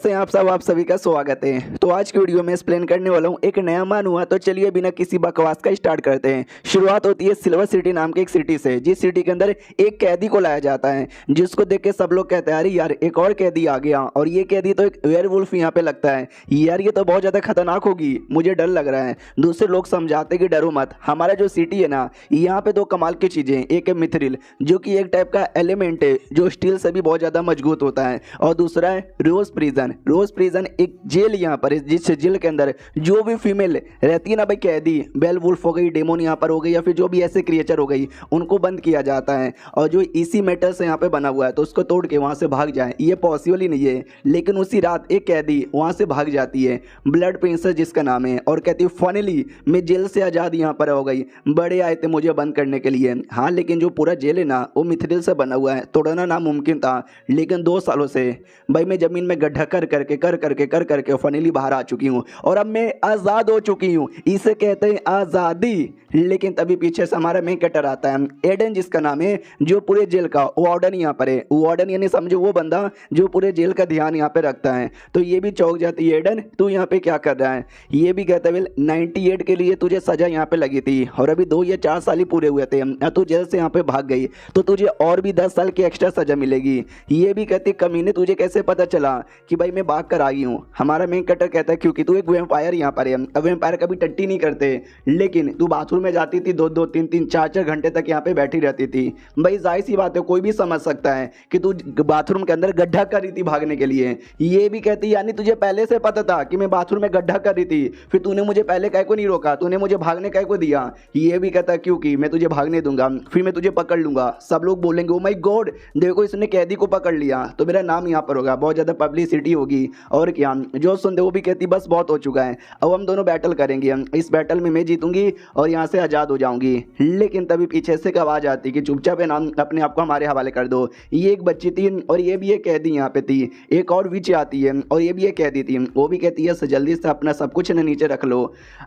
से आप सभी का स्वागत है। तो आज की वीडियो में एक्सप्लेन करने वाला हूँ एक नया मान हुआ। तो चलिए बिना किसी बकवास का स्टार्ट करते हैं। शुरुआत होती है सिल्वर सिटी नाम की एक सिटी से, जिस सिटी के अंदर एक कैदी को लाया जाता है, जिसको देख के सब लोग कहते हैं अरे यार एक और कैदी आ गया, और ये कैदी तो एक वेयरवुल्फ यहाँ पे लगता है यार, ये तो बहुत ज़्यादा खतरनाक होगी, मुझे डर लग रहा है। दूसरे लोग समझाते कि डरो मत, हमारा जो सिटी है ना यहाँ पे दो कमाल की चीज़ें, एक है मिथरिल जो कि एक टाइप का एलिमेंट है जो स्टील से भी बहुत ज़्यादा मजबूत होता है, और दूसरा है रोज प्रिजन। रोज प्रिजन एक जेल यहाँ पर है, जिस जेल के अंदर जो भी फीमेल रहती है ना भाई, कैदी बेलवुल्फ हो गई, डेमोन यहाँ पर हो गई, या फिर जो भी ऐसे क्रिएचर हो गई, उनको बंद किया जाता है। और जो इसी मेटल से यहाँ पे बना हुआ है तो उसको तोड़ के वहाँ से भाग जाए ये पॉसिबल ही नहीं है। लेकिन उसी रात एक कैदी वहाँ से भाग जाती है, ब्लड प्रिंसेस जिसका नाम है, और कहती है फाइनली मैं जेल से आज़ाद यहाँ पर हो गई, बड़े आए थे मुझे बंद करने के लिए। हाँ लेकिन जो पूरा जेल है ना वो मिथरिल से बना हुआ है, तोड़ना नामुमकिन था। लेकिन 2 सालों से भाई मैं ज़मीन में गड्ढा कर करके फाइनली बाहर आ चुकी हूँ, और अब मैं आज़ाद हो चुकी हूँ, इसे कहते हैं आज़ादी। लेकिन तभी पीछे से हमारा मेन कैरेक्टर आता है एडन जिसका नाम है, जो पूरे जेल का वार्डन यहाँ पर है। वार्डन यानी समझो वो बंदा जो पूरे जेल का ध्यान यहाँ पे रखता है। तो ये भी चौंक जाती है, एडन तू यहाँ पे क्या कर रहा है। ये भी कहता है वेल 98 के लिए तुझे सजा यहाँ पे लगी थी, और अभी 2 या 4 साल ही पूरे हुए थे, तू जेल से यहाँ पे भाग गई तो तुझे और भी 10 साल की एक्स्ट्रा सजा मिलेगी। ये भी कहती कमीने तुझे कैसे पता चला कि भाई मैं भाग कर आ गई हूँ। हमारा मेन कैरेक्टर कहता है क्योंकि तू एक वेम्पायर यहाँ पर है, अब वेम्पायर कभी टट्टी नहीं करते, लेकिन तू बाथरूम में जाती थी 2-2 3-3 4-4 घंटे तक यहाँ पे बैठी रहती थी। भाई जाहिर सी बात है, कोई भी समझ सकता है कि तू बाथरूम के अंदर गड्ढा कर रही थी भागने के लिए। ये भी कहती यानी तुझे पहले से पता था कि मैं बाथरूम में गड्ढा कर रही थी, फिर तूने मुझे पहले काहे को नहीं रोका, तूने मुझे भागने काहे को दिया। ये भी कहता क्योंकि मैं तुझे भागने दूंगा फिर मैं तुझे पकड़ लूंगा, सब लोग बोलेंगे ओ माय गॉड देखो इसने कैदी को पकड़ लिया, तो मेरा नाम यहाँ पर होगा, बहुत ज़्यादा पब्लिसिटी होगी। और क्या जो सुनते वो भी कहती बस बहुत हो चुका है, अब हम दोनों बैटल करेंगे, इस बैटल में मैं जीतूंगी और यहाँ से आज़ाद हो जाऊंगी। लेकिन तभी पीछे से एक आवाज़ आती कि चुपचाप नाम अपने आप को हमारे हवाले कर दो। ये एक बच्ची थी और ये भी एक कैदी यहाँ पे थी। एक और विच आती है और ये भी एक कैदी थी, वो भी कहती है जल्दी से अपना सब कुछ ना नीचे रख लो।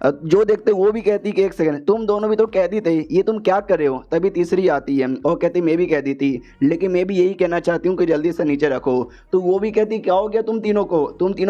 जो देखते वो भी कहती कि एक सेकंड तुम दोनों भी तो कैदी थे, ये तुम क्या कर रहे हो। तभी तीसरी आती है और कहती मैं भी कैदी थी, लेकिन मैं भी यही कहना चाहती हूँ कि जल्दी से नीचे रखो। तो वो भी कहती क्या हो गया तुम तीनों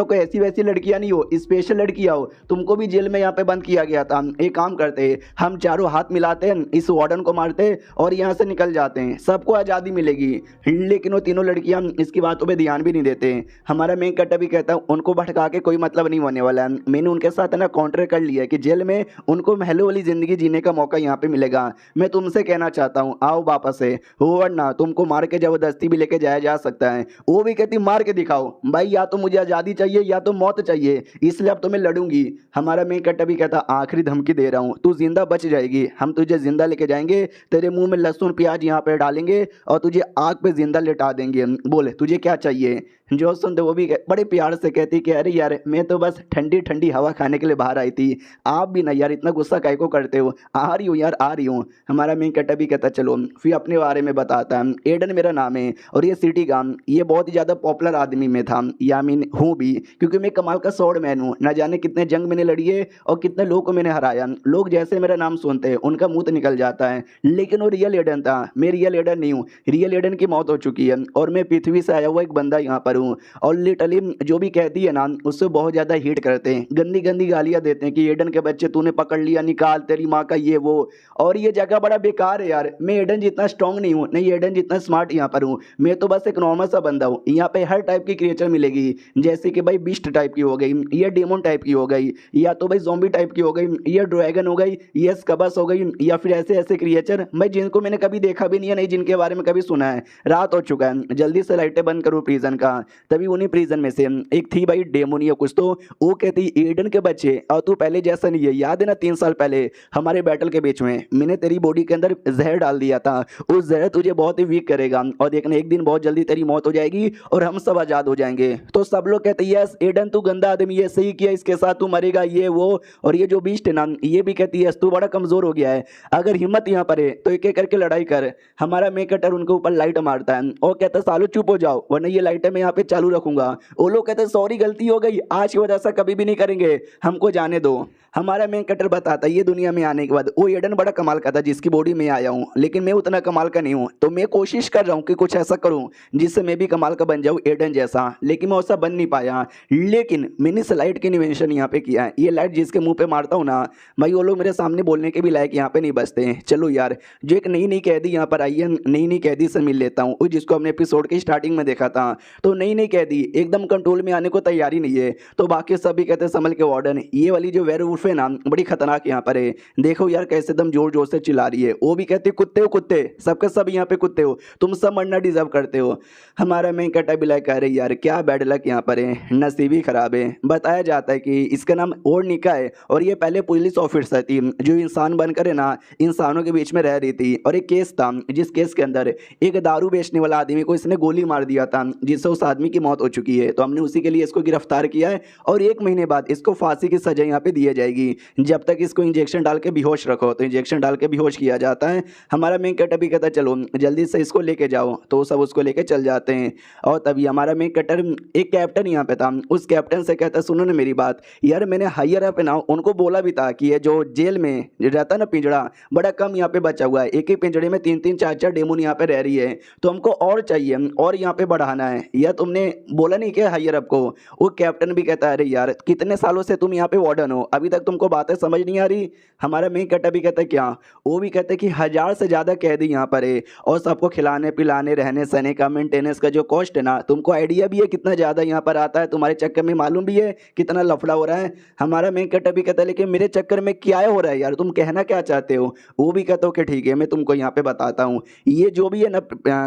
को ऐसी वैसी लड़कियां नहीं हो, स्पेशल लड़कियां हो, तुमको भी जेल में यहाँ पे बंद किया गया था। एक काम करते हैं हम चारों हाथ मिलाते हैं, इस वार्डन को मारते और यहाँ से निकल जाते हैं, सबको आज़ादी मिलेगी। लेकिन वो तीनों लड़कियां इसकी बातों पे ध्यान भी नहीं देते। हमारा मेन कट्टा भी कहता है उनको भटका के कोई मतलब नहीं होने वाला है, मैंने उनके साथ ना कॉन्ट्रैक्ट कर लिया है कि जेल में उनको महलों वाली ज़िंदगी जीने का मौका यहाँ पे मिलेगा। मैं तुमसे कहना चाहता हूँ आओ वापस से, वरना तुमको मार के ज़बरदस्ती भी लेके जाया जा सकता है। वो भी कहती मार के दिखाओ भाई, या तो मुझे आज़ादी चाहिए या तो मौत चाहिए, इसलिए अब तो मैं लड़ूंगी। हमारा मेन कट्टा भी कहता आखिरी धमकी दे रहा हूँ, तू जिंदा बच जाएगी, हम तुझे जिंदा लेके जाएंगे, तेरे मुंह में लहसुन प्याज यहाँ पे डालेंगे और तुझे आग पे जिंदा लेटा देंगे, बोले तुझे क्या चाहिए। जो सुनते वो भी बड़े प्यार से कहती कि अरे यार मैं तो बस ठंडी ठंडी हवा खाने के लिए बाहर आई थी, आप भी ना यार इतना गुस्सा काहे को करते हो, आ रही हूँ यार आ रही हूँ। हमारा मेन कट्टा भी कहता चलो फिर अपने बारे में बताता है। एडन मेरा नाम है और ये सिटी का ये बहुत ही ज़्यादा पॉपुलर आदमी में था, या मीन हूँ भी, क्योंकि मैं कमाल का स्वॉर्ड मैन हूँ, ना जाने कितने जंग मैंने लड़ी है और कितने लोगों को मैंने हराया। लोग जैसे मेरा नाम सुनते हैं उनका मुंह तो निकल जाता है, लेकिन वो रियल एडन था, मैं रियल एडन नहीं हूँ, रियल एडन की मौत हो चुकी है और मैं पृथ्वी से आया हुआ एक बंदा यहाँ पर हूँ। और लिटरली जो भी कहती है ना उससे बहुत ज़्यादा हीट करते हैं, गंदी गंदी गालियाँ देते हैं कि एडन के बच्चे तूने पकड़ लिया, निकाल तेरी माँ का ये वो। और ये जगह बड़ा बेकार है यार, मैं एडन जितना स्ट्रॉन्ग नहीं हूँ, नहीं एडन जितना स्मार्ट यहाँ पर हूँ, मैं तो बस एक नॉर्मल सा बंदा हूँ। यहाँ पे हर टाइप की क्रिएचर मिलेगी, जैसे कि भाई बिस्ट टाइप की हो गई, ये डेमोन टाइप की हो गई, या तो भाई ज़ॉम्बी टाइप की हो गई, ये ड्रैगन हो गई, ये स्कबस हो गई, या फिर ऐसे ऐसे क्रिएचर मैं जिनको मैंने कभी देखा भी नहीं है, नहीं जिनके बारे में कभी सुना है। रात हो चुका है, जल्दी से लाइटें बंद करो प्रिजन का। तभी उन्हीं प्रिजन में से एक थी भाई डेमोनिया कुछ, तो वो कहती एडन के बच्चे और तू पहले जैसा नहीं है, याद है ना 3 साल पहले हमारे बैटल के बीच में मैंने तेरी बॉडी के अंदर जहर डाल दिया था, उस जहर तुझे बहुत ही वीक करेगा और देखना एक दिन बहुत जल्दी तेरी मौत हो जाएगी और हम सब आज़ाद हो जाएंगे। तो सब लोग कहते यस एडन तू गंदा आदमी है, सही किया, इसके साथ तू मरेगा ये वो। और ये जो बीस्ट है ना ये भी कहती है तू बड़ा कमजोर हो गया है, अगर हिम्मत यहाँ पर है तो एक एक करके लड़ाई कर। हमारा मेकटर उनके ऊपर लाइट मारता है और कहता है सालो चुप हो जाओ वरना ये लाइटें मैं यहाँ पे चालू रखूंगा। वो लोग कहते सॉरी गलती हो गई, आज के बाद ऐसा कभी भी नहीं करेंगे, हमको जाने दो। हमारा मेन कटर बताता है ये दुनिया में आने के बाद वो एडन बड़ा कमाल का था जिसकी बॉडी में आया हूँ, लेकिन मैं उतना कमाल का नहीं हूँ, तो मैं कोशिश कर रहा हूँ कि कुछ ऐसा करूँ जिससे मैं भी कमाल का बन जाऊँ एडन जैसा, लेकिन मैं वैसा बन नहीं पाया। लेकिन मैंने इस लाइट की इन्वेंशन यहाँ पे किया है। ये लाइट जिसके मुंह पे मारता हूँ ना भाई, वो लोग मेरे सामने बोलने के भी लायक यहाँ पे नहीं बचते हैं। चलो यार, जो एक नई नई कैदी यहाँ पर आई है, नई नई कैदी से मिल लेता हूँ, जिसको हमने एपिसोड के स्टार्टिंग में देखा था। तो नई नई कैदी एकदम कंट्रोल में आने को तैयारी नहीं है, तो बाकी सभी कहते हैं संभल के वार्डन। ये वाली जो वेयरवुल्फ है ना बड़ी खतरनाक यहाँ पर है, देखो यार कैसे एकदम जोर जोर से चिल्ला रही है। वो भी कहती कुत्ते हो कुत्ते, सबके सब यहाँ पे कुत्ते हो, तुम सब मरना डिजर्व करते हो। हमारा मेन कटा बिलाई कह रही यार क्या बैड लक यहाँ पर है, नसीब ही खराब है। बताया जाता है कि इसका नाम ओरनिका है और ये पहले पुलिस ऑफिसर थी जो इंसान बनकर है ना इंसानों के बीच में रह रही थी। और एक केस था जिस केस के अंदर एक दारू बेचने वाला आदमी को इसने गोली मार दिया था, जिससे उस आदमी की मौत हो चुकी है। तो हमने उसी के लिए इसको गिरफ्तार किया है और 1 महीने बाद इसको फांसी की सजा यहाँ पे दी जाएगी, जब तक इसको इंजेक्शन डाल के बेहोश रखो। तो इंजेक्शन डाल के बेहोश किया जाता है। हमारा मेन कटर भी कहता है चलो जल्दी से इसको लेके जाओ, तो सब उसको लेके चल जाते हैं। और तभी हमारा मेन कटर एक कैप्टन यहाँ पे था, उस कैप्टन से कहता है सुनो ना मेरी बात यार, मैंने हायर अप ना उनको बोला भी था कि ये जो जेल में रहता ना पिंजड़ा बड़ा कम यहाँ पे बचा हुआ है, एक ही पिंजड़े में 3-3 4-4 डेमोन यहाँ पे रह रही है, तो हमको और चाहिए और यहाँ पे बढ़ाना है। या तुमने बोला नहीं क्या हायर अप को? वो कैप्टन भी कहता है अरे यार कितने सालों से तुम यहाँ पे वार्डन हो, अभी तक तुमको बातें समझ नहीं आ रही? हमारा मेन कटर भी कहता है क्या? वो भी कहते हैं कि 1000 से ज़्यादा कैदी यहाँ पर है और सबको खिलाने पिलाने रहने सहने का मेंटेनेंस का जो कॉस्ट है ना, तुमको आइडिया भी है कितना ज़्यादा यहाँ पर आता है? तुम्हारे चक्कर में मालूम भी है कितना लफड़ा हो रहा है? हमारा मेन कटर भी कहता है लेकिन मेरे चक्कर में क्या हो रहा है यार, तुम कहना क्या चाहते हो? वो भी कहता हो कि ठीक है मैं तुमको यहाँ पे बताता हूँ, ये जो भी है ना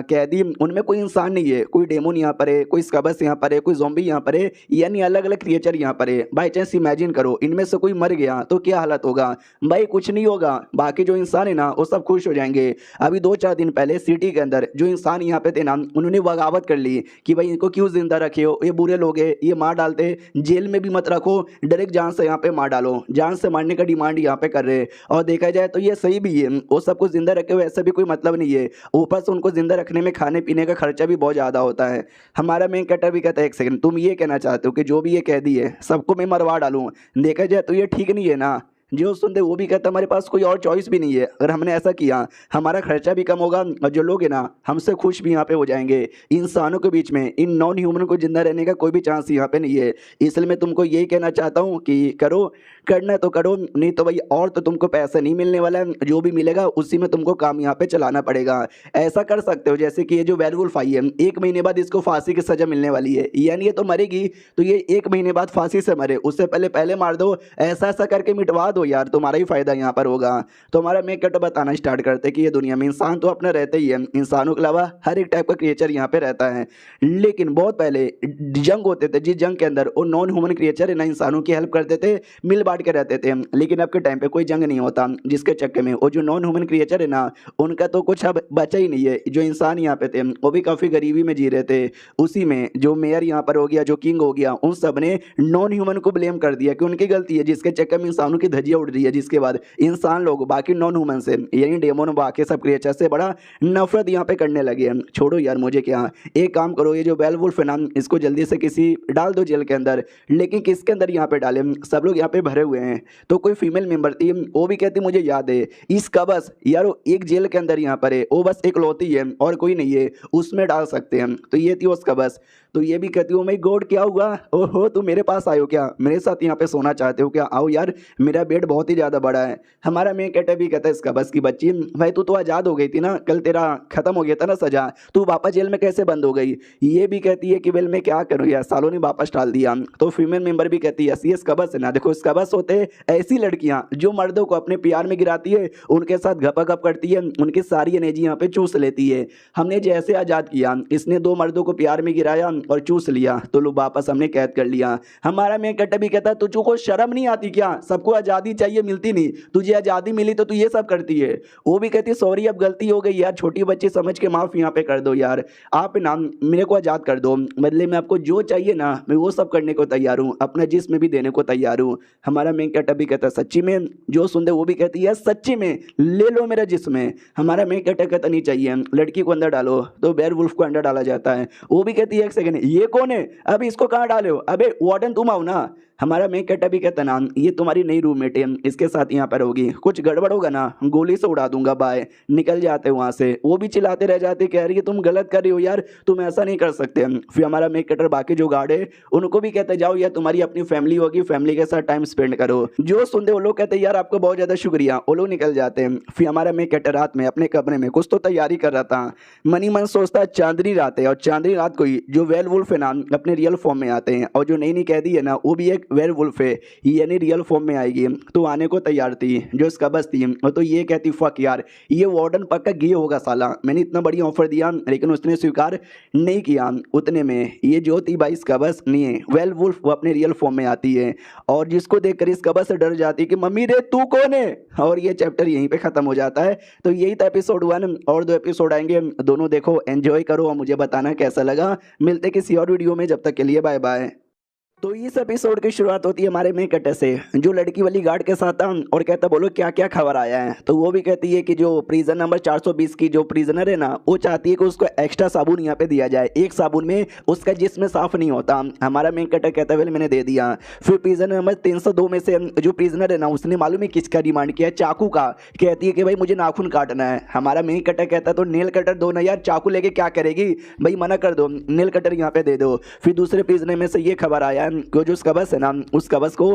कैदी उनमें कोई इंसान नहीं है, कोई डेमोन यहाँ पर है, कोई स्कबस यहाँ पर है, कोई ज़ॉम्बी यहाँ पर है, यानी अलग अलग क्रिएचर यहाँ पर है। बाई चांस इमेजिन करो इनमें से कोई मर गया तो क्या हालत होगा? भाई कुछ नहीं होगा, बाकी जो इंसान है ना वो सब खुश हो जाएंगे। अभी 2-4 दिन पहले सिटी के अंदर जो इंसान यहाँ पे थे ना उन्होंने बगावत कर ली कि भाई इनको क्यों जिंदा रखे हो, ये बुरे लोग हैं, ये मार डालते, जेल में भी मत रखो, डायरेक्ट जान से यहाँ पे मार डालो, जान से मारने का डिमांड यहाँ पे कर रहे हैं। और देखा जाए तो ये सही भी है, वो सबको जिंदा रखे हुए ऐसा भी कोई मतलब नहीं है, ऊपर से उनको जिंदा रखने में खाने पीने का खर्चा भी बहुत ज़्यादा होता है। हमारा मेन कटर भी कहता है एक सेकंड, तुम ये कहना चाहते हो कि जो भी ये कैदी है सबको मैं मरवा डालूं? देखा जाए तो ये ठीक नहीं है ना। जो सुनते वो भी कहता हमारे पास कोई और चॉइस भी नहीं है, अगर हमने ऐसा किया हमारा खर्चा भी कम होगा और जो लोग हैं ना हमसे खुश भी यहाँ पे हो जाएंगे। इंसानों के बीच में इन नॉन ह्यूमन को जिंदा रहने का कोई भी चांस यहाँ पे नहीं है, इसलिए मैं तुमको यही कहना चाहता हूँ कि करो, करना तो करो, नहीं तो भाई और तो तुमको पैसा नहीं मिलने वाला है, जो भी मिलेगा उसी में तुमको काम यहाँ पे चलाना पड़ेगा। ऐसा कर सकते हो जैसे कि ये जो वेयरवुल्फ आई है 1 महीने बाद इसको फांसी की सजा मिलने वाली है, यानी ये तो मरेगी तो ये 1 महीने बाद फांसी से मरे, उससे पहले पहले मार दो, ऐसा ऐसा करके मिटवा दो यार, तुम्हारा ही फायदा यहाँ पर होगा। तो हमारा मेन कट बताना स्टार्ट करते कि ये दुनिया में इंसान तो अपना रहते ही है, इंसानों के अलावा हर एक टाइप का क्रिएचर यहाँ पे रहता है, लेकिन बहुत पहले जंग होते थे जिस जंग के अंदर वो नॉन ह्यूमन क्रिएचर है ना इंसानों की हेल्प करते थे, मिल बांट के रहते थे। लेकिन अब के टाइम पे कोई जंग नहीं होता, जिसके चक्कर में वो जो नॉन ह्यूमन क्रिएचर है ना उनका तो कुछ अब बचा ही नहीं है। जो इंसान यहाँ पे थे वो भी काफ़ी गरीबी में जी रहे थे, उसी में जो मेयर यहाँ पर हो गया, जो किंग हो गया, उन सब ने नॉन ह्यूमन को ब्लेम कर दिया कि उनकी गलती है, जिसके चक्कर में इंसानों की धज्जियाँ उड़ रही है। जिसके बाद इंसान लोग बाकी नॉन ह्यूमन से यानी डेमोन बाकी सब क्रिएचर से बड़ा नफरत यहाँ पे करने लगे हैं। छोड़ो यार मुझे क्या, एक काम करो, ये जो वेयरवुल्फ है ना इसको जल्दी से किसी डाल दो जेल के अंदर, लेकिन किसके अंदर यहाँ पे डाले? सब लोग यहाँ पे भरे हुए हैं। तो कोई फीमेल मेंबर थी, वो भी कहती मुझे याद है इसका बस यार एक जेल के अंदर यहाँ पर है, वो बस एक लौती है और कोई नहीं है, उसमें डाल सकते हैं। तो ये थी उसका बस। तो ये भी कहती हूँ माय गॉड क्या हुआ, ओहो तुम मेरे पास आयो क्या, मेरे साथ यहाँ पे सोना चाहते हो क्या? आओ यार मेरा बेड बहुत ही ज़्यादा बड़ा है। हमारा मेन कैटर भी कहता है इसका बस की बच्ची, भाई तू तो आज़ाद हो गई थी ना, कल तेरा खत्म हो गया था ना सजा, तू वापस जेल में कैसे बंद हो गई? ये भी कहती है कि वेल मैं क्या करूँ यार, सालों ने वापस डाल दिया। तो फीमेल मेंबर भी कहती है इसका बस है ना, देखो इसका बस होते ऐसी लड़कियाँ जो मर्दों को अपने प्यार में गिराती है, उनके साथ गपागप करती है, उनकी सारी एनर्जी यहाँ पे चूस लेती है। हमने जैसे आज़ाद किया, इसने 2 मर्दों को प्यार में गिराया और चूस लिया, तो लोग वापस हमने कैद कर लिया। हमारा मेन कट्टा भी कहता है तुझको शर्म नहीं आती क्या, सबको आज़ादी आज़ादी चाहिए, मिलती नहीं, तुझे आज़ादी मिली तो तू ये सब करती है। वो भी कहती है सॉरी अब गलती हो गई यार, छोटी बच्ची समझ के माफ़ यहाँ पे कर दो यार, आप ना मेरे को आज़ाद कर दो, बदले में आपको जो चाहिए ना मैं वो सब करने को तैयार हूँ, अपना जिस्म भी देने को तैयार हूँ। हमारा मेन कैरेक्टर भी कहता है सच्ची में, जो सुनते वो भी कहती है सच्ची में ले लो मेरा जिस्म। हमारा मेन कैरेक्टर कहता नहीं चाहिए, लड़की को अंदर डालो, तो बेयरवुल्फ को अंदर डाला जाता है। वो भी कहती है एक सेकंड ये कौन है, अब इसको कहाँ डाले हो, अबे वार्डन तुम आओ ना। हमारा मेन कैरेक्टर भी कहता ना ये तुम्हारी नई रूममेट है, इसके साथ यहाँ पर होगी, कुछ गड़बड़ होगा ना गोली से उड़ा दूंगा, बाय। निकल जाते वहाँ से, वो भी चिल्लाते रह जाते, कह रही है तुम गलत कर रही हो यार, तुम ऐसा नहीं कर सकते। फिर हमारा मेन कैरेक्टर बाकी जो गार्ड है उनको भी कहते जाओ यार, तुम्हारी अपनी फैमिली होगी, फैमिली के साथ टाइम स्पेंड करो। जो सुनते वो लोग कहते यार आपको बहुत ज्यादा शुक्रिया, वो लोग निकल जाते हैं। फिर हमारा मेन कैरेक्टर रात में अपने कमरे में कुछ तो तैयारी कर रहा था, मनी मन सोचता है चांदनी रात है, और चांदनी रात को ही जो वेयरवुल्फ है ना अपने रियल फॉर्म में आते हैं, और जो नई नई कैदी है ना वो भी एक वेयरवुल्फ है, यानी रियल फॉर्म में आएगी। तो आने को तैयार थी जो इसका बस थी, और तो ये कहती फक यार ये वार्डन पक्का गे होगा साला, मैंने इतना बढ़िया ऑफर दिया लेकिन उसने स्वीकार नहीं किया। उतने में ये जो थी भाई इसका बस नहीं है, वेयरवुल्फ वो अपने रियल फॉर्म में आती है, और जिसको देखकर इसका बस डर जाती है कि मम्मी रे तू कौन है। और ये चैप्टर यहीं पे खत्म हो जाता है। तो यही था एपिसोड 1, और 2 एपिसोड आएंगे, दोनों देखो एंजॉय करो और मुझे बताना कैसा लगा। मिलते किसी और वीडियो में, जब तक के लिए बाय बाय। तो इस एपिसोड की शुरुआत होती है हमारे मेन कैरेक्टर से, जो लड़की वाली गार्ड के साथ था और कहता बोलो क्या क्या खबर आया है। तो वो भी कहती है कि जो प्रिजन नंबर 420 की जो प्रिजनर है ना वो चाहती है कि उसको एक्स्ट्रा साबुन यहाँ पे दिया जाए, एक साबुन में उसका जिस्म साफ नहीं होता। हमारा मेन कैरेक्टर कहता है मैंने दे दिया। फिर प्रिजन नंबर 302 में से जो प्रिजनर है ना उसने मालूम है किसका डिमांड किया है, चाकू का। कहती है कि भाई मुझे नाखून काटना है। हमारा मेन कैरेक्टर कहता है तो नेल कटर दो ना यार, चाकू लेके क्या करेगी भाई, मना कर दो, नेल कटर यहाँ पे दे दो। फिर दूसरे प्रिजनर में से ये खबर आया कि जो उसका बस है ना उस कबस को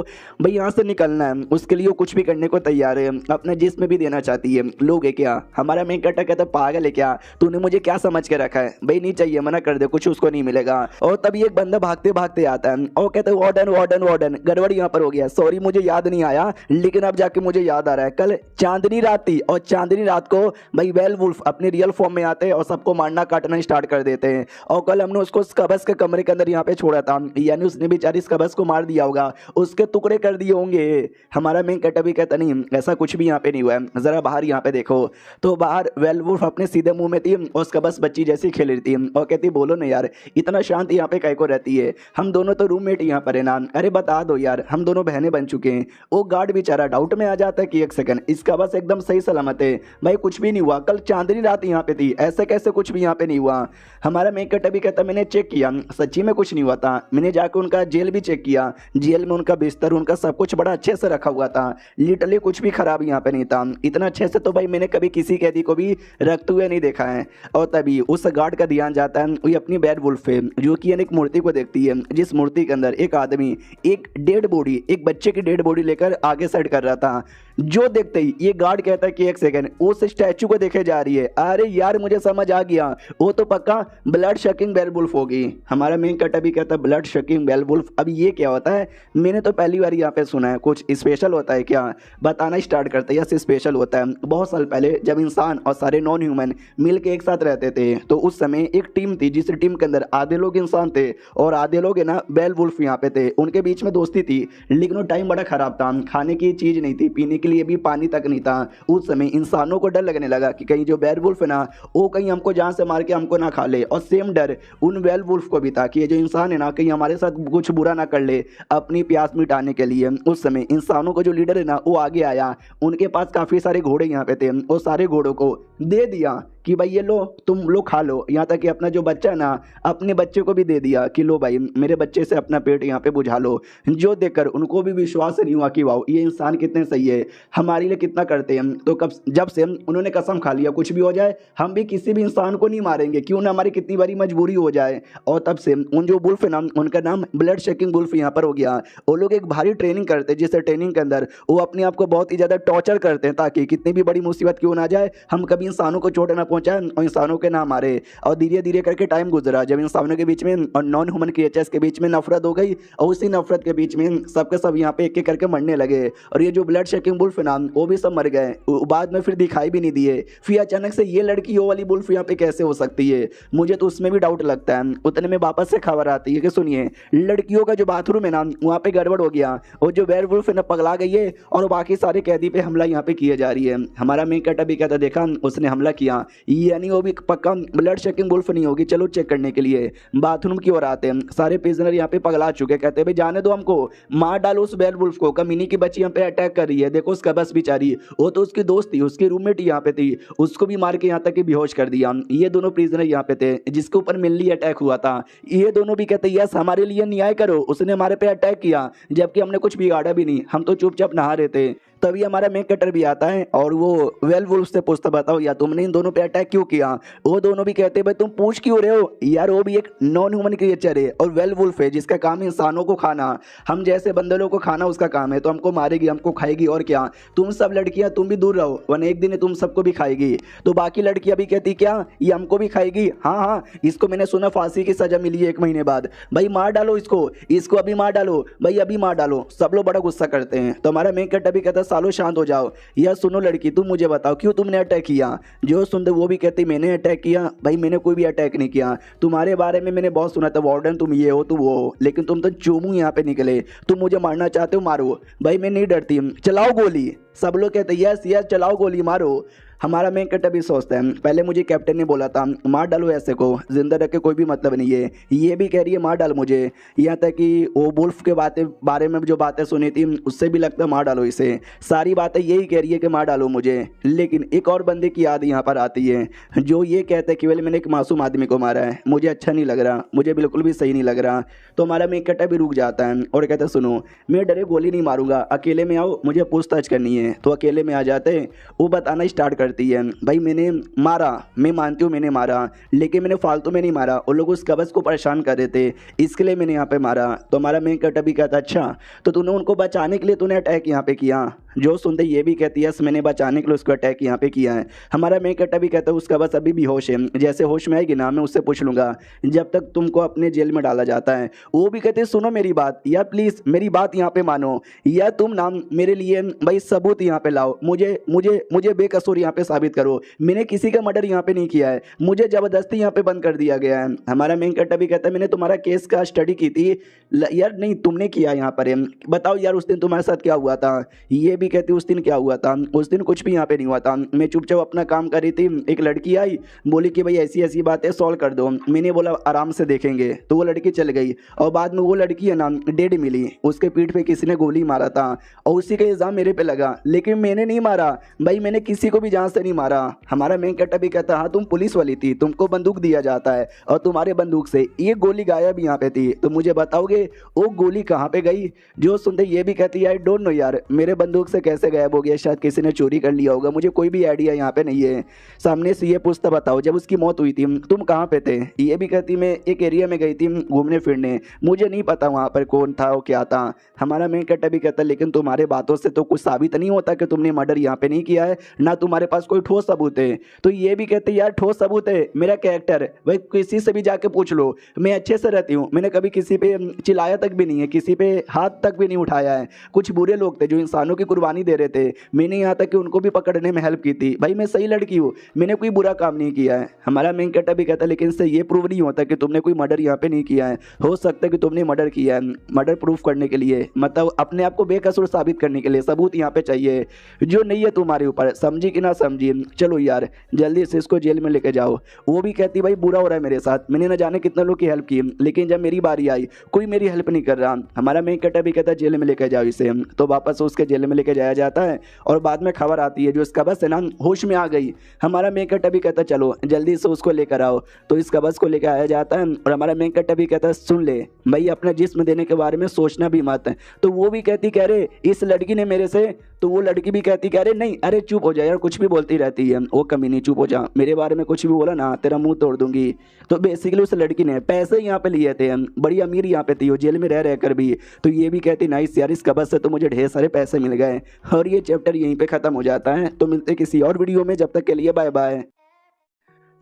भाई यहाँ से निकलना है, उसके लिए वो कुछ भी करने को तैयार है, अपने जिस्म भी देना चाहती है। लोग है क्या, हमारा मेन कैरेक्टर कहता है पागल है क्या, तूने मुझे क्या समझ के रखा है भाई, नहीं चाहिए, मना कर दे, कुछ उसको नहीं मिलेगा। और तभी एक बंदा भागते भागते आता है और कहता है वार्डन वार्डन वार्डन गड़बड़ यहाँ पर हो गया, सॉरी मुझे याद नहीं आया, लेकिन अब जाके मुझे याद आ रहा है कल चांदनी रात थी, और चांदनी रात को भाई वेयरवुल्फ अपने रियल फॉर्म में आते हैं और सबको मारना काटना स्टार्ट कर देते हैं। और कल हमने उसको कबस के कमरे के अंदर यहाँ पे छोड़ा था, यानी उसने बेचारी इस कबस को मार दिया होगा, उसके टुकड़े कर दिए होंगे। हमारा मेन कैरेक्टर भी कहता नहीं ऐसा कुछ भी यहाँ पे नहीं हुआ है, जरा बाहर यहाँ पे देखो। तो बाहर वेयरवुल्फ अपने सीधे मुंह में थी और उसका बस बच्ची जैसी खेल रही थी और कहती बोलो ना यार इतना शांत यहाँ पे काय को रहती है, हम दोनों तो रूममेट यहाँ पर है ना, अरे बता दो यार हम दोनों बहनें बन चुके हैं। वो गार्ड बेचारा डाउट में आ जाता है कि एक सेकंड इसका बस एकदम सही सलामत है भाई, कुछ भी नहीं हुआ, कल चांदनी रात यहाँ पे थी, ऐसे कैसे कुछ भी यहाँ पे नहीं हुआ। हमारा मेन कैरेक्टर भी कहता मैंने चेक किया सच्ची में कुछ नहीं हुआ था, मैंने जाकर उनका जेल भी चेक किया, जेल में उनका बिस्तर उनका सब कुछ बड़ा अच्छे से रखा हुआ था, लिटरली कुछ भी खराब यहाँ पे नहीं था, इतना अच्छे से तो भाई मैंने कभी किसी कैदी को भी रखते हुए नहीं देखा है। और तभी उस गार्ड का ध्यान जाता है वही अपनी वेयरवुल्फ है जो कि एक मूर्ति को देखती है, जिस मूर्ति के अंदर एक आदमी एक डेड बॉडी, एक बच्चे की डेड बॉडी लेकर आगे साइड कर रहा था। जो देखते ही ये गार्ड कहता है कि एक सेकंड उस स्टैचू को देखे जा रही है, अरे यार मुझे समझ आ गया वो तो पक्का ब्लड शकिंग वेयरवुल्फ होगी। हमारा मेन कैरेक्टर भी कहता है ब्लड शकिंग वेयरवुल्फ, अब ये क्या होता है, मैंने तो पहली बार यहाँ पे सुना है, कुछ स्पेशल होता है क्या, बताना स्टार्ट करते हैं। यस स्पेशल होता है, बहुत साल पहले जब इंसान और सारे नॉन ह्यूमन मिल के एक साथ रहते थे तो उस समय एक टीम थी जिस टीम के अंदर आधे लोग इंसान थे और आधे लोग है ना वेयरवुल्फ यहाँ पे थे, उनके बीच में दोस्ती थी, लेकिन वो टाइम बड़ा खराब था, खाने की चीज़ नहीं थी, पीने के लिए भी पानी तक नहीं था। उस समय इंसानों को डर लगने लगा कि कहीं जो वेयरवुल्फ है ना वो कहीं हमको जान से मार के हमको ना खा ले, और सेम डर उन वेयरवुल्फ को भी था कि ये जो इंसान है ना कहीं हमारे साथ कुछ बुरा ना कर ले। अपनी प्यास मिटाने के लिए उस समय इंसानों को जो लीडर है ना वो आगे आया, उनके पास काफ़ी सारे घोड़े यहाँ पे थे, वो सारे घोड़ों को दे दिया कि भाई ये लो तुम लोग खा लो, यहाँ तक कि अपना जो बच्चा है ना अपने बच्चे को भी दे दिया कि लो भाई मेरे बच्चे से अपना पेट यहाँ पे बुझा लो। जो देखकर उनको भी विश्वास नहीं हुआ कि वाह ये इंसान कितने सही है, हमारे लिए कितना करते हैं। तो कब जब से उन्होंने कसम खा लिया कुछ भी हो जाए हम भी किसी भी इंसान को नहीं मारेंगे, क्यों ना हमारी कितनी बड़ी मजबूरी हो जाए। और तब से उन जो वुल्फ है ना उनका नाम ब्लड शेकिंग वुल्फ यहाँ पर हो गया। वो लोग एक भारी ट्रेनिंग करते हैं जिस ट्रेनिंग के अंदर वो अपने आप को बहुत ही ज़्यादा टॉर्चर करते हैं ताकि कितनी भी बड़ी मुसीबत क्यों ना जाए हम कभी इंसानों को चोट ना पहुंचा और इंसानों के ना मारे। और धीरे धीरे करके टाइम गुजरा, जब इंसानों के बीच में और नॉन ह्यूमन क्रिएचर्स के बीच में नफरत हो गई और उसी नफरत के बीच में सबके सब यहाँ पे एक एक करके मरने लगे। और ये जो ब्लड शेकिंग वुल्फ है ना, वो भी सब मर गए। बाद में फिर दिखाई भी नहीं दिए। फिर अचानक से ये लड़की वो वाली वुल्फ यहाँ पे कैसे हो सकती है, मुझे तो उसमें भी डाउट लगता है। उतने में वापस से खबर आती है कि सुनिए, लड़कियों का जो बाथरूम है ना, वहाँ पे गड़बड़ हो गया और जो वेयरवुल्फ है ना पगला गई है और बाकी सारे कैदी पे हमला यहाँ पे किए जा रही है। हमारा मेन कट अभी कहता देखा उसने हमला किया, यानी वो भी पक्का ब्लड शेकिंग वुल्फ नहीं होगी। चलो चेक करने के लिए बाथरूम की ओर आते हैं। सारे प्रिजनर यहाँ पे पगला चुके, कहते भाई जाने दो हमको, मार डालो उस वेयरवुल्फ को। कमीनी की बच्ची यहाँ पे अटैक कर रही है, देखो उसका बस बेचारी, वो तो उसकी दोस्त थी, उसकी रूममेट यहाँ पे थी, उसको भी मार के यहाँ तक कि बेहोश कर दिया। ये दोनों प्रिजनर यहाँ पे थे जिसके ऊपर मेनली अटैक हुआ था। ये दोनों भी कहते यस हमारे लिए न्याय करो, उसने हमारे पे अटैक किया जबकि हमने कुछ बिगाड़ा भी नहीं, हम तो चुपचाप नहा रहे थे। तभी हमारा मेन कटर भी आता है और वो वेयरवुल्फ से पूछता बताओ या तुमने इन दोनों पे अटैक क्यों किया। वो दोनों भी कहते भाई तुम पूछ क्यों रहे हो यार, वो भी एक नॉन ह्यूमन क्रिएचर है और वेयरवुल्फ है जिसका काम है इंसानों को खाना। हम जैसे बंदरों को खाना उसका काम है, तो हमको मारेगी, हमको खाएगी और क्या। तुम सब लड़कियां तुम भी दूर रहो वरना एक दिन तुम सबको भी खाएगी। तो बाकी लड़कियां भी कहती क्या ये हमको भी खाएगी, हाँ हाँ इसको मैंने सुना फांसी की सजा मिली है 1 महीने बाद, भाई मार डालो इसको, इसको अभी मार डालो, भाई अभी मार डालो। सब लोग बड़ा गुस्सा करते हैं। तो हमारा मेन कट अभी कहता सालों शांत हो जाओ, या सुनो लड़की तुम मुझे बताओ क्यों तुमने अटैक किया। जो सुनते वो भी कहती मैंने अटैक किया, भाई मैंने कोई भी अटैक नहीं किया, तुम्हारे बारे में मैंने बहुत सुना था वार्डन तुम ये हो तुम वो हो, लेकिन तुम तो चूमू यहाँ पे निकले, तुम मुझे मारना चाहते हो मारो, भाई मैं नहीं डरती, चलाओ गोली। सब लोग कहते यस यस चलाओ गोली मारो। हमारा मेन कट भी सोचता है पहले मुझे कैप्टन ने बोला था मार डालो ऐसे को, जिंदा रख के कोई भी मतलब नहीं है। ये भी कह रही है मार डाल मुझे, यहाँ तक कि वो वुल्फ के बारे में जो बातें सुनी थी उससे भी लगता है मार डालो इसे। सारी बातें यही कह रही है कि मार डालो मुझे। लेकिन एक और बंदे की याद यहाँ पर आती है जो ये कहते हैं कि वेल मैंने एक मासूम आदमी को मारा है, मुझे अच्छा नहीं लग रहा, मुझे बिल्कुल भी सही नहीं लग रहा। तो हमारा मेन कट भी रुक जाता है और कहता है सुनो मैं डरे गोली नहीं मारूंगा, अकेले में आओ मुझे पूछताछ करनी है। तो अकेले में आ जाते वो बताना स्टार्ट करती है भाई मैंने मारा, मैं मानती हूँ मैंने मारा, लेकिन मैंने फालतू में नहीं मारा, वो लोग उस कब्ज को परेशान कर रहे थे इसके लिए मैंने यहाँ पे मारा। तो हमारा मेन कट भी कहता अच्छा तो तूने उनको बचाने के लिए तूने अटैक यहाँ पे किया। जो सुनते ये भी कहती है मैंने बचाने के लिए उसको अटैक यहाँ पे किया है। हमारा मेन कट भी कहता है उसका बस अभी भी होश है, जैसे होश में आएगी ना मैं उससे पूछ लूँगा जब तक तुमको अपने जेल में डाला जाता है। वो भी कहते सुनो मेरी बात, या प्लीज़ मेरी बात यहाँ पे मानो, या तुम ना मेरे लिए भाई सबूत यहाँ पे लाओ, मुझे मुझे मुझे बेकसूर यहाँ पे साबित करो, मैंने किसी का मर्डर यहाँ पे नहीं किया है, मुझे ज़बरदस्ती यहाँ पे बंद कर दिया गया है। हमारा मेन कट भी कहता है मैंने तुम्हारा केस का स्टडी की थी यार, नहीं तुमने किया यहाँ पर, बताओ यार उस दिन तुम्हारे साथ क्या हुआ था। ये भी कहती उस दिन क्या हुआ था, उस दिन कुछ भी यहाँ पे नहीं हुआ था, मैं चुपचाप अपना काम कर रही थी, एक लड़की आई बोली कि भाई ऐसी ऐसी बातें सॉल्व कर दो, मैंने बोला आराम से देखेंगे, तो वो लड़की चल गई और बाद में वो लड़की है ना डेड मिली, उसके पीठ पे किसी ने गोली मारा था और उसी का इल्ज़ाम मेरे पे लगा, लेकिन मैंने नहीं मारा भाई, मैंने किसी को भी जान से नहीं मारा। हमारा मेन कट्टा भी कहता हाँ तुम पुलिस वाली थी, तुमको बंदूक दिया जाता है और तुम्हारे बंदूक से एक गोली गायब यहाँ पे थी, तो मुझे बताओगे वो गोली कहाँ पे गई। जो सुनते ये भी कहती है आई डोंट नो यार मेरे बंदूक से कैसे गायब हो गया, शायद किसी ने चोरी कर लिया होगा, मुझे कोई भी आइडिया यहाँ पे नहीं है। सामने से ये पूछता बताओ जब उसकी मौत हुई थी तुम कहाँ पे थे। ये भी कहती मैं एक एरिया में गई थी घूमने फिरने, मुझे नहीं पता वहाँ पर कौन था वो क्या था। हमारा मेन कट्टा भी कहता लेकिन तुम्हारे बातों से तो कुछ साबित नहीं होता कि तुमने मर्डर यहाँ पे नहीं किया है, ना तुम्हारे पास कोई ठोस सबूत है। तो ये भी कहते यार ठोस सबूत है मेरा कैरेक्टर, भाई किसी से भी जाके पूछ लो, मैं अच्छे से रहती हूँ, मैंने कभी किसी पे चिल्लाया तक भी नहीं है, किसी पे हाथ तक भी नहीं उठाया है। कुछ बुरे लोग थे जो इंसानों की कुर्बानी दे रहे थे, मैंने यहाँ तक कि उनको भी पकड़ने में हेल्प की थी, भाई मैं सही लड़की हूँ, मैंने कोई बुरा काम नहीं किया है। हमारा मेन कट्टा भी कहता लेकिन इससे ये प्रूव नहीं होता कि तुमने कोई मर्डर यहाँ पे नहीं किया है, हो सकता है कि तुमने मर्डर किया है। मर्डर प्रूफ करने के लिए मतलब अपने आप को बेकसूर साबित करने के लिए सबूत यहाँ पे चाहिए जो नहीं है तुम्हारे ऊपर, समझी कि ना समझी। चलो यार जल्दी से इसको जेल में लेके जाओ। वो भी कहती भाई बुरा हो रहा है मेरे साथ, मैंने ना जाने कितने लोग की हेल्प की, लेकिन जब मेरी बारी आई कोई मेरी हेल्प नहीं कर रहा। हमारा मेन कट्टा भी कहता जेल में लेके जाओ इसे, तो वापस उसके जेल में लेके जाया जाता है और बाद में खबर आती है जो इस कब्ज है ना होश में आ गई। हमारा मेन कट्टा भी कहता चलो जल्दी से उसको लेकर आओ, तो इस कब्ज को लेकर आया जाता है और हमारा मेन कट्टा भी कहता सुन ले भाई अपना जिस्म देने के बारे में सोचना भी मत। तो वो भी कहती कह रहे इस लड़की ने मेरे से, तो वो लड़की भी कहती कह रहे नहीं अरे चुप हो जा यार, कुछ भी बोलती रहती है, वो कमीनी चुप हो जा, मेरे बारे में कुछ भी बोला ना तेरा मुंह तोड़ दूंगी। तो बेसिकली उस लड़की ने पैसे यहाँ पे लिए थे, बड़ी अमीर यहाँ पे थी वो जेल में रह रहकर भी। तो ये भी कहती नाइस यार इस कब्ज से तो मुझे ढेर सारे पैसे मिल गए। और ये चैप्टर यहीं पे ख़त्म हो जाता है। तो मिलते किसी और वीडियो में, जब तक के लिए बाय बाय।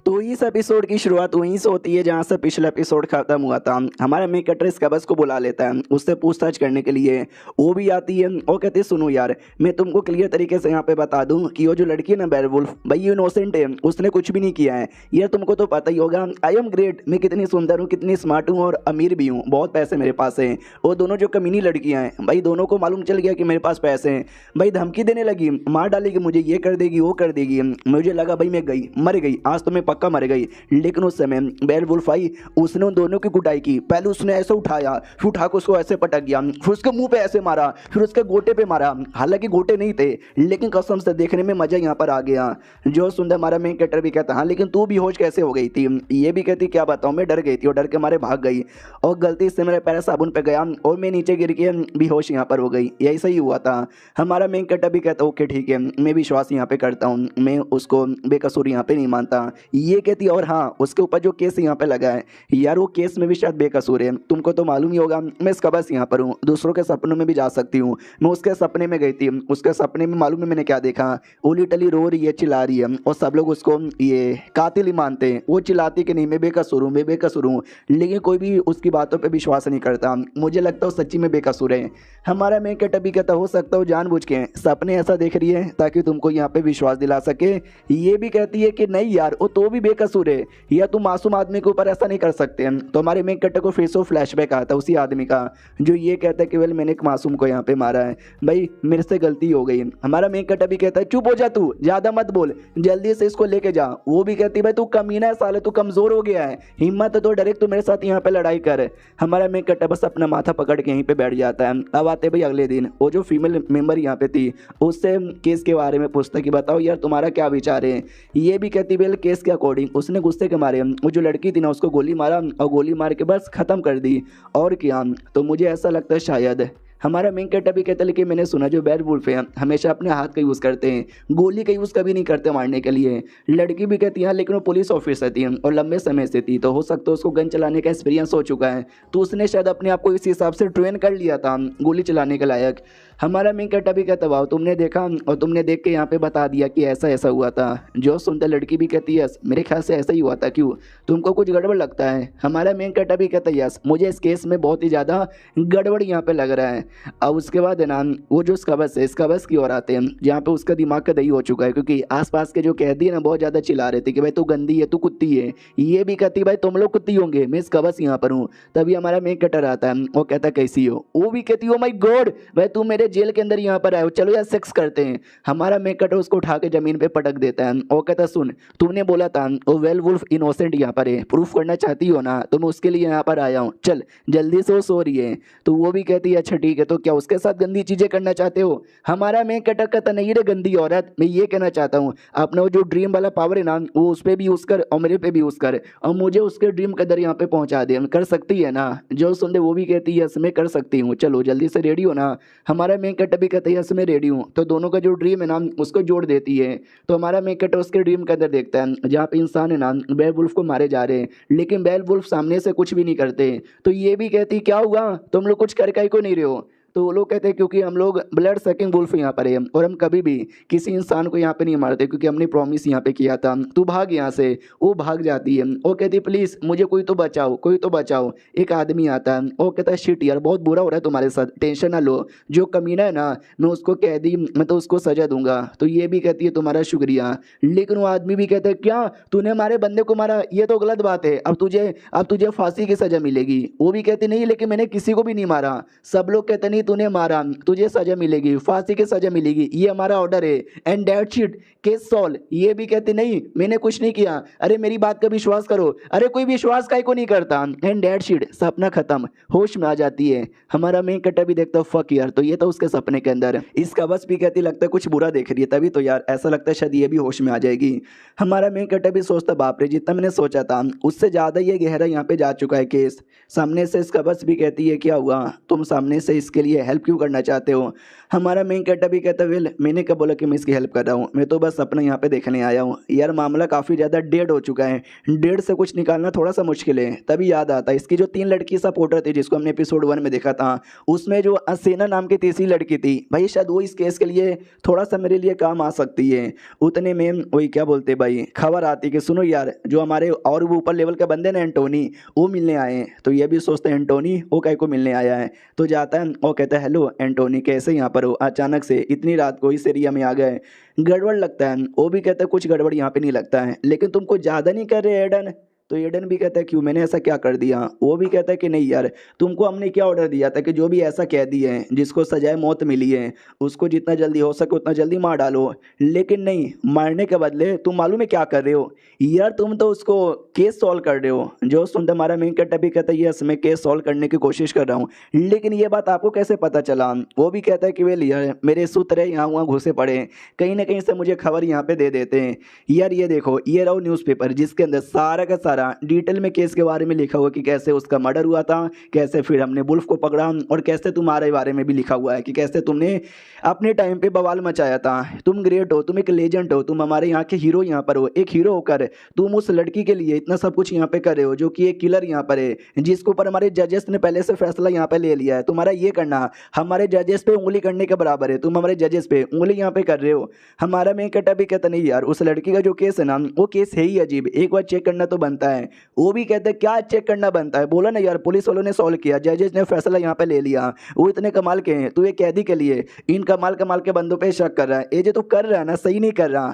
तो इस एपिसोड की शुरुआत वहीं से होती है जहां से पिछला एपिसोड खत्म हुआ था। हमारा मेन कैरेक्टर इस कबस को बुला लेता है उससे पूछताछ करने के लिए। वो भी आती है और कहती है सुनो यार, मैं तुमको क्लियर तरीके से यहाँ पे बता दूं कि वो जो लड़की है ना बेयरवुल्फ, भाई ये इनोसेंट है, उसने कुछ भी नहीं किया है। यार तुमको तो पता ही होगा आई एम ग्रेट, मैं कितनी सुंदर हूँ, कितनी स्मार्ट हूँ और अमीर भी हूँ, बहुत पैसे मेरे पास है। वो दोनों जो कमीनी लड़कियाँ हैं भाई, दोनों को मालूम चल गया कि मेरे पास पैसे हैं। भाई धमकी देने लगी, मार डालेगी मुझे, ये कर देगी वो कर देगी। मुझे लगा भाई मैं गई, मर गई, आज तो मैं पक्का मर गई। लेकिन उस समय बेयरवुल्फ आई, उसने उन दोनों की कुटाई की। पहले उसने ऐसे उठाया, फिर उठा के उसको ऐसे पटक गया, फिर उसके मुंह पे ऐसे मारा, फिर उसके गोटे पे मारा। हालांकि गोटे नहीं थे, लेकिन कसम से देखने में मजा यहाँ पर आ गया। जो सुंदर हमारा मेन कैरेक्टर भी कहता हाँ लेकिन तू बेहोश कैसे हो गई थी। ये भी कहती क्या बताऊँ, मैं डर गई थी और डर के मारे भाग गई और गलती से मेरे पैर साबुन पे गया और मैं नीचे गिर के बेहोश यहाँ पर हो गई। यही सही हुआ था। हमारा मेन कैरेक्टर भी कहता ओके ठीक है, मैं विश्वास यहाँ पे करता हूँ, मैं उसको बेकसूर यहाँ पे नहीं मानता। ये कहती और हाँ उसके ऊपर जो केस यहाँ पे लगा है यार, वो केस में भी शायद बेकसूर है। तुमको तो मालूम ही होगा मैं इसका बस यहाँ पर हूँ, दूसरों के सपनों में भी जा सकती हूँ। मैं उसके सपने में गई थी, उसके सपने में मालूम है मैंने क्या देखा, वो लिटरली रो रही है, चिल्ला रही है और सब लोग उसको ये कातिल ही मानते हैं। वो चिल्लाती कि नहीं मैं बेकसूर हूँ, मैं बेकसूर हूँ, लेकिन कोई भी उसकी बातों पर विश्वास नहीं करता। मुझे लगता है सच्ची में बेकसूर है। हमारा मेन कैरेक्टर भी कहता हो सकता हो जानबूझ के सपने ऐसा देख रही है ताकि तुमको यहाँ पे विश्वास दिला सके। ये भी कहती है कि नहीं यार वो तो भी बेकसूर है, या तुम मासूम आदमी के ऊपर ऐसा नहीं कर सकते। तो हमारे मेन कैरेक्टर को फिर से फ्लैशबैक आता है उसी आदमी का जो ये कहता है कि वेल मैंने एक मासूम को यहाँ पे मारा है, भाई मेरे से गलती हो गई। हमारा मेन कैरेक्टर भी कहता है चुप हो जा, तू ज्यादा मत बोल, जल्दी से इसको लेके जा। वो भी कहती है भाई तू कमीना है साले, तू कमजोर हो गया है, हिम्मत है तो डायरेक्ट तू मेरे साथ यहाँ पे लड़ाई कर। हमारा मेन कैरेक्टर बस अपना माथा पकड़ के यहीं पे बैठ जाता है। अब आते भाई अगले दिन, वो जो फीमेल मेंबर यहाँ पे थी उससे केस के बारे में पूछता कि बताओ यार तुम्हारा क्या विचार है। ये भी कहती वेल केस के अकॉर्डिंग उसने गुस्से के मारे वो जो लड़की थी ना उसको गोली मारा और गोली मार के बस खत्म कर दी। और क्या, तो मुझे ऐसा लगता है शायद हमारा मेन कैरेक्टर भी कहता है लेकिन मैंने सुना जो बेयरवुल्फ है हमेशा अपने हाथ का यूज़ करते हैं, गोली का यूज़ कभी नहीं करते मारने के लिए। लड़की भी कहती है लेकिन वो पुलिस ऑफिसर थी और लंबे समय से थी, तो हो सकता है उसको गन चलाने का एक्सपीरियंस हो चुका है, तो उसने शायद अपने आप को इस हिसाब से ट्रेन कर लिया था गोली चलाने के लायक। हमारा मेन कैरेक्टर भी कहता वाह तुमने देखा और तुमने देख के यहाँ पे बता दिया कि ऐसा ऐसा हुआ था। जो सुनता लड़की भी कहती है यस मेरे ख्याल से ऐसा ही हुआ था, क्यों तुमको कुछ गड़बड़ लगता है। हमारा मेन कैरेक्टर भी कहता है यस मुझे इस केस में बहुत ही ज़्यादा गड़बड़ यहाँ पे लग रहा है। अब उसके बाद है ना वो जो इसका बस है इसका बस की ओर आते हैं जहाँ पे उसका दिमाग का दही हो चुका है, क्योंकि आसपास के जो कैदी है ना बहुत ज़्यादा चिल्ला रहे थे कि भाई तू गंदी है, तू कुत्ती है। ये भी कहती भाई तुम लोग कुत्ती होंगे, मैं इसका बस यहाँ पर हूँ। तभी हमारा मेन कैरेक्टर आता है, वो कहता कैसी हो, वो भी कहती हो माय गॉड भाई तू मेरे जेल के अंदर यहाँ पर आए हो, चलो यार सेक्स करते हैं। हमारा मेन कैरेक्टर उसको उठा के जमीन पे पटक देता है और कहता सुन तूने बोला था वो वेयरवुल्फ इनोसेंट यहाँ पर है, प्रूफ करना चाहती हो ना, तो मैं उसके लिए यहाँ पर आया हूँ, चल जल्दी से वो सो रही है। तो वो भी कहती है अच्छा ठीक है, तो क्या उसके साथ गंदी चीजें करना चाहते हो। हमारा मेन कैरेक्टर कहता नहीं रे गंदी औरत, मैं ये कहना चाहता हूँ अपना वो जो ड्रीम वाला पावर है ना वो उस पर भी यूज कर और मेरे पे भी यूज कर और मुझे उसके ड्रीम के अंदर यहाँ पे पहुंचा दे, कर सकती है ना। जो सुन दे वो भी कहती है यस मैं कर सकती हूँ, चलो जल्दी से रेडी हो ना। हमारा मेन कैरेक्टर भी कहता है यस मैं रेडी हूँ। तो दोनों का जो ड्रीम है ना उसको जोड़ देती है। तो हमारा मेन कैरेक्टर उसके ड्रीम के अंदर देखता है जहाँ पे इंसान है ना बेयरवुल्फ को मारे जा रहे हैं, लेकिन बेयरवुल्फ सामने से कुछ भी नहीं करते। तो ये भी कहती क्या हुआ तुम लोग कुछ कर को नहीं रहे हो। तो वो लोग कहते हैं क्योंकि हम लोग ब्लड सकिंग वुल्फ यहाँ पर है और हम कभी भी किसी इंसान को यहाँ पे नहीं मारते, क्योंकि हमने प्रॉमिस यहाँ पे किया था, तू भाग यहाँ से। वो भाग जाती है, वो कहती है प्लीज़ मुझे कोई तो बचाओ, कोई तो बचाओ। एक आदमी आता है, वो कहता है शिट यार बहुत बुरा हो रहा है तुम्हारे साथ, टेंशन ना लो, जो कमीना है ना मैं उसको कैदी मैं तो उसको सजा दूंगा। तो ये भी कहती है तुम्हारा शुक्रिया। लेकिन वो आदमी भी कहता है क्या तूने हमारे बंदे को मारा, ये तो गलत बात है, अब तुझे फांसी की सजा मिलेगी। वो भी कहती नहीं लेकिन मैंने किसी को भी नहीं मारा। सब लोग कहते नहीं तूने मारा तुझे सजा मिलेगी, फांसी की सजा मिलेगी, ये हमारा ऑर्डर है and that's it, case solve. ये भी कहते नहीं मैंने कुछ नहीं किया, अरे मेरी बात का विश्वास करो, अरे कोई विश्वास काहे को नहीं करता एंड दैट्स इट, सपना खत्म। होश में आ जाती है। हमारा मेन कैरेक्टर भी देखता फक यार, तो ये तो उसके सपने के अंदर। इसका बस भी कहती लगता है कुछ बुरा देख रही है, तभी तो यार ऐसा लगता है शायद ये भी होश में आ जाएगी। हमारा मेन कैरेक्टर भी सोचता बाप रे जितना मैंने सोचा था उससे ज़्यादा ये गहरा यहाँ पे जा चुका है केस। सामने से इसका बस भी कहती है क्या हुआ, तुम सामने से इसके लिए लिए हेल्प क्यों करना चाहते हो। हमारा मेन कैरेक्टर भी कहता है वेल मैंने कब बोला कि मैं इसकी हेल्प कर रहा हूँ, मैं तो बस अपना यहाँ पे देखने आया हूँ। यार मामला काफ़ी ज़्यादा डेड हो चुका है, डेड से कुछ निकालना थोड़ा सा मुश्किल है। तभी याद आता है इसकी जो 3 लड़की सपोर्टर थी जिसको हमने एपिसोड 1 में देखा था, उसमें जो असेना नाम की तीसरी लड़की थी भाई, शायद वो इस केस के लिए थोड़ा सा मेरे लिए काम आ सकती है। उतने में वही क्या बोलते भाई, खबर आती कि सुनो यार जो हमारे और वो ऊपर लेवल के बंदे ना एंटोनी, वो मिलने आए हैं। तो ये भी सोचते हैं एंटोनी वो काय को मिलने आया है। तो जाता है और कहता है हेलो एंटोनी कैसे यहाँ पर हो, अचानक से इतनी रात को इस एरिया में आ गए, गड़बड़ लगता है। वो भी कहता है कुछ गड़बड़ यहाँ पे नहीं लगता है, लेकिन तुमको ज़्यादा नहीं कर रहे एडन। तो एडन भी कहता है क्यों, मैंने ऐसा क्या कर दिया। वो भी कहता है कि नहीं यार तुमको हमने क्या ऑर्डर दिया था कि जो भी ऐसा कैदी है जिसको सजाए मौत मिली है उसको जितना जल्दी हो सके उतना जल्दी मार डालो, लेकिन नहीं, मारने के बदले तुम मालूम है क्या कर रहे हो यार, तुम तो उसको केस सॉल्व कर रहे हो। जो सुनते हमारा मेन कैरेक्टर भी कहता है यस मैं केस सॉल्व करने की कोशिश कर रहा हूँ, लेकिन ये बात आपको कैसे पता चला। वो भी कहता है कि वे यार मेरे सूत्र यहाँ वहाँ घुसे पड़े हैं, कहीं ना कहीं से मुझे खबर यहाँ पे दे देते हैं। यार ये देखो ये रहो न्यूज़पेपर जिसके अंदर सारा का सारा डिटेल में केस के बारे में लिखा हुआ कि कैसे उसका मर्डर हुआ था, कैसे फिर हमने वुल्फ को पकड़ा, और कैसे तुम्हारे बारे में भी लिखा हुआ है कि कैसे तुमने अपने टाइम पे बवाल मचाया था। तुम ग्रेट हो, तुम एक लेजेंड हो, तुम हमारे यहाँ के हीरो यहाँ पर हो। एक हीरो होकर तुम उस लड़की के लिए इतना सब कुछ यहाँ पे कर रहे हो जो कि एक किलर यहाँ पर है, जिसके ऊपर हमारे जजेस ने पहले से फैसला यहाँ पे ले लिया है। तुम्हारा ये करना हमारे जजेस पे उंगली करने के बराबर है, तुम हमारे जजेस पे उंगली यहाँ पे कर रहे हो। हमारा मेन कैरेक्टर भी कहता नहीं यार उस लड़की का जो केस है ना वो केस है ही अजीब, एक बार चेक करना तो बनता है। वो भी कहते हैं क्या चेक करना बनता है, बोला ना यार पुलिस वालों ने सॉल्व किया, जजेस ने फैसला यहाँ पे ले लिया, वो इतने कमाल के हैं, तू एक कैदी के लिए इन कमाल कमाल के बंदों पे शक कर रहा है। ये जो तू कर रहा है ना सही नहीं कर रहा,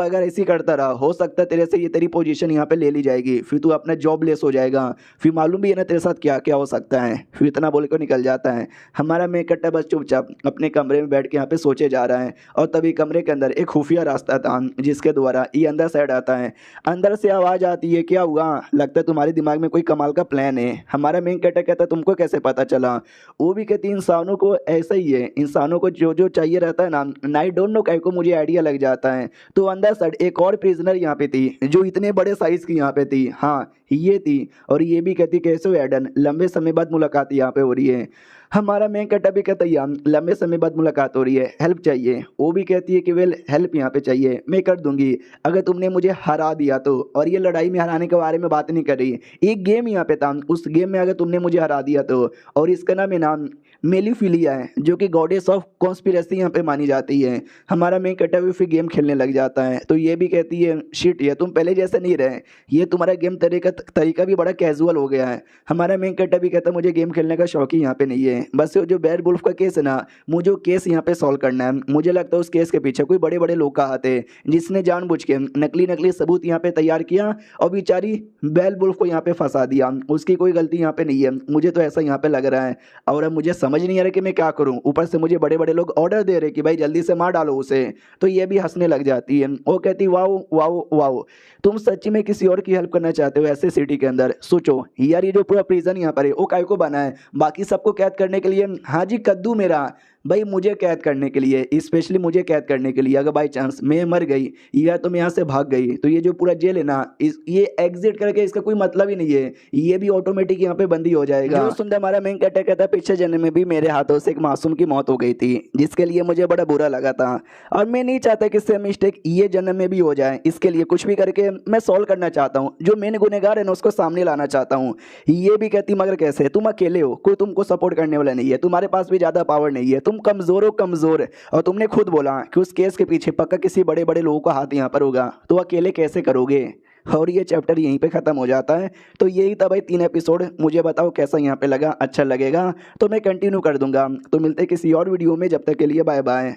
अगर ऐसी करता रहा हो सकता है तेरे से ये तेरी पोजीशन यहाँ पे ले ली जाएगी, फिर तू अपना जॉब लेस हो जाएगा, फिर मालूम भी है ना तेरे साथ क्या क्या हो सकता है। फिर इतना बोल कर निकल जाता है। हमारा मेन कैरेक्टर बस चुपचाप अपने कमरे में बैठ के यहाँ पे सोचे जा रहा है, और तभी कमरे के अंदर एक खुफिया रास्ता था जिसके द्वारा ये अंदर साइड आता है। अंदर से आवाज़ आती है क्या हुआ, लगता है तुम्हारे दिमाग में कोई कमाल का प्लान है। हमारा मेन कैरेक्टर कहता है तुमको कैसे पता चला। वो भी कहती है इंसानों को ऐसा ही है, इंसानों को जो जो चाहिए रहता है ना आई डोंट नो कहीं को मुझे आइडिया लग जाता है। तो अंदर साइड एक और प्रिजनर यहाँ पे थी जो इतने बड़े साइज की यहाँ पे थी, हाँ ये थी। और ये भी कहती कैसे हो एडन, लंबे समय बाद मुलाकात यहाँ पे हो रही है। हमारा मेन कैरेक्टर भी कहता है लंबे समय बाद मुलाकात हो रही है, हेल्प चाहिए। वो भी कहती है कि वेल हेल्प यहाँ पे चाहिए, मैं कर दूंगी अगर तुमने मुझे हरा दिया तो। और ये लड़ाई में हराने के बारे में बात नहीं कर रही, एक गेम यहाँ पे था, उस गेम में अगर तुमने मुझे हरा दिया तो। और इसका नाम है नाम मेलिफिलिया है जो कि गॉडेस ऑफ कॉन्स्पिरेसी यहाँ पे मानी जाती है। हमारा मेन कैरेक्टर भी फिर गेम खेलने लग जाता है। तो ये भी कहती है शिट ये तुम पहले जैसे नहीं रहे, ये तुम्हारा गेम तरीका भी बड़ा कैजुअल हो गया है। हमारा मेन कैरेक्टर भी कहता है मुझे गेम खेलने का शौक ही यहाँ पे नहीं है, बस जो बेयर वुल्फ का केस है ना मुझे वो केस यहाँ पे सॉल्व करना है। मुझे लगता है उस केस के पीछे कोई बड़े बड़े लोग का हाथ है जिसने जानबूझ के नकली सबूत यहाँ पे तैयार किया और बेचारी बेयर वुल्फ को यहाँ पे फंसा दिया। उसकी कोई गलती यहाँ पे नहीं है, मुझे तो ऐसा यहाँ पे लग रहा है। और अब मुझे समझ नहीं आ रहा कि मैं क्या करूँ, ऊपर से मुझे बड़े बड़े लोग ऑर्डर दे रहे कि भाई जल्दी से मार डालो उसे। तो ये भी हंसने लग जाती है। वो कहती वाओ वाओ वाओ, तुम सच्ची में किसी और की हेल्प करना चाहते हो ऐसे सिटी के अंदर। सोचो यार ये जो पूरा प्रिजन यहाँ पर है वो काय को बना है, बाकी सबको कैद करने के लिए। हाँ जी कद्दू मेरा भाई मुझे कैद करने के लिए, स्पेशली मुझे कैद करने के लिए। अगर बाई चांस मैं मर गई या तो मैं यहाँ से भाग गई तो ये जो पूरा जेल है ना ये एग्जिट करके इसका कोई मतलब ही नहीं है, ये भी ऑटोमेटिक यहाँ पे बंदी हो जाएगा। जो सुनते हमारा मेन कैरेक्टर कहता है पिछले जन्म में भी मेरे हाथों से एक मासूम की मौत हो गई थी जिसके लिए मुझे बड़ा बुरा लगा था, और मैं नहीं चाहता कि इससे मिस्टेक ये जन्म में भी हो जाए। इसके लिए कुछ भी करके मैं सॉल्व करना चाहता हूँ, जो मेन गुनहगार है ना उसको सामने लाना चाहता हूँ। ये भी कहती मगर कैसे, तुम अकेले हो, कोई तुमको सपोर्ट करने वाला नहीं है, तुम्हारे पास भी ज़्यादा पावर नहीं है, तुम कमज़ोर हो कमज़ोर। और तुमने खुद बोला कि उस केस के पीछे पक्का किसी बड़े बड़े लोगों का हाथ यहाँ पर होगा, तो अकेले कैसे करोगे। और ये चैप्टर यहीं पे ख़त्म हो जाता है। तो यही था भाई 3 एपिसोड। मुझे बताओ कैसा यहाँ पे लगा, अच्छा लगेगा तो मैं कंटिन्यू कर दूंगा। तो मिलते हैं किसी और वीडियो में, जब तक के लिए बाय बाय।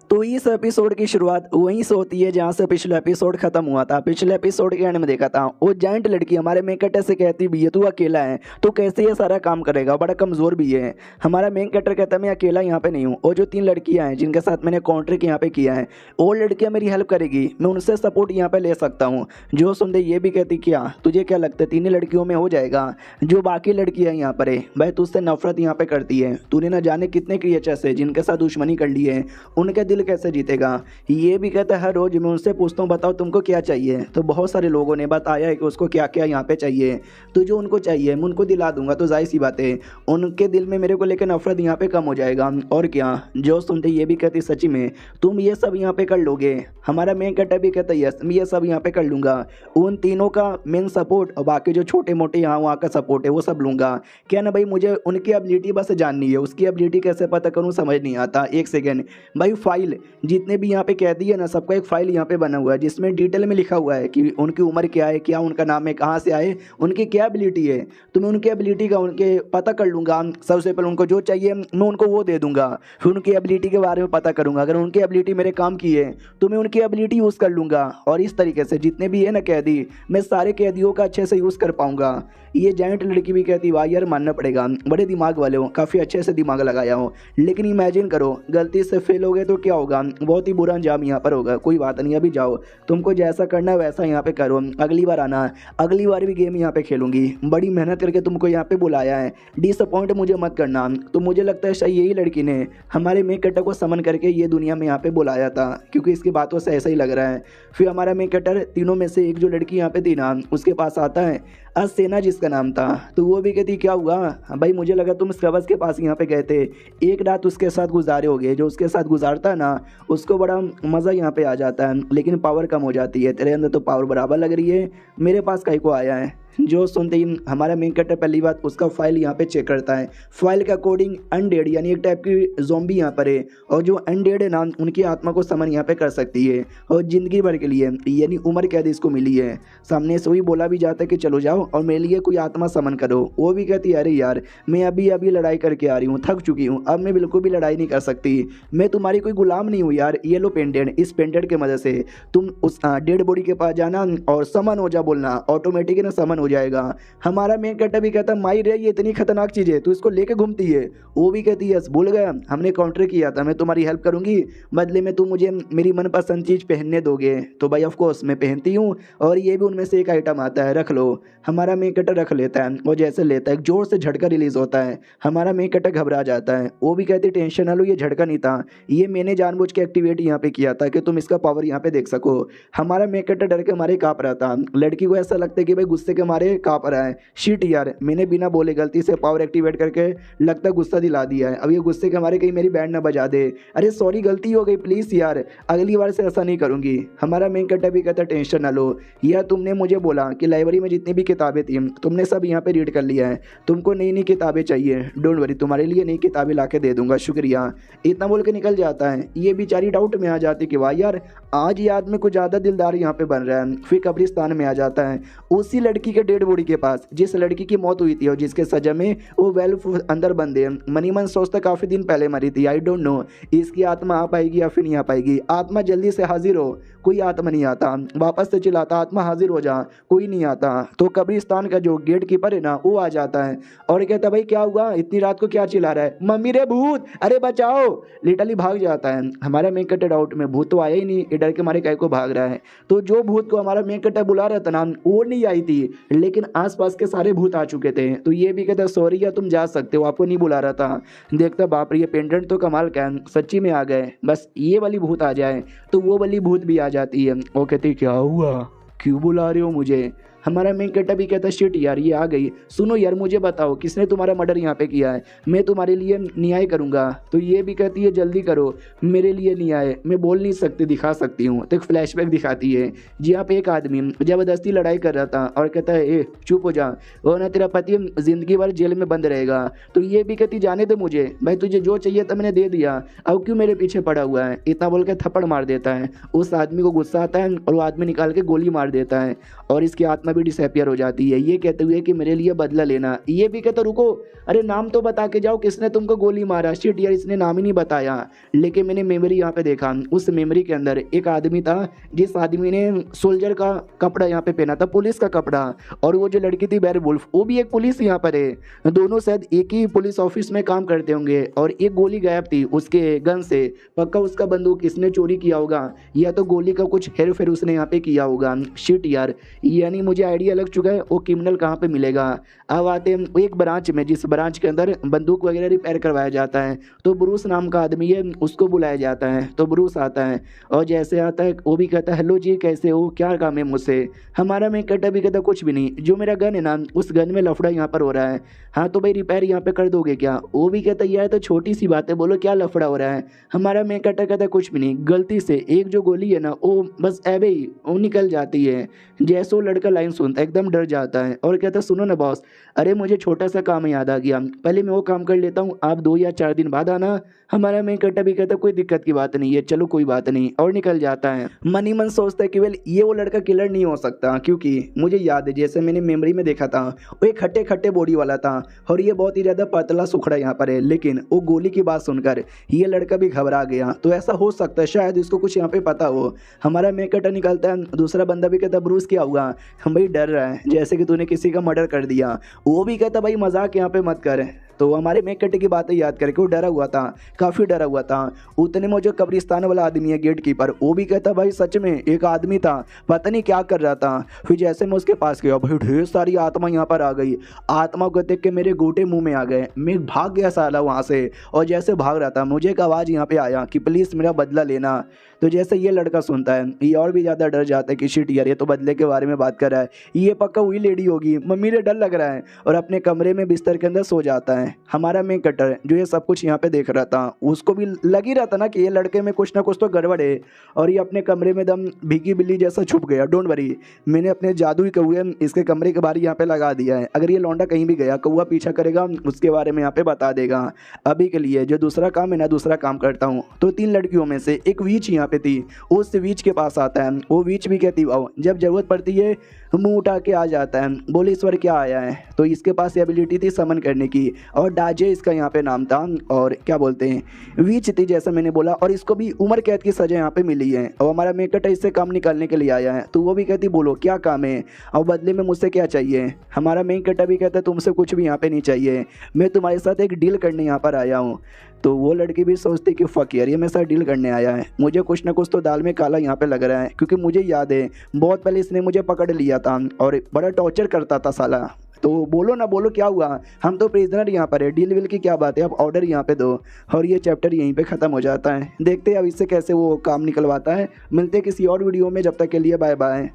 तो इस एपिसोड की शुरुआत वहीं से होती है जहाँ से पिछला एपिसोड खत्म हुआ था। पिछले एपिसोड के एंड में देखा था वो जाइंट लड़की हमारे मेन कैरेक्टर से कहती भी है तू अकेला है तो कैसे ये सारा काम करेगा, बड़ा कमज़ोर भी है। हमारा मेन कैरेक्टर कहता है मैं अकेला यहाँ पे नहीं हूँ, और जो 3 लड़कियाँ हैं जिनके साथ मैंने कॉन्ट्रैक्ट यहाँ पे किया है वो लड़कियाँ मेरी हेल्प करेगी, मैं उनसे सपोर्ट यहाँ पे ले सकता हूँ। जो सुनते ये भी कहती क्या तुझे क्या लगता है 3 लड़कियों में हो जाएगा, जो बाकी लड़कियाँ यहाँ पर है भाई तुझसे नफरत यहाँ पे करती है, तूने ना जाने कितने क्रिएचर्स है जिनके साथ दुश्मनी कर ली है, उनके दिल दिल कैसे जीतेगा। ये भी कहता है हर रोज़ मैं उनसे पूछता हूँ बताओ तुमको क्या चाहिए, तो बहुत सारे लोगों ने बताया है कि उसको क्या क्या यहाँ पे चाहिए, तो जो उनको चाहिए मैं उनको दिला दूंगा। तो जाहिर सी बात है उनके दिल में मेरे को लेकर नफरत यहाँ पे कम हो जाएगा। और क्या, जो सुनते ये भी कहती सच्ची में तुम ये सब यहाँ पे कर लोगे। हमारा मेन कट्टर भी कहता है यस मैं ये सब यहाँ पे कर लूँगा। उन तीनों का मेन सपोर्ट और बाकी जो छोटे मोटे यहाँ वहाँ का सपोर्ट है वो सब लूँगा। क्या ना भाई, मुझे उनकी एबिलिटी बस जाननी है, उसकी एबिलिटी कैसे पता करूँ समझ नहीं आता। एक सेकेंड भाई, फाइल जितने भी यहाँ पे कैदी है ना सबका एक फाइल यहाँ पे बना हुआ है जिसमें डिटेल में लिखा हुआ है कि उनकी उम्र क्या है, क्या उनका नाम है, कहाँ से आए, उनकी क्या एबिलिटी है। तो मैं उनकी एबिलिटी का उनके पता कर लूँगा। सबसे पहले उनको जो चाहिए मैं उनको वो दे दूंगा, फिर उनकी एबिलिटी के बारे में पता करूंगा। अगर उनकी एबिलिटी मेरे काम की है तो मैं उनकी एबिलिटी यूज़ कर लूँगा। और इस तरीके से जितने भी है ना कैदी, मैं सारे कैदियों का अच्छे से यूज़ कर पाऊंगा। ये जाइंट लड़की भी कहती वाह यार मानना पड़ेगा, बड़े दिमाग वाले हो, काफ़ी अच्छे से दिमाग लगाया हो। लेकिन इमेजिन करो गलती से फेल हो गए तो क्या होगा, बहुत ही बुरा अंजाम यहाँ पर होगा। कोई बात नहीं, अभी जाओ, तुमको जैसा करना है वैसा यहाँ पे करो, अगली बार आना, अगली बार भी गेम यहाँ पे खेलूंगी। बड़ी मेहनत करके तुमको यहाँ पे बुलाया है, डिसअपॉइंट मुझे मत करना। तो मुझे लगता है शायद यही लड़की ने हमारे मेन कटर को समन करके ये दुनिया में यहाँ पे बुलाया था, क्योंकि इसकी बातों से ऐसा ही लग रहा है। फिर हमारा मेन कटर तीनों में से एक जो लड़की यहाँ पे थी ना उसके पास आता है, सेना जिसका नाम था। तो वो भी कहती क्या हुआ भाई, मुझे लगा तुम स्कबस के पास यहाँ पे गए थे, एक रात उसके साथ गुजारे होगे। जो उसके साथ गुजारता है ना उसको बड़ा मज़ा यहाँ पे आ जाता है, लेकिन पावर कम हो जाती है। तेरे अंदर तो पावर बराबर लग रही है, मेरे पास काहे को आया है। जो सुनते ही हमारा मेन कटर पहली बात उसका फाइल यहाँ पे चेक करता है। फाइल का कोडिंग अनडेड यानी एक टाइप की ज़ॉम्बी यहाँ पर है, और जो अनडेड है ना उनकी आत्मा को समन यहाँ पे कर सकती है और ज़िंदगी भर के लिए यानी उम्र कैद इसको मिली है। सामने से वही बोला भी जाता है कि चलो जाओ और मेरे लिए कोई आत्मा समन करो। वो भी कहती है अरे यार मैं अभी अभी लड़ाई करके आ रही हूँ, थक चुकी हूँ, अब मैं बिल्कुल भी लड़ाई नहीं कर सकती, मैं तुम्हारी कोई गुलाम नहीं हूँ यार। ये लो पेंडेंट, इस पेंडेंट की मदद से तुम उस डेड बॉडी के पास जाना और समन हो जा, बोलना ऑटोमेटिक ना समन हो जाएगा। हमारा मेन कट्टर भी कहता माई रे ये इतनी खतरनाक चीज़ है तू इसको लेके घूमती है। वो भी कहती है भूल गया हमने काउंटर किया था, मैं तुम्हारी हेल्प करूंगी, बदले में तुम मुझे मेरी मनपसंद चीज़ पहनने दोगे। तो भाई ऑफ कोर्स मैं पहनती हूँ, और ये भी उनमें से एक आइटम आता है, रख लो। हमारा मेन कट्टर रख लेता है, और जैसे लेता है एक जोर से झटका रिलीज होता है। हमारा मेन कट्टर घबरा जाता है। वो भी कहती टेंशन ना लो, ये झटका नहीं था, ये मैंने जानबूझ के एक्टिवेट यहाँ पे किया था कि तुम इसका पावर यहाँ पे देख सको। हमारा मेन कट्टर डर के मारे काँप रहा था। लड़की को ऐसा लगता है कि भाई गुस्से के मारे काँप रहा है, शिट यार मैंने बिना बोले गलती से पावर एक्टिवेट करके लगता गुस्सा दिला दिया है, अब ये गुस्से के मारे कहीं मेरी बैंड ना बजा दे। अरे सॉरी गलती हो गई, प्लीज़ यार अगली बार से ऐसा नहीं करूँगी। हमारा मेन कट्टर भी कहता टेंशन ना लो यार, तुमने मुझे बोला कि लाइब्रेरी में जितनी भी किताबें थी तुमने सब यहाँ पे रीड कर लिया है, तुमको नई नई किताबें चाहिए, डोंट वरी तुम्हारे लिए नई किताबें ला के दे दूंगा, शुक्रिया। इतना बोल के निकल जाता है। ये बेचारी डाउट में आ जाती कि वाह यार आज ये आदमी कुछ ज़्यादा दिलदार यहाँ पे बन रहा है। फिर कब्रिस्तान में आ जाता है उसी लड़की के डेड बॉडी के पास जिस लड़की की मौत हुई थी और जिसके सजा में वो वेल्फ अंदर बंद है। मनी मन सोचता काफ़ी दिन पहले मरी थी, आई डोंट नो इसकी आत्मा आ पाएगी या फिर नहीं आ पाएगी। आत्मा जल्दी से हाजिर हो, कोई आत्मा नहीं आता। वापस से चिल्लाता आत्मा हाजिर हो जा, कोई नहीं आता। तो कब्रिस्तान का जो गेट कीपर है ना वो आ जाता है और कहता भाई क्या हुआ, इतनी रात को क्या चिल्ला रहा है, मम्मी रे भूत, अरे बचाओ। लिटरली भाग जाता है। हमारा मेन कट्टर डाउट में भूत तो आया ही नहीं, डर के मारे काय को भाग रहा है। तो जो भूत को हमारा मेन कट्टर बुला रहा था ना वो नहीं आई थी, लेकिन आसपास के सारे भूत आ चुके थे। तो ये भी कहता सॉरी या तुम जा सकते हो, आपको नहीं बुला रहा था। देखता बाप रे ये पेंडेंट तो कमाल का है, सच्ची में आ गए, बस ये वाली भूत आ जाए तो वो वाली भूत भी आ जाती है। वो कहती क्या हुआ, क्यों बुला रहे हो मुझे। हमारा मेन कट्टर भी कहता शिट यार ये आ गई, सुनो यार मुझे बताओ किसने तुम्हारा मर्डर यहाँ पे किया है, मैं तुम्हारे लिए न्याय करूँगा। तो ये भी कहती है जल्दी करो, मेरे लिए न्याय मैं बोल नहीं सकती, दिखा सकती हूँ। तो एक फ्लैशबैक दिखाती है जहाँ पे एक आदमी ज़बरदस्ती लड़ाई कर रहा था और कहता है ए चुप हो जा, वो ना तेरा पति ज़िंदगी भर जेल में बंद रहेगा। तो ये भी कहती जाने दे मुझे, भाई तुझे जो चाहिए था मैंने दे दिया, अब क्यों मेरे पीछे पड़ा हुआ है। इतना बोल के थप्पड़ मार देता है। उस आदमी को गुस्सा आता है और वो आदमी निकाल के गोली मार देता है और इसकी आत्मा भी डिसअपियर हो जाती है, ये कहते हुए कि मेरे लिए बदला लेना। ये भी कहता रुको, अरे नाम तो बता के जाओ किसने तुमको गोली मारा। शिट यार इसने नाम ही नहीं बताया, लेकिन मैंने मेमोरी यहाँ पे देखा, उस मेमोरी के अंदर एक आदमी था जिस आदमी ने सोल्जर का कपड़ा यहाँ पे पहना था, पुलिस का कपड़ा, और वो जो लड़की थी बेयरवुल्फ वो भी एक पुलिस यहाँ पर है। दोनों शायद एक ही पुलिस ऑफिस में काम करते होंगे। और एक गोली गायब थी उसके गन से, पक्का उसका बंदूक इसने चोरी किया होगा या तो गोली का कुछ हेर फेर उसने यहाँ पे किया होगा। शिट यार यानी मुझे मुझे आइडिया लग चुका है वो क्रिमिनल कहाँ पे मिलेगा। अब आते हैं एक ब्रांच में, जिस ब्रांच के अंदर बंदूक वगैरह रिपेयर करवाया जाता है। तो ब्रूस नाम का आदमी है, उसको बुलाया जाता है। तो ब्रूस आता है और जैसे आता है वो भी कहता है हेलो जी कैसे हो, क्या काम है मुझसे। हमारा मैं कहता भी कहता कुछ भी नहीं, जो मेरा गन है ना उस गन में लफड़ा यहाँ पर हो रहा है। हाँ तो भाई रिपेयर यहाँ पे कर दोगे क्या। वो भी कहता यार तो छोटी सी बात है, बोलो क्या लफड़ा हो रहा है। हमारा मैं कहता कुछ भी नहीं, गलती से एक जो गोली है ना वो बस ऐवे ही वो निकल जाती है। जैसे वो लड़का लाइन सुनता है एकदम डर जाता है और कहता सुनो ना बॉस, अरे मुझे छोटा सा काम याद आ गया, पहले मैं वो काम कर लेता हूँ, आप 2 या 4 दिन बाद आना। हमारा मैं कहता भी कहता कोई दिक्कत की बात नहीं है, चलो कोई बात नहीं, और निकल जाता है। मन ही मन सोचता है कि वेल ये वो लड़का किलर नहीं हो सकता, क्योंकि मुझे याद है जैसे मैंने मेमोरी में देखा था वो एक खट्टे खट्टे बॉडी वाला था और ये बहुत ही ज़्यादा पतला सुखड़ा यहाँ पर है। लेकिन वो गोली की बात सुनकर ये लड़का भी घबरा गया। तो ऐसा हो सकता है शायद इसको कुछ यहाँ पे पता हो। हमारा मेकटा निकलता है, दूसरा बंदा भी कहता ब्रूस क्या हुआ, हम भाई डर रहा है जैसे कि तूने किसी का मर्डर कर दिया। वो भी कहता भाई मजाक यहाँ पे मत कर। तो हमारे मेकटे की बातें याद करके वो डरा हुआ था, काफ़ी डरा हुआ था। उतने में जो कब्रिस्तान वाला आदमी है गेट कीपर, वो भी कहता भाई सच में एक आदमी था, पता नहीं क्या कर रहा था। फिर जैसे मैं उसके पास गया भाई ढेर सारी आत्मा यहाँ पर आ गई। आत्मा को देख के मेरे गोटे मुंह में आ गए, मैं भाग गया साला वहाँ से। और जैसे भाग रहा था मुझे एक आवाज़ यहाँ पे आया कि प्लीज़ मेरा बदला लेना। तो जैसे ये लड़का सुनता है ये और भी ज़्यादा डर जाता है कि शिट यार ये तो बदले के बारे में बात कर रहा है, ये पक्का वही लेडी होगी, मम्मी ने डर लग रहा है। और अपने कमरे में बिस्तर के अंदर सो जाता है। हमारा मेन कटर जो ये सब कुछ यहाँ पे देख रहा था उसको भी लग ही रहा था ना कि ये लड़के में कुछ ना कुछ तो गड़बड़ है। और ये अपने कमरे में दम भीगी बिल्ली जैसा छुप गया। डोंट वरी, मैंने अपने जादुई कौए इसके कमरे के बाहर यहाँ पे लगा दिया है, अगर ये लौंडा कहीं भी गया कौआ पीछा करेगा उसके बारे में यहाँ पे बता देगा। अभी के लिए जो दूसरा काम है ना दूसरा काम करता हूँ। तो 3 लड़कियों में से एक वीच यहाँ पे थी, उस वीच के पास आता है। वो वीच भी कहती वाओ जब जरूरत पड़ती है मुंह उठा के आ जाता है, बोले ईश्वर क्या आया है। तो इसके पास एबिलिटी थी समन करने की और डाजे इसका यहाँ पे नाम था। और क्या बोलते हैं वीच थी जैसा मैंने बोला, और इसको भी उम्र कैद की सजा यहाँ पे मिली है। और हमारा मेकट इससे काम निकालने के लिए आया है। तो वो भी कहती बोलो क्या काम है और बदले में मुझसे क्या चाहिए। हमारा मेकट भी कहता है तुमसे कुछ भी यहाँ पे नहीं चाहिए, मैं तुम्हारे साथ एक डील करने यहाँ पर आया हूँ। तो वो लड़की भी सोचती कि फक यार ये मेरे साथ डील करने आया है, मुझे कुछ ना कुछ तो दाल में काला यहाँ पे लग रहा है। क्योंकि मुझे याद है बहुत पहले इसने मुझे पकड़ लिया था और बड़ा टॉर्चर करता था साला। तो बोलो ना बोलो क्या हुआ, हम तो प्रिजनर यहाँ पर है, डील विल की क्या बात है, आप ऑर्डर यहाँ पे दो। और ये चैप्टर यहीं पे ख़त्म हो जाता है। देखते हैं अब इससे कैसे वो काम निकलवाता है। मिलते हैं किसी और वीडियो में, जब तक के लिए बाय बाय।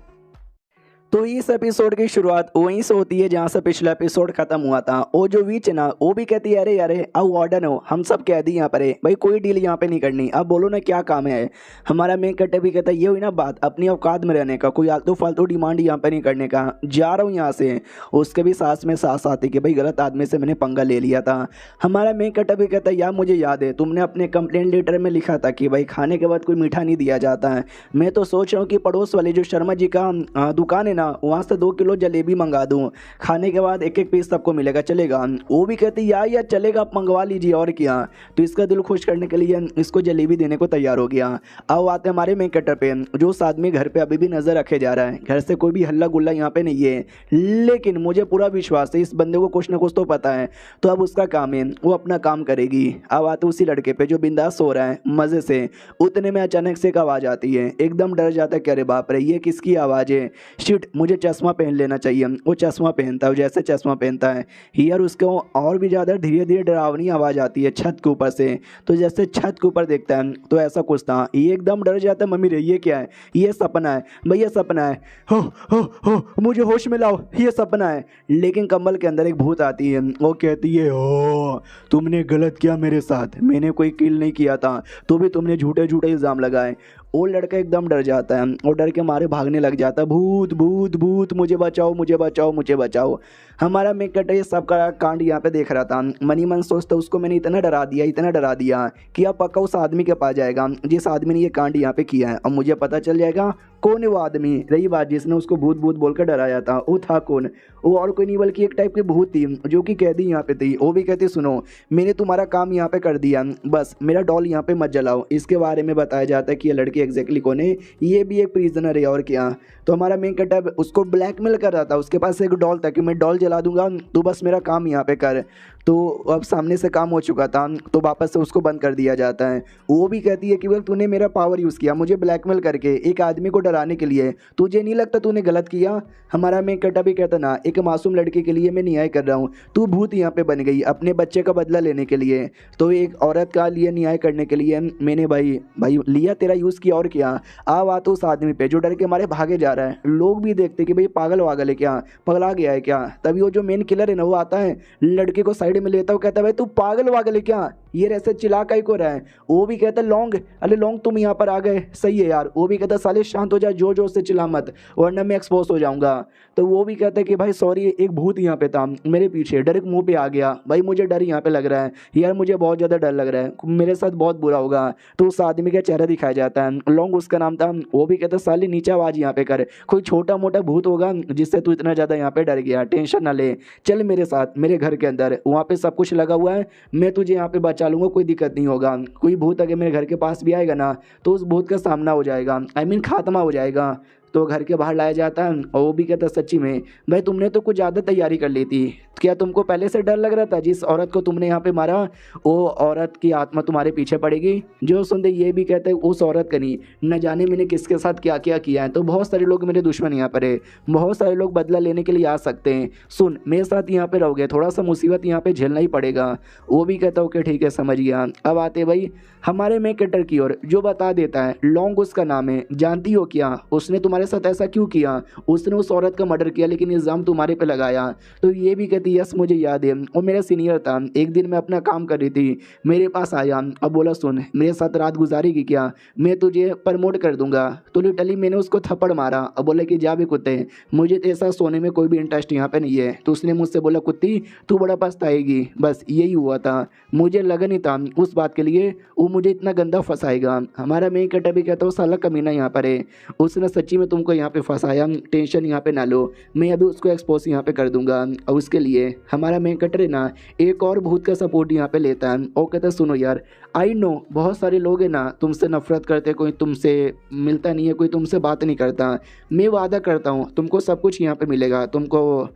तो इस एपिसोड की शुरुआत वहीं से होती है जहाँ से पिछला एपिसोड खत्म हुआ था। वो जो वीच है ना वो भी कहती है अरे यारे अब वार्डन हो, हम सब कैदी यहाँ पर है भाई, कोई डील यहाँ पे नहीं करनी, अब बोलो ना क्या काम है। हमारा मेन कट्टे भी कहता है ये हुई ना बात अपनी औकात में रहने का, कोई आलतू फालतू डिमांड यहाँ पे नहीं करने का, जा रहा हूँ यहाँ से। उसके भी सांस में सांस आती कि भाई गलत आदमी से मैंने पंगा ले लिया था। हमारा मेन कट्टा भी कहता है यार मुझे याद है तुमने अपने कंप्लेंट लेटर में लिखा था कि भाई खाने के बाद कोई मीठा नहीं दिया जाता है। मैं तो सोच रहा हूँ कि पड़ोस वाले जो शर्मा जी का दुकान है ना वहाँ से 2 किलो जलेबी मंगा दूँ, खाने के बाद 1-1 पीस सबको मिलेगा, चलेगा। वो भी कहती यार चलेगा आप मंगवा लीजिए और क्या। तो इसका दिल खुश करने के लिए इसको जलेबी देने को तैयार हो गया। अब आते हमारे मेन कटर पे, जो उस आदमी घर पे अभी भी नजर रखे जा रहा है, घर से कोई भी हल्ला गुल्ला यहाँ पे नहीं है, लेकिन मुझे पूरा विश्वास है इस बंदे को कुछ ना कुछ तो पता है। तो अब उसका काम है वो अपना काम करेगी। अब आते उसी लड़के पे जो बिंदास सो रहा है मजे से। उतने में अचानक से एक आवाज़ आती है, एकदम डर जाता है कि अरे बाप रे ये किसकी आवाज़ है, शिट मुझे चश्मा पहन लेना चाहिए। वो चश्मा पहनता है, जैसे चश्मा पहनता है हियर उसको और भी ज़्यादा धीरे धीरे डरावनी आवाज़ आती है छत के ऊपर से। तो जैसे छत के ऊपर देखता है तो ऐसा कुछ था, ये एकदम डर जाता है, मम्मी रे ये क्या है, ये सपना है भैया सपना है, हो मुझे होश में लाओ ये सपना है। लेकिन कम्बल के अंदर एक भूत आती है, वो कहती है ओ तुमने गलत किया मेरे साथ, मैंने कोई किल नहीं किया था, तो भी तुमने झूठे झूठे इल्ज़ाम लगाए। वो लड़का एकदम डर जाता है और डर के मारे भागने लग जाता है, भूत भूत भूत मुझे बचाओ मुझे बचाओ मुझे बचाओ। हमारा मेकट ये सब का कांड यहाँ पे देख रहा था, मनी मन सोचता उसको मैंने इतना डरा दिया कि अब पक्का उस आदमी के पास जाएगा जिस आदमी ने ये कांड यहाँ पे किया है, और मुझे पता चल जाएगा कौन है वो आदमी। रही बात जिसने उसको भूत भूत बोलकर डराया था, वो था कौन, वो और कोई नहीं बल्कि एक टाइप की भूत थी जो कि कैदी यहाँ पे थी। वो भी कहती सुनो मैंने तुम्हारा काम यहाँ पे कर दिया, बस मेरा डॉल यहाँ पे मत जलाओ। इसके बारे में बताया जाता है कि ये लड़की एग्जैक्टली कौन है, ये भी एक प्रिजनर है और क्या। तो हमारा मेन कटअप उसको ब्लैकमेल कर रहा था, उसके पास एक डॉल था कि मैं डॉल जला दूंगा तो बस मेरा काम यहाँ पे कर। तो अब सामने से काम हो चुका था तो वापस से उसको बंद कर दिया जाता है। वो भी कहती है कि बोल तूने मेरा पावर यूज़ किया मुझे ब्लैकमेल करके एक आदमी को डराने के लिए, तुझे नहीं लगता तूने गलत किया? हमारा मेन कटा भी कहता ना एक मासूम लड़के के लिए मैं न्याय कर रहा हूँ, तू भूत यहाँ पे बन गई अपने बच्चे का बदला लेने के लिए। तो एक औरत का लिए न्याय करने के लिए मैंने भाई लिया तेरा यूज़ किया और क्या। अब आता उस आदमी पे जो डर के मारे भागे जा रहा है, लोग भी देखते कि भाई पागल वागल है क्या, पगला गया है क्या। तभी वो जो मेन किलर है ना वो आता है, लड़के को साइड में लेता है, कहता है भाई तू पागल वागल है क्या, ये ऐसे चिल्ला काहे को रहा है। वो भी कहता है लौंग, अरे लौंग तुम यहाँ पर आ गए सही है यार। वो भी कहता है साले शांत हो जा, जोर जोर से चिल्ला मत वरना मैं एक्सपोज हो जाऊंगा। तो वो भी कहता है कि भाई सॉरी एक भूत यहाँ पे था मेरे पीछे, डर मुंह पे आ गया भाई, मुझे डर यहाँ पे लग रहा है यार, मुझे बहुत ज़्यादा डर लग रहा है, मेरे साथ बहुत बुरा होगा। तो उस आदमी का चेहरा दिखाया जाता है, लौंग उसका नाम था। वो भी कहता है साले नीचे आवाज़ यहाँ पे कर, कोई छोटा मोटा भूत होगा जिससे तू इतना ज़्यादा यहाँ पे डर गया, टेंशन ना ले, चल मेरे साथ मेरे घर के अंदर, वहाँ पे सब कुछ लगा हुआ है, मैं तुझे यहाँ पे बचा लूँगा, कोई दिक्कत नहीं होगा। कोई भूत अगर मेरे घर के पास भी आएगा ना तो उस भूत का सामना हो जाएगा, आई मीन खात्मा हो जाएगा। तो घर के बाहर लाया जाता है और वो भी कहता है सच्ची में भाई तुमने तो कुछ ज़्यादा तैयारी कर ली थी, क्या तुमको पहले से डर लग रहा था जिस औरत को तुमने यहाँ पे मारा वो औरत की आत्मा तुम्हारे पीछे पड़ेगी। जो सुनते ये भी कहते हैं उस औरत का नहीं, न जाने मैंने किसके साथ क्या क्या किया है, तो बहुत सारे लोग मेरे दुश्मन यहाँ पर है, बहुत सारे लोग बदला लेने के लिए आ सकते हैं, सुन मेरे साथ यहाँ पे रहोगे, थोड़ा सा मुसीबत यहाँ पे झेलना ही पड़ेगा। वो भी कहता ओके ठीक है समझ गया। अब आते भाई हमारे मेन कैरेक्टर की ओर जो बता देता है, लौंग उसका नाम है, जानती हो क्या उसने तुम्हारे साथ ऐसा क्यों किया, उसने उस औरत का मर्डर किया लेकिन इल्ज़ाम तुम्हारे पे लगाया। तो ये भी कहती यस मुझे याद है, वो मेरा सीनियर था, एक दिन मैं अपना काम कर रही थी मेरे पास आया, अब बोला सुन मेरे साथ रात गुजारेगी क्या, मैं तुझे प्रमोट कर दूंगा। तो लिटरली मैंने उसको थप्पड़ मारा, अब बोला कि जा भी कुत्ते मुझे तो ऐसा सोने में कोई भी इंटरेस्ट यहाँ पे नहीं है। तो उसने मुझसे बोला कुत्ती तू बड़ा पछताएगी, बस यही हुआ था, मुझे लगा नहीं था उस बात के लिए वो मुझे इतना गंदा फंसाएगा। हमारा मेन कैरेक्टर भी कहता है साला कमीना यहाँ पर है, उसने सच्ची में तुमको यहाँ पे फंसाया, टेंशन यहाँ पे ना लो, मैं अभी उसको एक्सपोज यहाँ पे कर दूंगा। और उसके लिए हमारा मेन कैरेक्टर है ना एक और भूत का सपोर्ट यहाँ पे लेता है और कहता है सुनो यार आई नो बहुत सारे लोग हैं ना तुमसे नफरत करते, कोई तुमसे मिलता नहीं है, कोई तुमसे बात नहीं करता, मैं वादा करता हूँ तुमको सब कुछ यहाँ पे मिलेगा, तुमको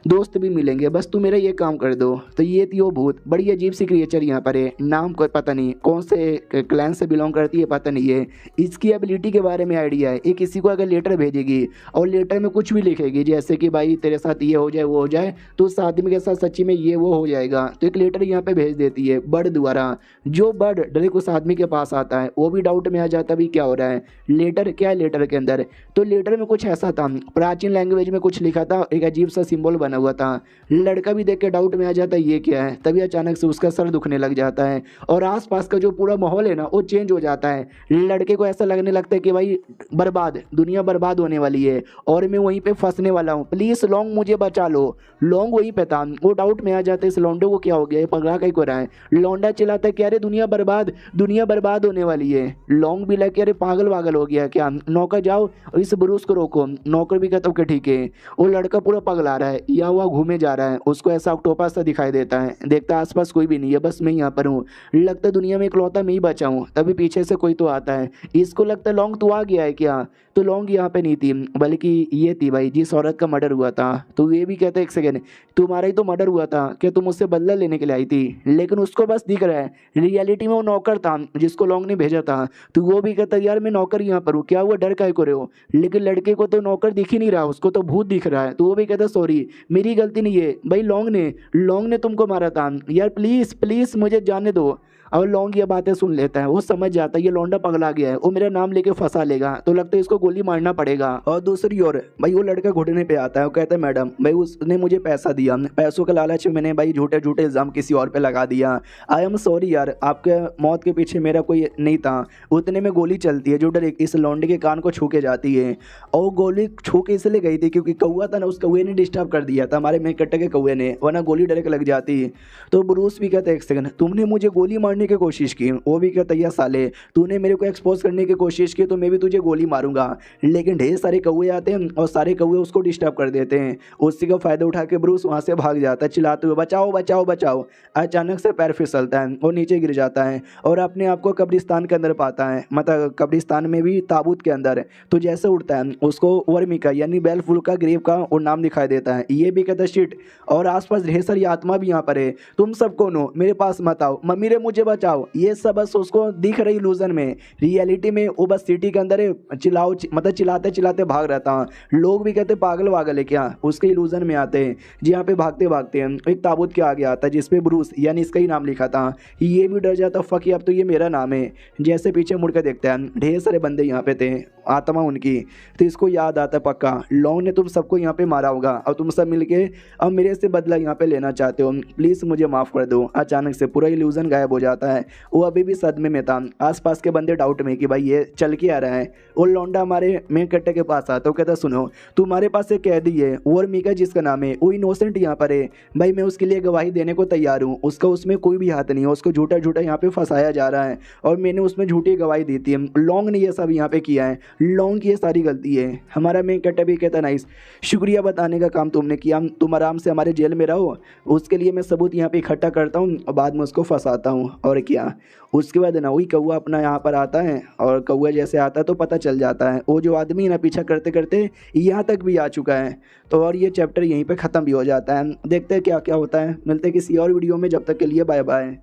दोस्त भी मिलेंगे, बस तू मेरा ये काम कर दो। तो ये थी वो भूत, बड़ी अजीब सी क्रिएचर यहाँ पर है, नाम को पता नहीं कौन से क्लैन से बिलोंग करती है पता नहीं है, इसकी एबिलिटी के बारे में आइडिया है, ये किसी को अगर लेटर भेजेगी और लेटर में कुछ भी लिखेगी जैसे कि भाई तेरे साथ ये हो जाए वो हो जाए तो उस आदमी के साथ सच्ची में ये वो हो जाएगा। तो एक लेटर यहाँ पे भेज देती है बर्ड द्वारा, जो बर्ड डायरेक्ट उस आदमी के पास आता है वो भी डाउट में आ जाता भी क्या हो रहा है, लेटर क्या है लेटर के अंदर। तो लेटर में कुछ ऐसा था, प्राचीन लैंग्वेज में कुछ लिखा था, एक अजीब सा सिंबल बना हुआ था, लड़का भी देख के डाउट में आ जाता है ये क्या है। तभी अचानक से उसका सर दुखने लग जाता है और आसपास का जो पूरा माहौल है ना वो चेंज हो जाता है, लड़के को ऐसा लगने लगता है कि भाई बर्बाद दुनिया बर्बाद होने वाली है और मैं वहीं पे फंसने वाला हूँ, प्लीज लौंग मुझे बचा लो। लौंग वहीं पे था, वो डाउट में आ जाते इस लौंडे को क्या हो गया, पगला कहीं को रहा है। लौंडा चिल्लाता है कि अरे दुनिया बर्बाद होने वाली है। लौंग भी लगे अरे पागल वागल हो गया क्या, नौकर जाओ और इस ब्रूस को रोको। नौकर भी कहता कि ठीक है। वो लड़का पूरा पगला रहा है या हुआ घूमे जा रहा है, उसको ऐसा ऑक्टोपस सा दिखाई देता है, देखता है आसपास कोई भी नहीं है, बस मैं यहाँ पर हूँ, लगता है दुनिया में इकलौता मैं ही बचा हूँ। तभी पीछे से कोई तो आता है, इसको लगता है लौंग तू आ गया है क्या, तो लौंग यहाँ पे नहीं थी बल्कि ये थी भाई जिस औरत का मर्डर हुआ था। तो ये भी कहता है एक सेकेंड तुम्हारा ही तो मर्डर हुआ था, क्या तुम उससे बदला लेने के लिए आई थी, लेकिन उसको बस दिख रहा है रियलिटी में वो नौकर था जिसको लौंग ने भेजा था। तो वो भी कहता है यार मैं नौकर यहाँ पर हूँ, क्या हुआ डर काहे को रहे हो, लेकिन लड़के को तो नौकर दिख ही नहीं रहा, उसको तो भूत दिख रहा है। तो वो भी कहता है सॉरी मेरी गलती नहीं है भाई, लौंग ने तुमको मारा था यार, प्लीज़ प्लीज़ मुझे जाने दो। और लौंग ये बातें सुन लेता है, वो समझ जाता है ये लौंडा पगला गया है, वो मेरा नाम लेके फंसा लेगा, तो लगता है इसको गोली मारना पड़ेगा। और दूसरी ओर भाई वो लड़का घुटने पे आता है, वो कहता है मैडम भाई उसने मुझे पैसा दिया, पैसों के लालच में मैंने भाई झूठे झूठे इल्ज़ाम किसी और पे लगा दिया, आई एम सॉरी यार, आपके मौत के पीछे मेरा कोई नहीं था। उतने में गोली चलती है जो डायरेक्ट इस लौंडे के कान को छू के जाती है, और गोली छू के इसलिए गई थी क्योंकि कौआ था ना, उस कौए ने डिस्टर्ब कर दिया था हमारे मेन कैरेक्टर के कौए ने, वरना गोली डायरेक्ट लग जाती। तो ब्रूस भी कहता है एक सेकंड तुमने मुझे गोली मारने करने की कोशिश की। वो भी कहता है, साले तूने मेरे को एक्सपोज करने की कोशिश की तो मैं भी तुझे गोली मारूंगा। लेकिन ढेर सारे कौवे आते हैं और सारे कौवे उसको डिस्टर्ब कर देते हैं। उसी का फायदा उठा के ब्रूस वहाँ से भाग जाता है चिल्लाते हुए, बचाओ बचाओ बचाओ। अचानक से पैर फिसलता है और नीचे गिर जाता है और अपने आप को कब्रिस्तान के अंदर पाता है, मतलब कब्रिस्तान में भी ताबूत के अंदर। तो जैसे उठता है उसको वर्मिका यानी बेलफुल का ग्रेव का और नाम दिखाई देता है। ये भी कहता है शिट, और आसपास ढेर सारी आत्मा भी यहाँ पर है, तुम सब कौन हो, मेरे पास मत आओ, मम्मी रे मुझे बचाओ। ये सब बस उसको दिख रही इल्यूजन में, रियलिटी में वो बस सिटी के अंदर है, चिल्लाओ मतलब चिल्लाते चिल्लाते भाग रहता है। लोग भी कहते पागल वागल है क्या, उसके इल्यूजन में आते हैं। जी यहाँ पे भागते भागते हैं एक ताबूत के आगे आता है जिसपे ब्रूस यानी इसका ही नाम लिखा था। ये भी डर जाता, फक अब तो ये मेरा नाम है। जैसे पीछे मुड़ कर देखता है ढेर सारे बंदे यहाँ पे थे, आत्मा उनकी। तो इसको याद आता है पक्का लॉन्ग ने तुम सबको यहाँ पे मारा होगा और तुम सब मिलके अब मेरे से बदला यहाँ पे लेना चाहते हो, प्लीज़ मुझे माफ़ कर दो। अचानक से पूरा इल्यूजन गायब हो जाता है। वो अभी भी सदमे में था। आसपास के बंदे डाउट में कि भाई ये चल के आ रहा है। वो लौंडा हमारे मेन कट्टे के पास आता है, कहता सुनो तुम्हारे पास एक कैदी है और मीका जिसका नाम है, वो इनोसेंट यहाँ पर है भाई, मैं उसके लिए गवाही देने को तैयार हूँ। उसका उसमें कोई भी हाथ नहीं है, उसको झूठा झूठा यहाँ पे फंसाया जा रहा है और मैंने उसमें झूठी गवाही दी थी। लॉन्ग ने ये सब यहाँ पे किया है, लॉन्ग की ये सारी गलती है। हमारा मेन कट्टा भी कहता नाइस, शुक्रिया बताने का काम तुमने किया, तुम आराम से हमारे जेल में रहो, उसके लिए मैं सबूत यहाँ पे इकट्ठा करता हूँ और बाद में उसको फंसाता हूँ। और क्या, उसके बाद ना वही कौआ अपना यहाँ पर आता है और कौआ जैसे आता है तो पता चल जाता है वो जो आदमी ना पीछा करते करते यहाँ तक भी आ चुका है। तो और ये चैप्टर यहीं पे ख़त्म भी हो जाता है। देखते हैं क्या क्या होता है, मिलते हैं किसी और वीडियो में, जब तक के लिए बाय बाय।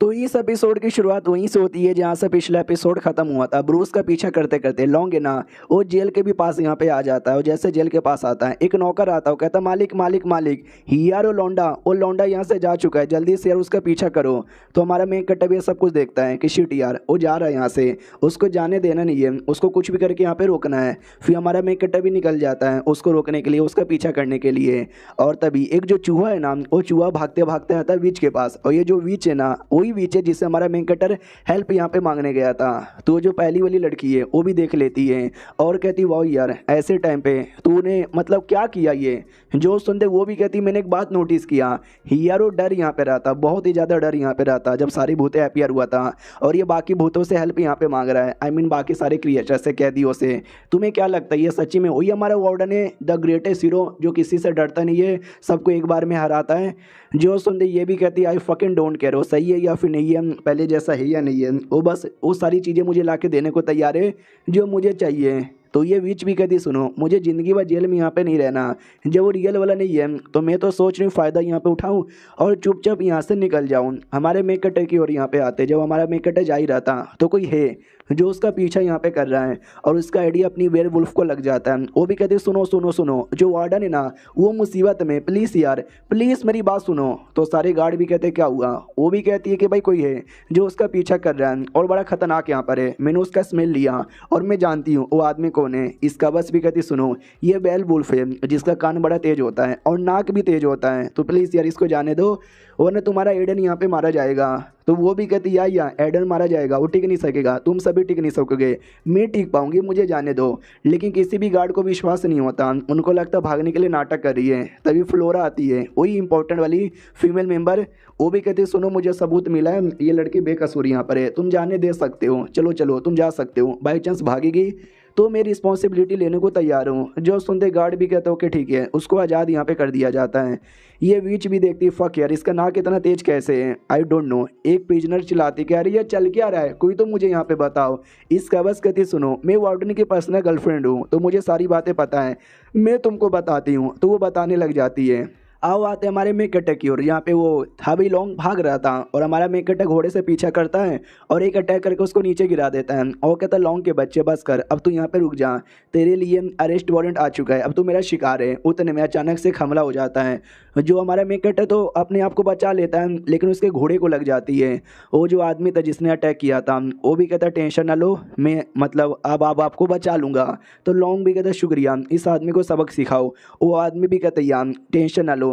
तो इस एपिसोड की शुरुआत वहीं से होती है जहाँ से पिछला एपिसोड खत्म हुआ था। ब्रूस का पीछा करते करते लॉन्ग है ना वो जेल के भी पास यहाँ पे आ जाता है और जैसे जेल के पास आता है एक नौकर आता है, वो कहता मालिक मालिक मालिक यार वो लौंडा यहाँ से जा चुका है, जल्दी से यार उसका पीछा करो। तो हमारा मेन कट्टा भी सब कुछ देखता है कि शिट यार वो जा रहा है यहाँ से, उसको जाने देना नहीं है, उसको कुछ भी करके यहाँ पे रोकना है। फिर हमारा मेन कट्टा भी निकल जाता है उसको रोकने के लिए, उसका पीछा करने के लिए। और तभी एक जो चूहा है ना वो चूहा भागते भागते आता है विच के पास, और ये जो विच है ना वही विच है जिससे हमारा मेन कटर हेल्प यहाँ पे मांगने गया था। तो जो पहली वाली लड़की है वो भी देख लेती है और कहती वाह यार ऐसे टाइम पे तूने मतलब क्या किया। ये जो सुनते वो भी कहती मैंने एक बात नोटिस किया यार, वो डर यहाँ पे रहा था, बहुत ही ज़्यादा डर यहाँ पे रहा था जब सारी भूतें अपीयर हुआ था और ये बाकी भूतों से हेल्प यहाँ पे मांग रहा है, आई मीन बाकी सारे क्रिएचर से, कैदियों से। तुम्हें क्या लगता है ये सच्ची में वही हमारा वार्डन है, द ग्रेटेस्ट हीरो जो किसी से डरता नहीं है, सबको एक बार में हराता है। जो सुनते ये भी कहती आई फकिंग डोंट केयर वो सही है या फिर नहीं है, पहले जैसा है या नहीं है, वो बस वो सारी चीज़ें मुझे ला के देने को तैयार है जो मुझे चाहिए। तो ये विच भी कहती सुनो मुझे ज़िंदगी भर जेल में यहाँ पे नहीं रहना, जब वो रियल वाला नहीं है तो मैं तो सोच रही हूँ फ़ायदा यहाँ पे उठाऊँ और चुपचाप यहाँ से निकल जाऊँ। हमारे मेकटे की ओर यहाँ पे आते, जब हमारा मेकटे जा ही रहा था तो कोई है जो उसका पीछा यहाँ पे कर रहा है और उसका आइडिया अपनी वेयरवुल्फ को लग जाता है। वो भी कहती सुनो सुनो सुनो जो वार्डन है ना वो मुसीबत में, प्लीज़ यार प्लीज़ मेरी बात सुनो। तो सारे गार्ड भी कहते क्या हुआ, वो भी कहती है कि भाई कोई है जो उसका पीछा कर रहा है और बड़ा खतरनाक यहाँ पर है, मैंने उसका स्मेल लिया और मैं जानती हूँ वो आदमी कौन है। इसका बस भी कहती सुनो ये बेलवुल्फ है जिसका कान बड़ा तेज होता है और नाक भी तेज होता है, तो प्लीज़ यार इसको जाने दो वरना तुम्हारा एडन यहाँ पे मारा जाएगा। तो वो भी कहती या एडन मारा जाएगा, वो टिक नहीं सकेगा, तुम सभी टिक नहीं सकोगे, मैं टिक पाऊंगी, मुझे जाने दो। लेकिन किसी भी गार्ड को विश्वास नहीं होता, उनको लगता भागने के लिए नाटक कर रही है। तभी फ्लोरा आती है वही इंपॉर्टेंट वाली फीमेल मेंबर, वो भी कहती सुनो मुझे सबूत मिला है ये लड़की बेकसूर यहाँ पर है, तुम जाने दे सकते हो, चलो चलो तुम जा सकते हो, बाई चांस भागेगी तो मैं रिस्पॉन्सिबिलिटी लेने को तैयार हूँ। जो सुनते गार्ड भी कहते हो कि ठीक है, उसको आज़ाद यहाँ पे कर दिया जाता है। ये बीच भी देखती फक यार इसका नाक इतना तेज कैसे है, आई डोंट नो। एक प्रिजनर चिल्लाती कह रही है चल क्या रहा है, कोई तो मुझे यहाँ पे बताओ। इसका बस कहती सुनो मैं वार्डन की पर्सनल गर्लफ्रेंड हूँ तो मुझे सारी बातें पता है, मैं तुमको बताती हूँ। तो वो बताने लग जाती है। आओ आते हमारे मेकटे की ओर, यहाँ पे वो था भी लॉन्ग भाग रहा था और हमारा मेकटे घोड़े से पीछा करता है और एक अटैक करके उसको नीचे गिरा देता है और कहता है लॉन्ग के बच्चे बस कर, अब तू यहाँ पे रुक जा, तेरे लिए अरेस्ट वारंट आ चुका है, अब तू मेरा शिकार है। उतने में अचानक से हमला हो जाता है। जो हमारा मेकटे तो अपने आप को बचा लेता है लेकिन उसके घोड़े को लग जाती है। वो जो आदमी था जिसने अटैक किया था वो भी कहता टेंशन ना लो, मैं मतलब अब आपको बचा लूँगा। तो लॉन्ग भी कहता शुक्रिया, इस आदमी को सबक सिखाओ। वो आदमी भी कहता यार टेंशन ना लो,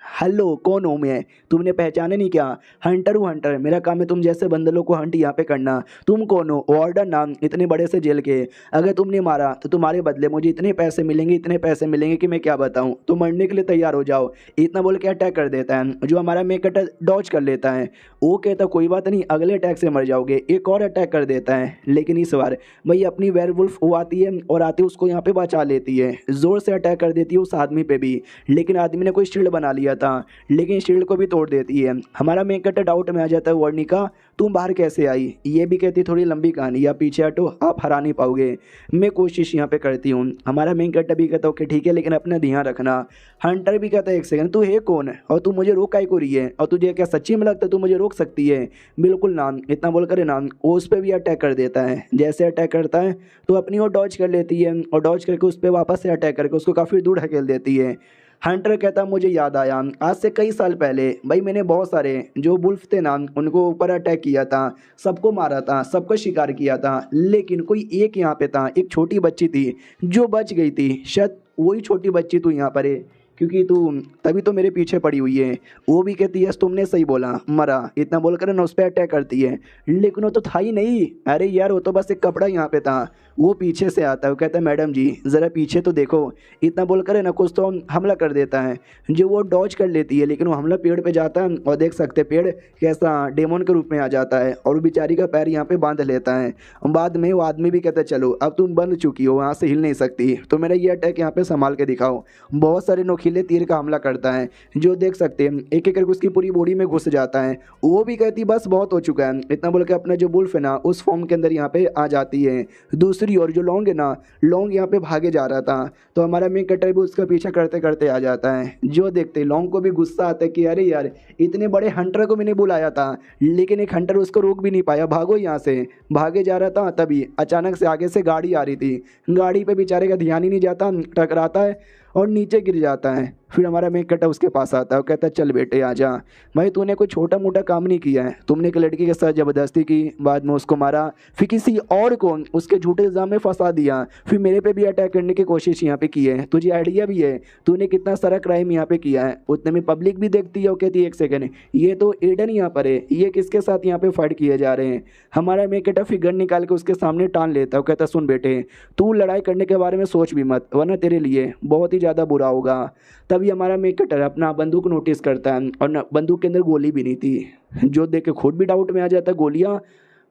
हेलो, कौन हूँ मैं? तुमने पहचाने नहीं क्या? हंटर हूँ, हंटर। मेरा काम है तुम जैसे बंदरों को हंट यहाँ पे करना। तुम कौन हो? वार्डन नाम, इतने बड़े से जेल के। अगर तुमने मारा तो तुम्हारे बदले मुझे इतने पैसे मिलेंगे, इतने पैसे मिलेंगे कि मैं क्या बताऊँ। तो मरने के लिए तैयार हो जाओ। इतना बोल के अटैक कर देता है। जो हमारा मेन कटर डॉज कर लेता है। वो कहता कोई बात नहीं, अगले अटैक से मर जाओगे। एक और अटैक कर देता है, लेकिन इस बार भाई अपनी वेयरवुल्फ वो आती है और आती है उसको यहाँ पे बचा लेती है। जोर से अटैक कर देती है उस आदमी पे भी, लेकिन आदमी ने कोई शील्ड बना लिया था, लेकिन शील्ड को भी तोड़ देती है। हमारा मेन कटर डाउट में आ जाता है, वर्णिका तुम बाहर कैसे आई? ये भी कहती थोड़ी लंबी कहानी, या पीछे हटो, आप हरा नहीं पाओगे। मैं कोशिश यहाँ पे करती हूँ। हमारा मेन कटर भी कहता ओके ठीक है, लेकिन अपना ध्यान रखना। हंटर भी कहता है एक सेकंड, तू है कौन और तू मुझे रोक काहे को रही है? और तुझे क्या सच्ची में लगता है तू मुझे रोक सकती है? बिल्कुल ना। इतना बोलकर ना वो उस पर भी अटैक कर देता है। जैसे अटैक करता है तो अपनी वो डॉज कर लेती है, और डॉज करके उस पर वापस से अटैक करके उसको काफ़ी दूर ढकेल देती है। हंटर कहता मुझे याद आया, आज से कई साल पहले भाई मैंने बहुत सारे जो वुल्फ थे ना उनको ऊपर अटैक किया था, सबको मारा था, सबको शिकार किया था, लेकिन कोई एक यहाँ पे था, एक छोटी बच्ची थी जो बच गई थी। शायद वही छोटी बच्ची तू यहाँ पर है, क्योंकि तू तभी तो मेरे पीछे पड़ी हुई है। वो भी कहती है यस तुमने सही बोला, मरा। इतना बोलकर ना उस पर अटैक करती है, लेकिन वो तो था ही नहीं। अरे यार वो तो बस एक कपड़ा यहाँ पे था। वो पीछे से आता है, वो कहता है मैडम जी ज़रा पीछे तो देखो। इतना बोलकर है ना कुछ तो हमला कर देता है, जो वो डॉज कर लेती है, लेकिन वो हमला पेड़ पे जाता है और देख सकते हैं पेड़ कैसा डेमोन के रूप में आ जाता है, और वो बेचारी का पैर यहाँ पे बांध लेता है। बाद में वो आदमी भी कहता है चलो अब तुम बंध चुकी हो, वहाँ से हिल नहीं सकती, तो मेरा ये अटैक यहाँ पे संभाल के दिखाओ। बहुत सारे नोखीले तीर का हमला करता है, जो देख सकते हैं एक एक करके उसकी पूरी बॉडी में घुस जाता है। वो भी कहती बस बहुत हो चुका है। इतना बोल के अपना जो बुल्फ है ना उस फॉर्म के अंदर यहाँ पे आ जाती है। दूसरी ओर जो लॉन्ग है ना, लॉन्ग यहाँ पे भागे जा रहा था, तो हमारा मेन कटर भी उसका पीछा करते करते आ जाता है। जो देखते लॉन्ग को भी गुस्सा आता है कि अरे यार इतने बड़े हंटर को मैंने बुलाया था, लेकिन एक हंटर उसको रोक भी नहीं पाया, भागो यहाँ से। भागे जा रहा था, तभी अचानक से आगे से गाड़ी आ रही थी। गाड़ी पे बेचारे का ध्यान ही नहीं जाता, टकराता है और नीचे गिर जाता है। फिर हमारा मेन कटर उसके पास आता है और कहता है चल बेटे आजा। भाई तूने कोई छोटा मोटा काम नहीं किया है, तुमने एक लड़की के साथ ज़बरदस्ती की, बाद में उसको मारा, फिर किसी और को उसके झूठे इल्ज़ाम में फंसा दिया, फिर मेरे पे भी अटैक करने की कोशिश यहाँ पे की है। तुझे आइडिया भी है तूने कितना सारा क्राइम यहाँ पे किया है। उतने में पब्लिक भी देखती है, वो कहती है एक सेकेंड ये तो एडन यहाँ पर है, ये किसके साथ यहाँ पे फाइट किए जा रहे हैं? हमारा मेन कटर फिर गन निकाल के उसके सामने टान लेता है। वो कहता सुन बेटे तू लड़ाई करने के बारे में सोच भी मत, वरना तेरे लिए बहुत ही ज़्यादा बुरा होगा। तभी हमारा मेन कटर अपना बंदूक नोटिस करता है, और बंदूक के अंदर गोली भी नहीं थी। जो देख के खुद भी डाउट में आ जाता है, गोलियाँ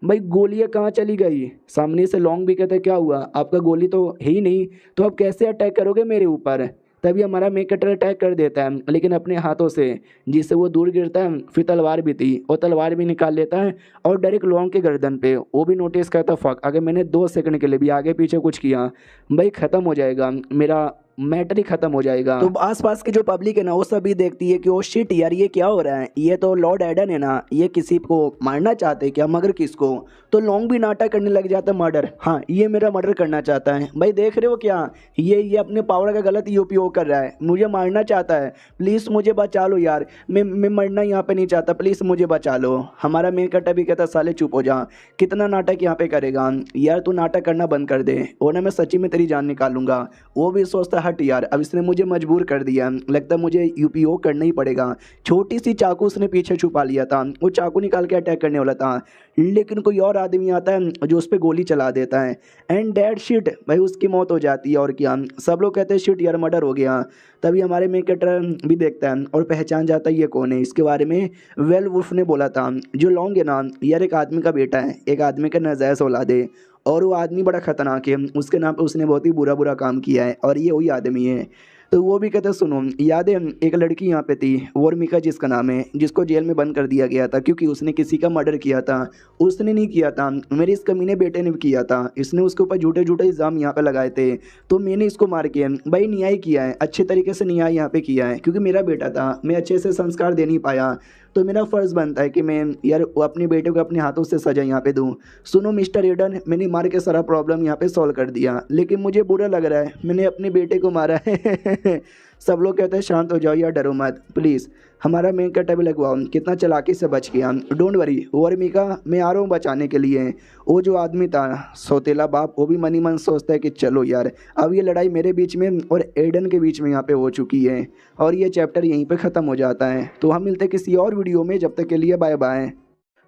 भाई गोलियाँ कहाँ चली गई? सामने से लॉन्ग भी कहता है क्या हुआ, आपका गोली तो है ही नहीं, तो आप कैसे अटैक करोगे मेरे ऊपर? तभी हमारा मेन कटर अटैक कर देता है, लेकिन अपने हाथों से, जिससे वो दूर गिरता है। फिर तलवार भी थी, और तलवार भी निकाल लेता है और डायरेक्ट लॉन्ग के गर्दन पे। वो भी नोटिस करता फक, अगर मैंने 2 सेकंड के लिए भी आगे पीछे कुछ किया भाई ख़त्म हो जाएगा, मेरा मैटर ही खत्म हो जाएगा। तो आसपास की जो पब्लिक है ना वो सभी देखती है कि ओ शिट यार ये क्या हो रहा है, ये तो लॉर्ड एडन है ना, ये किसी को मारना चाहते हैं क्या, मगर किसको? तो लॉन्ग भी नाटक करने लग जाता है, मर्डर, हाँ ये मेरा मर्डर करना चाहता है। भाई देख रहे हो क्या, ये अपने पावर का गलत ही उपयोग कर रहा है, मुझे मारना चाहता है, प्लीज़ मुझे बचा लो यार, मैं मरना यहाँ पे नहीं चाहता, प्लीज़ मुझे बचा लो। हमारा मेन कटर भी कहता साले चुप हो जा, कितना नाटक यहाँ पे करेगा यार, तू नाटक करना बंद कर दे वरना मैं सच्ची में तेरी जान निकालूंगा। वो भी सोचता हट यार, अब इसने मुझे मजबूर कर दिया, लगता है मुझे उपयोग करना ही पड़ेगा। छोटी सी चाकू उसने पीछे छुपा लिया था, वो चाकू निकाल के अटैक करने वाला था, लेकिन कोई और आदमी आता है जो उस पर गोली चला देता है, एंड डेड शिट, भाई उसकी मौत हो जाती है। और क्या, सब लोग कहते हैं शिट यार मर्डर हो गया। तभी हमारे मेन कैरेक्टर भी देखता है और पहचान जाता है ये कौन है। इसके बारे में वेयरवुल्फ ने बोला था, जो लॉन्ग है ना यार एक आदमी का बेटा है, एक आदमी का नाजायज़ औलाद है, और वो आदमी बड़ा ख़तरनाक है, उसके नाम पे उसने बहुत ही बुरा बुरा काम किया है, और ये वही आदमी है। तो वो भी कहते सुनो, याद है एक लड़की यहाँ पे थी वर्मिका जिसका नाम है, जिसको जेल में बंद कर दिया गया था क्योंकि उसने किसी का मर्डर किया था। उसने नहीं किया था, मेरे इस कमीने बेटे ने भी किया था, इसने उसके ऊपर झूठे झूठे इल्ज़ाम यहाँ पे लगाए थे, तो मैंने इसको मार के भाई न्याय किया है, अच्छे तरीके से न्याय यहाँ पे किया है, क्योंकि मेरा बेटा था, मैं अच्छे से संस्कार दे नहीं पाया, तो मेरा फ़र्ज़ बनता है कि मैं यार अपने बेटे को अपने हाथों से सज़ा यहाँ पे दूँ। सुनो मिस्टर एडन, मैंने मार के सारा प्रॉब्लम यहाँ पे सॉल्व कर दिया, लेकिन मुझे बुरा लग रहा है मैंने अपने बेटे को मारा है। सब लोग कहते हैं शांत हो जाओ यार, डरो मत प्लीज़, हमारा मेन कट्टा भी लगवाओ। कितना चालाकी से बच गया। डोंट वरी वर्मिका, मैं आ रहा हूँ बचाने के लिए। वो जो आदमी था सौतेला बाप, वो भी मनी मन सोचता है कि चलो यार, अब ये लड़ाई मेरे बीच में और एडन के बीच में यहाँ पे हो चुकी है और ये चैप्टर यहीं पे ख़त्म हो जाता है। तो हम मिलते हैं किसी और वीडियो में, जब तक के लिए बाय बाय।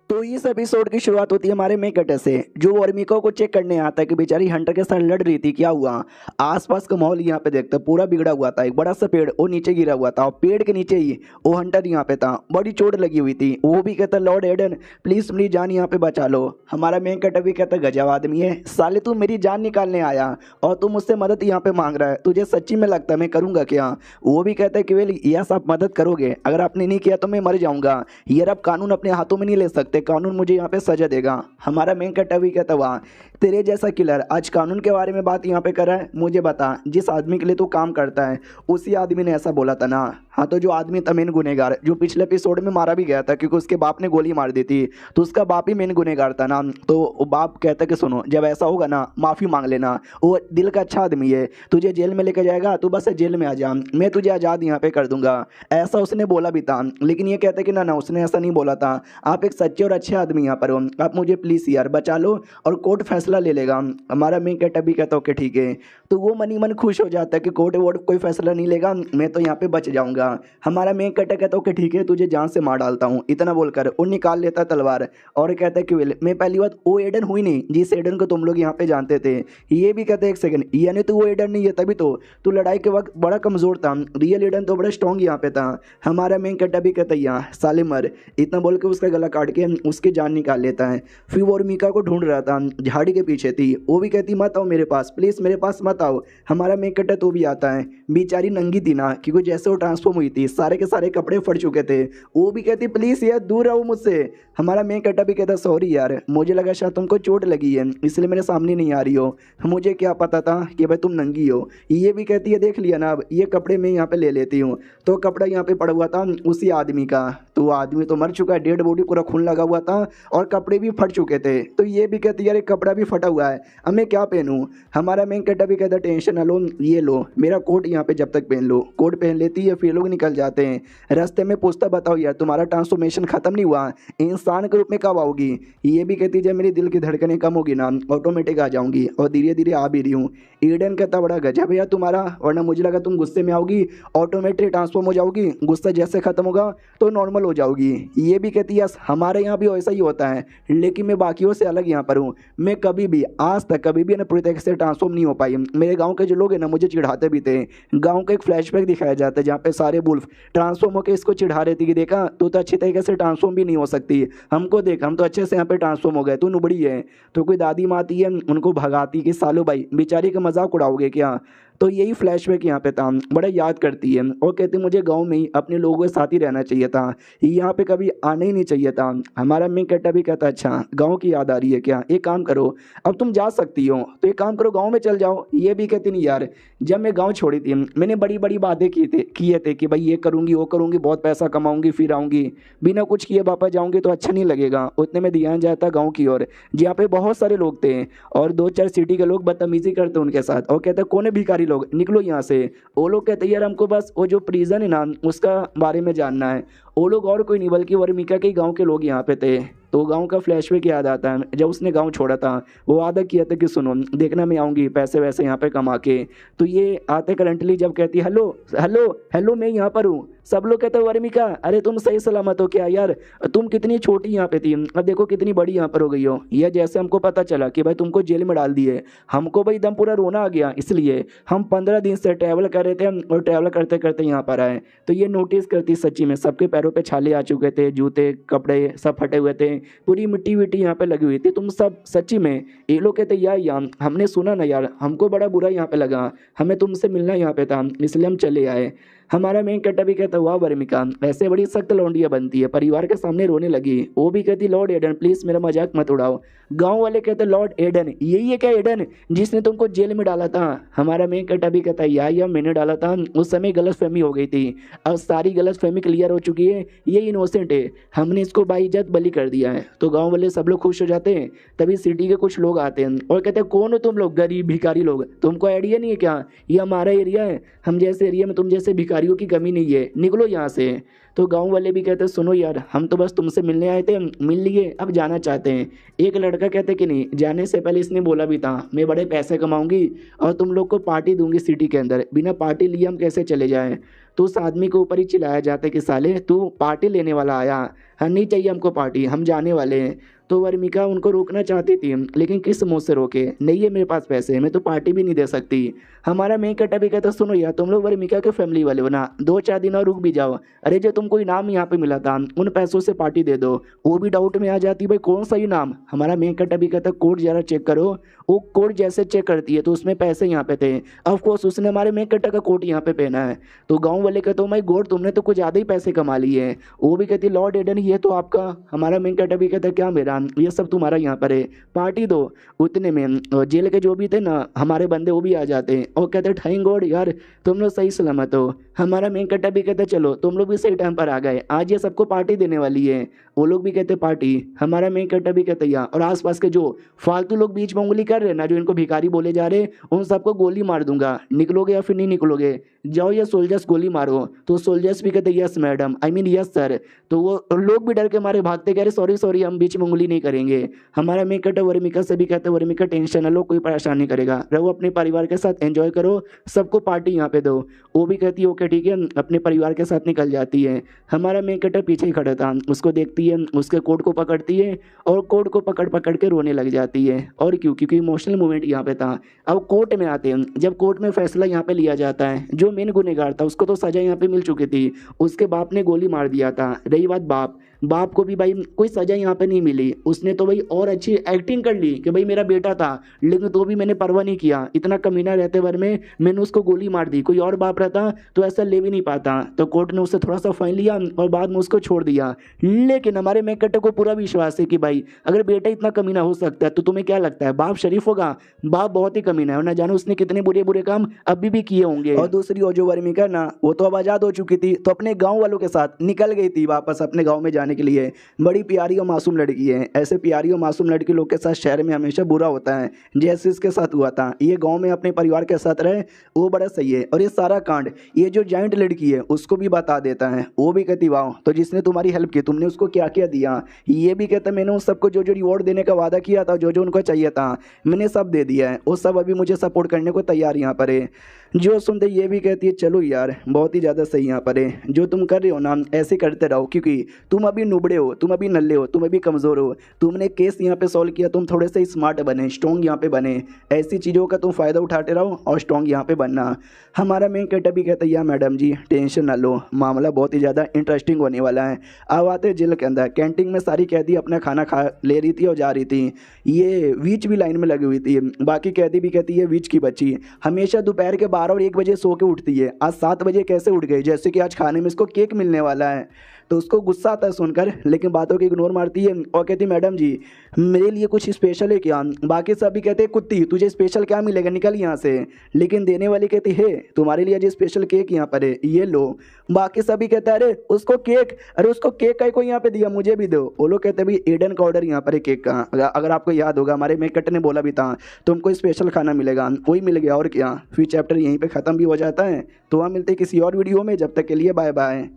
तो इस एपिसोड की शुरुआत होती है हमारे मेकटे से, जो वर्मिका को चेक करने आता है कि बेचारी हंटर के साथ लड़ रही थी, क्या हुआ। आसपास का माहौल यहाँ पे देखते पूरा बिगड़ा हुआ था। एक बड़ा सा पेड़ वो नीचे गिरा हुआ था और पेड़ के नीचे ही वो हंटर यहाँ पे था, बड़ी चोट लगी हुई थी। वो भी कहता लॉर्ड एडन प्लीज़ मेरी जान यहाँ पे बचा लो। हमारा मेकट भी कहता गजब आदमी है साले, तू मेरी जान निकालने आया और तू मुझसे मदद यहाँ पे मांग रहा है, तुझे सच्ची में लगता है मैं करूँगा क्या। वो भी कहता है कि वेल यस आप मदद करोगे, अगर आपने नहीं किया तो मैं मर जाऊँगा। यार अब कानून अपने हाथों में नहीं ले सकते, कानून मुझे यहाँ पे सजा देगा। हमारा मेन कट्टा भी कहता वाह तेरे जैसा किलर आज कानून के बारे में बात यहाँ पे कर रहा है। मुझे बता जिस आदमी के लिए तू काम करता है उसी आदमी ने ऐसा बोला था ना। हाँ तो जो आदमी था मेन गुनहगार, जो पिछले एपिसोड में मारा भी गया था क्योंकि उसके बाप ने गोली मार दी थी, तो उसका बाप ही मेन गुनहगार था ना। तो बाप कहता कि सुनो जब ऐसा होगा ना माफ़ी मांग लेना, वो दिल का अच्छा आदमी है, तुझे जेल में लेकर जाएगा तू बस जेल में आ जा, मैं तुझे आज़ाद यहाँ पे कर दूंगा। ऐसा उसने बोला भी था, लेकिन ये कहते कि ना उसने ऐसा नहीं बोला था, आप एक सच्चे और अच्छे आदमी यहाँ पर हो, आप मुझे प्लीज़ यार बचा लो और कोर्ट फैसला ले लेगा। हमारा मेन कट्टा भी कहता ओके ठीक है। तो वो मनी मन खुश हो जाता है कि कोर्ट वोर्ट कोई फैसला नहीं लेगा, मैं तो यहाँ पे बच जाऊंगा। हमारा मेन कट्टा कहता ओके ठीक है तुझे जान से मार डालता हूँ। इतना बोलकर वो निकाल लेता तलवार और कहता है कि वेल मैं पहली बात वो एडन हुई नहीं जिस एडन को तुम लोग यहाँ पे जानते थे। ये भी कहते एक सेकंड, यानी तो वो एडन नहीं है, तभी तो तू लड़ाई के वक्त बड़ा कमज़ोर था, रियल एडन तो बड़ा स्ट्रॉन्ग यहाँ पे था। हमारा मेन कट्टा भी कहता यहाँ साले मर, इतना बोल के उसका गला काट के उसकी जान निकाल लेता है। फिर वो वर्मिका को ढूंढ रहा था, झाड़ी के पीछे थी, वो भी कहती मत आओ मेरे पास प्लीज़, मेरे पास मत आओ। हमारा मेन कट्टा तो भी आता है, बेचारी नंगी थी ना क्योंकि जैसे वो ट्रांसफॉर्म हुई थी सारे के सारे कपड़े फट चुके थे। वो भी कहती प्लीज़ यार दूर रहो मुझसे। हमारा मेन कट्टा भी कहता सॉरी यार, मुझे लगा शायद तुमको चोट लगी है इसलिए मेरे सामने नहीं आ रही हो, मुझे क्या पता था कि भाई तुम नंगी हो। ये भी कहती है देख लिया ना, अब ये कपड़े मैं यहाँ पे ले लेती हूँ। तो कपड़ा यहाँ पे पड़ा हुआ था उसी आदमी का, तो वो आदमी तो मर चुका है, डेड बॉडी पूरा खून लगा हुआ था और कपड़े भी फट चुके थे। तो ये भी कहती यार कपड़ा भी फटा हुआ है, अब मैं क्या पहनूं। हमारा मेन कट्टा भी कहता टेंशन ना लो, ये लो मेरा कोट यहाँ पे जब तक पहन लो। कोट पहन लेती है फिर लोग निकल जाते हैं। रास्ते में पूछता बताओ यार तुम्हारा ट्रांसफॉर्मेशन खत्म नहीं हुआ, इंसान के रूप में कब आओगी। ये भी कहती जब मेरी दिल की धड़कनें कम होगी ना ऑटोमेटिक आ जाऊंगी, और धीरे धीरे आ भी रही हूँ। ईडन कहता बड़ा गजब यार तुम्हारा, वरना मुझे लगा तुम गुस्से में आओगी ऑटोमेटिक ट्रांसफॉर्म हो जाओगी, गुस्सा जैसे खत्म होगा तो नॉर्मल हो जाओगी। ये भी कहती यस हमारे यहाँ भी वैसा ही होता है, लेकिन मैं बाकियों से अलग यहाँ पर हूँ, मैं कभी भी आज तक कभी भी ना पूरी तरीके से ट्रांसफॉर्म नहीं हो पाई। मेरे गांव के जो लोग हैं ना मुझे चिढ़ाते भी थे। गांव का एक फ्लैशबैक दिखाया जाता है जहाँ पे सारे वुल्फ ट्रांसफॉर्म होकर इसको चिढ़ा रहे थे कि देखा तू तो अच्छी तरीके से ट्रांसफॉर्म भी नहीं हो सकती, हमको देख हम तो अच्छे से यहाँ पे ट्रांसफॉर्म हो गए, तू नुबड़ी है। तो कोई दादी माँ आती है उनको भगाती कि सालो भाई बेचारी का मजाक उड़ाओगे क्या। तो यही फ्लैशबैक यहाँ पे था, बड़ा याद करती है और कहती मुझे गांव में ही अपने लोगों के साथ ही रहना चाहिए था, यहाँ पे कभी आना ही नहीं चाहिए था। हमारा मेन कट्टा भी कहता अच्छा गांव की याद आ रही है क्या, एक काम करो अब तुम जा सकती हो तो एक काम करो गांव में चल जाओ। ये भी कहती नहीं यार जब मैं गांव छोड़ी थी मैंने बड़ी बड़ी बातें किए थे कि भाई ये करूँगी वो करूँगी, बहुत पैसा कमाऊँगी, फिर आऊँगी, बिना कुछ किए वापस जाऊँगी तो अच्छा नहीं लगेगा। उतने में ध्यान जाता गाँव की ओर जहाँ पे बहुत सारे लोग थे और दो चार सिटी के लोग बदतमीजी करते उनके साथ और कहते कौन है भिखारी लोग निकलो यहाँ से। वो लोग कहते यार हमको बस वो जो प्रिजन है ना उसका बारे में जानना है। वो लोग और कोई नहीं बल्कि वर्मिका के गांव के लोग यहाँ पे थे। तो गांव का फ्लैशबैक याद आता है जब उसने गांव छोड़ा था, वो वादा किया था कि सुनो देखना मैं आऊँगी पैसे वैसे यहाँ पे कमा के। तो ये आते करंटली जब कहती हेलो हेलो हेलो मैं यहाँ पर हूँ, सब लोग कहते वर्मिका अरे तुम सही सलामत हो क्या यार, तुम कितनी छोटी यहाँ पे थी अब देखो कितनी बड़ी यहाँ पर हो गई हो। यह जैसे हमको पता चला कि भाई तुमको जेल में डाल दिए, हमको भाई एकदम पूरा रोना आ गया, इसलिए हम 15 दिन से ट्रैवल कर रहे थे और ट्रैवल करते करते यहाँ पर आए। तो ये नोटिस करती सच्ची में सबके पैरों पे छाले आ चुके थे, जूते कपड़े सब फटे हुए थे, पूरी मिट्टी विट्टी यहाँ पे लगी हुई थी। तुम सब सच्ची में ये लोग कहते यार हमने सुना ना यार हमको बड़ा बुरा यहाँ पे लगा, हमें तुमसे मिलना यहाँ पे था इसलिए हम चले आए। हमारा मेन कट्टा भी कहता वाह वर्मिका ऐसे बड़ी सख्त लौंडिया बनती है, परिवार के सामने रोने लगी। वो भी कहती लॉर्ड एडन प्लीज मेरा मजाक मत उड़ाओ। गांव वाले कहते लॉर्ड एडन यही है क्या एडन जिसने तुमको जेल में डाला था? हमारा मेन कट्टा भी कहता या मैंने डाला था, उस समय गलतफहमी हो गई थी, अब सारी गलतफहमी क्लियर हो चुकी है, ये इनोसेंट है, हमने इसको बाइज्जत बलि कर दिया है। तो गांव वाले सब लोग खुश हो जाते हैं। तभी सिटी के कुछ लोग आते हैं और कहते हैं कौन हो तुम लोग गरीब भिखारी लोग, तुमको आइडिया नहीं है क्या ये हमारा एरिया है, हम जैसे एरिया में तुम जैसे भिखारियों की कमी नहीं है, निकलो यहाँ से। तो गांव वाले भी कहते हैं सुनो यार हम तो बस तुमसे मिलने आए थे, मिल लिए अब जाना चाहते हैं। एक लड़का कहते कि नहीं, जाने से पहले इसने बोला भी था मैं बड़े पैसे कमाऊंगी और तुम लोग को पार्टी दूंगी सिटी के अंदर, बिना पार्टी लिए हम कैसे चले जाएं। तो उस आदमी के ऊपर ही चिल्लाया जाता है कि साले तू पार्टी लेने वाला आया, हाँ नहीं चाहिए हमको पार्टी, हम जाने वाले हैं। तो वर्मिका उनको रोकना चाहती थी लेकिन किस मुंह से रोके, नहीं है मेरे पास पैसे, मैं तो पार्टी भी नहीं दे सकती। हमारा मेन कट्टा भी कहता सुनो यार तुम लोग वर्मिका के फैमिली वाले हो ना, 2-4 दिन और रुक भी जाओ, अरे जो तुमको इनाम यहाँ पे मिला था उन पैसों से पार्टी दे दो। वो भी डाउट में आ जाती भाई कौन सा इनाम। हमारा मेन कट्टा भी कहता कोड जरा चेक करो। वो कोड जैसे चेक करती है तो उसमें पैसे यहाँ पे थे, ऑफकोर्स उसने हमारे मेन कट्टा का कोट यहाँ पे पहना है। तो गाँव वाले कहते माई गॉड तुमने तो कुछ ज़्यादा ही पैसे कमा लिए हैं। वो भी कहती लॉर्ड एडन ये तो आपका। हमारा मेन कट्टा भी कहता क्या मेरा, ये सब तुम्हारा यहाँ पर है, पार्टी दो। उतने में जेल के जो भी थे ना हमारे बंदे वो भी आ जाते हैं और कहते थैंक गॉड यार तुम लोग सही सलामत हो। हमारा मेन कट्टा भी कहता चलो तुम लोग भी सही टाइम पर आ गए, आज ये सबको पार्टी देने वाली है। वो लोग भी कहते पार्टी। हमारा मेन कट्टा भी कहते यार और आसपास के जो फालतू लोग बीच में उंगली कर रहे हैं ना, जो इनको भिखारी बोले जा रहे उन सबको गोली मार दूंगा, निकलोगे या फिर नहीं निकलोगे, जाओ या सोल्जर्स गोली मारो। तो सोल्जर्स भी कहते yes madam, I mean yes sir. तो वो लोग भी डर के मारे भागते कह रहे सॉरी सॉरी हम बीच में उंगली नहीं करेंगे। हमारा मेन कट्टा वर्मिका से भी कहते वर्मिका टेंशन न लो, कोई परेशान नहीं करेगा, रहो अपने परिवार के साथ एंजॉय करो, सबको पार्टी यहाँ पे दो। वो भी कहती है ओके ठीक है, अपने परिवार के साथ निकल जाती है। हमारा मेन कट्टा पीछे ही खड़ा था, उसको देखती है, उसके कोट को पकड़ती है और कोट को पकड़ पकड़ के रोने लग जाती है। और क्यों, क्योंकि इमोशनल मोमेंट यहाँ पे था। अब कोर्ट में आते हैं, जब कोर्ट में फैसला यहाँ पे लिया जाता है, जो मेन गुनहगार था उसको तो सजा यहाँ पे मिल चुकी थी, उसके बाप ने गोली मार दिया था। रही बात बाप को भी भाई कोई सजा यहाँ पे नहीं मिली, उसने तो भाई और अच्छी एक्टिंग कर ली कि भाई मेरा बेटा था, लेकिन तो भी मैंने परवाह नहीं किया, इतना कमीना रहते भर में मैंने उसको गोली मार दी, कोई और बाप रहता तो ऐसा ले भी नहीं पाता। तो कोर्ट ने उससे थोड़ा सा फाइन लिया और बाद में उसको छोड़ दिया। लेकिन हमारे मेन कट्टा को पूरा विश्वास है कि भाई अगर बेटा इतना कमीना हो सकता है तो तुम्हें क्या लगता है बाप शरीफ होगा? बाप बहुत ही कमीना है, ना जानो उसने कितने बुरे बुरे काम अभी भी किए होंगे। और दूसरी ओर जो वर्मिका ना वो तो अब आज़ाद हो चुकी थी, तो अपने गाँव वालों के साथ निकल गई थी वापस अपने गाँव में जाने के लिए। बड़ी प्यारी और मासूम लड़की है, ऐसे प्यारी और मासूम लड़की लोग के साथ शहर में हमेशा बुरा होता है, जैसे इसके साथ हुआ था। ये गांव में अपने परिवार के साथ रहे वो बड़ा सही है। और ये सारा कांड ये जो जाइंट लड़की है उसको भी बता देता है। वो भी कहती वाह तो जिसने तुम्हारी हेल्प की तुमने उसको क्या क्या दिया। ये भी कहता मैंने उन सबको जो जो रिवॉर्ड देने का वादा किया था, जो जो उनको चाहिए था मैंने सब दे दिया है, वो सब अभी मुझे सपोर्ट करने को तैयार यहाँ पर है। जो सुनते ये भी कहती है चलो यार बहुत ही ज़्यादा सही यहाँ पर है, जो तुम कर रहे हो ना ऐसे करते रहो, क्योंकि तुम अभी नुबड़े हो, तुम अभी नल्ले हो, तुम अभी कमज़ोर हो, तुमने केस यहाँ पे सॉल्व किया, तुम थोड़े से स्मार्ट बने, स्ट्रॉन्ग यहाँ पे बने, ऐसी चीज़ों का तुम फ़ायदा उठाते रहो और स्ट्रॉन्ग यहाँ पे बनना। हमारा मेन कट्टा भी कहता है यार मैडम जी टेंशन ना लो, मामला बहुत ही ज़्यादा इंटरेस्टिंग होने वाला है। अब आते जेल के अंदर, कैंटीन में सारी कैदी अपना खाना खा ले रही थी और जा रही थी, ये वीच भी लाइन में लगी हुई थी। बाकी कैदी भी कहती है वीच की बच्ची हमेशा दोपहर के 12 और 1 बजे सो के उठती है, आज 7 बजे कैसे उठ गई, जैसे कि आज खाने में इसको केक मिलने वाला है। तो उसको गुस्सा आता है सुनकर, लेकिन बातों को इग्नोर मारती है और कहती मैडम जी मेरे लिए कुछ स्पेशल है क्या? बाकी सभी कहते हैं कुत्ती तुझे स्पेशल क्या मिलेगा, निकल यहाँ से। लेकिन देने वाली कहती है तुम्हारे लिए जो स्पेशल केक यहाँ पर है ये लो। बाकी सभी कहता है अरे उसको केक, अरे उसको केक का कोई यहाँ पे दिया, मुझे भी दो। वो लोग कहते हैं भाई एडन का ऑर्डर यहाँ पर है केक का, अगर आपको याद होगा हमारे मेन कट्टा ने बोला भी था तुमको स्पेशल खाना मिलेगा, वही मिल गया और क्या। फिर चैप्टर यहीं पे ख़त्म भी हो जाता है। तो वहाँ मिलते हैं किसी और वीडियो में, जब तक के लिए बाय बाय।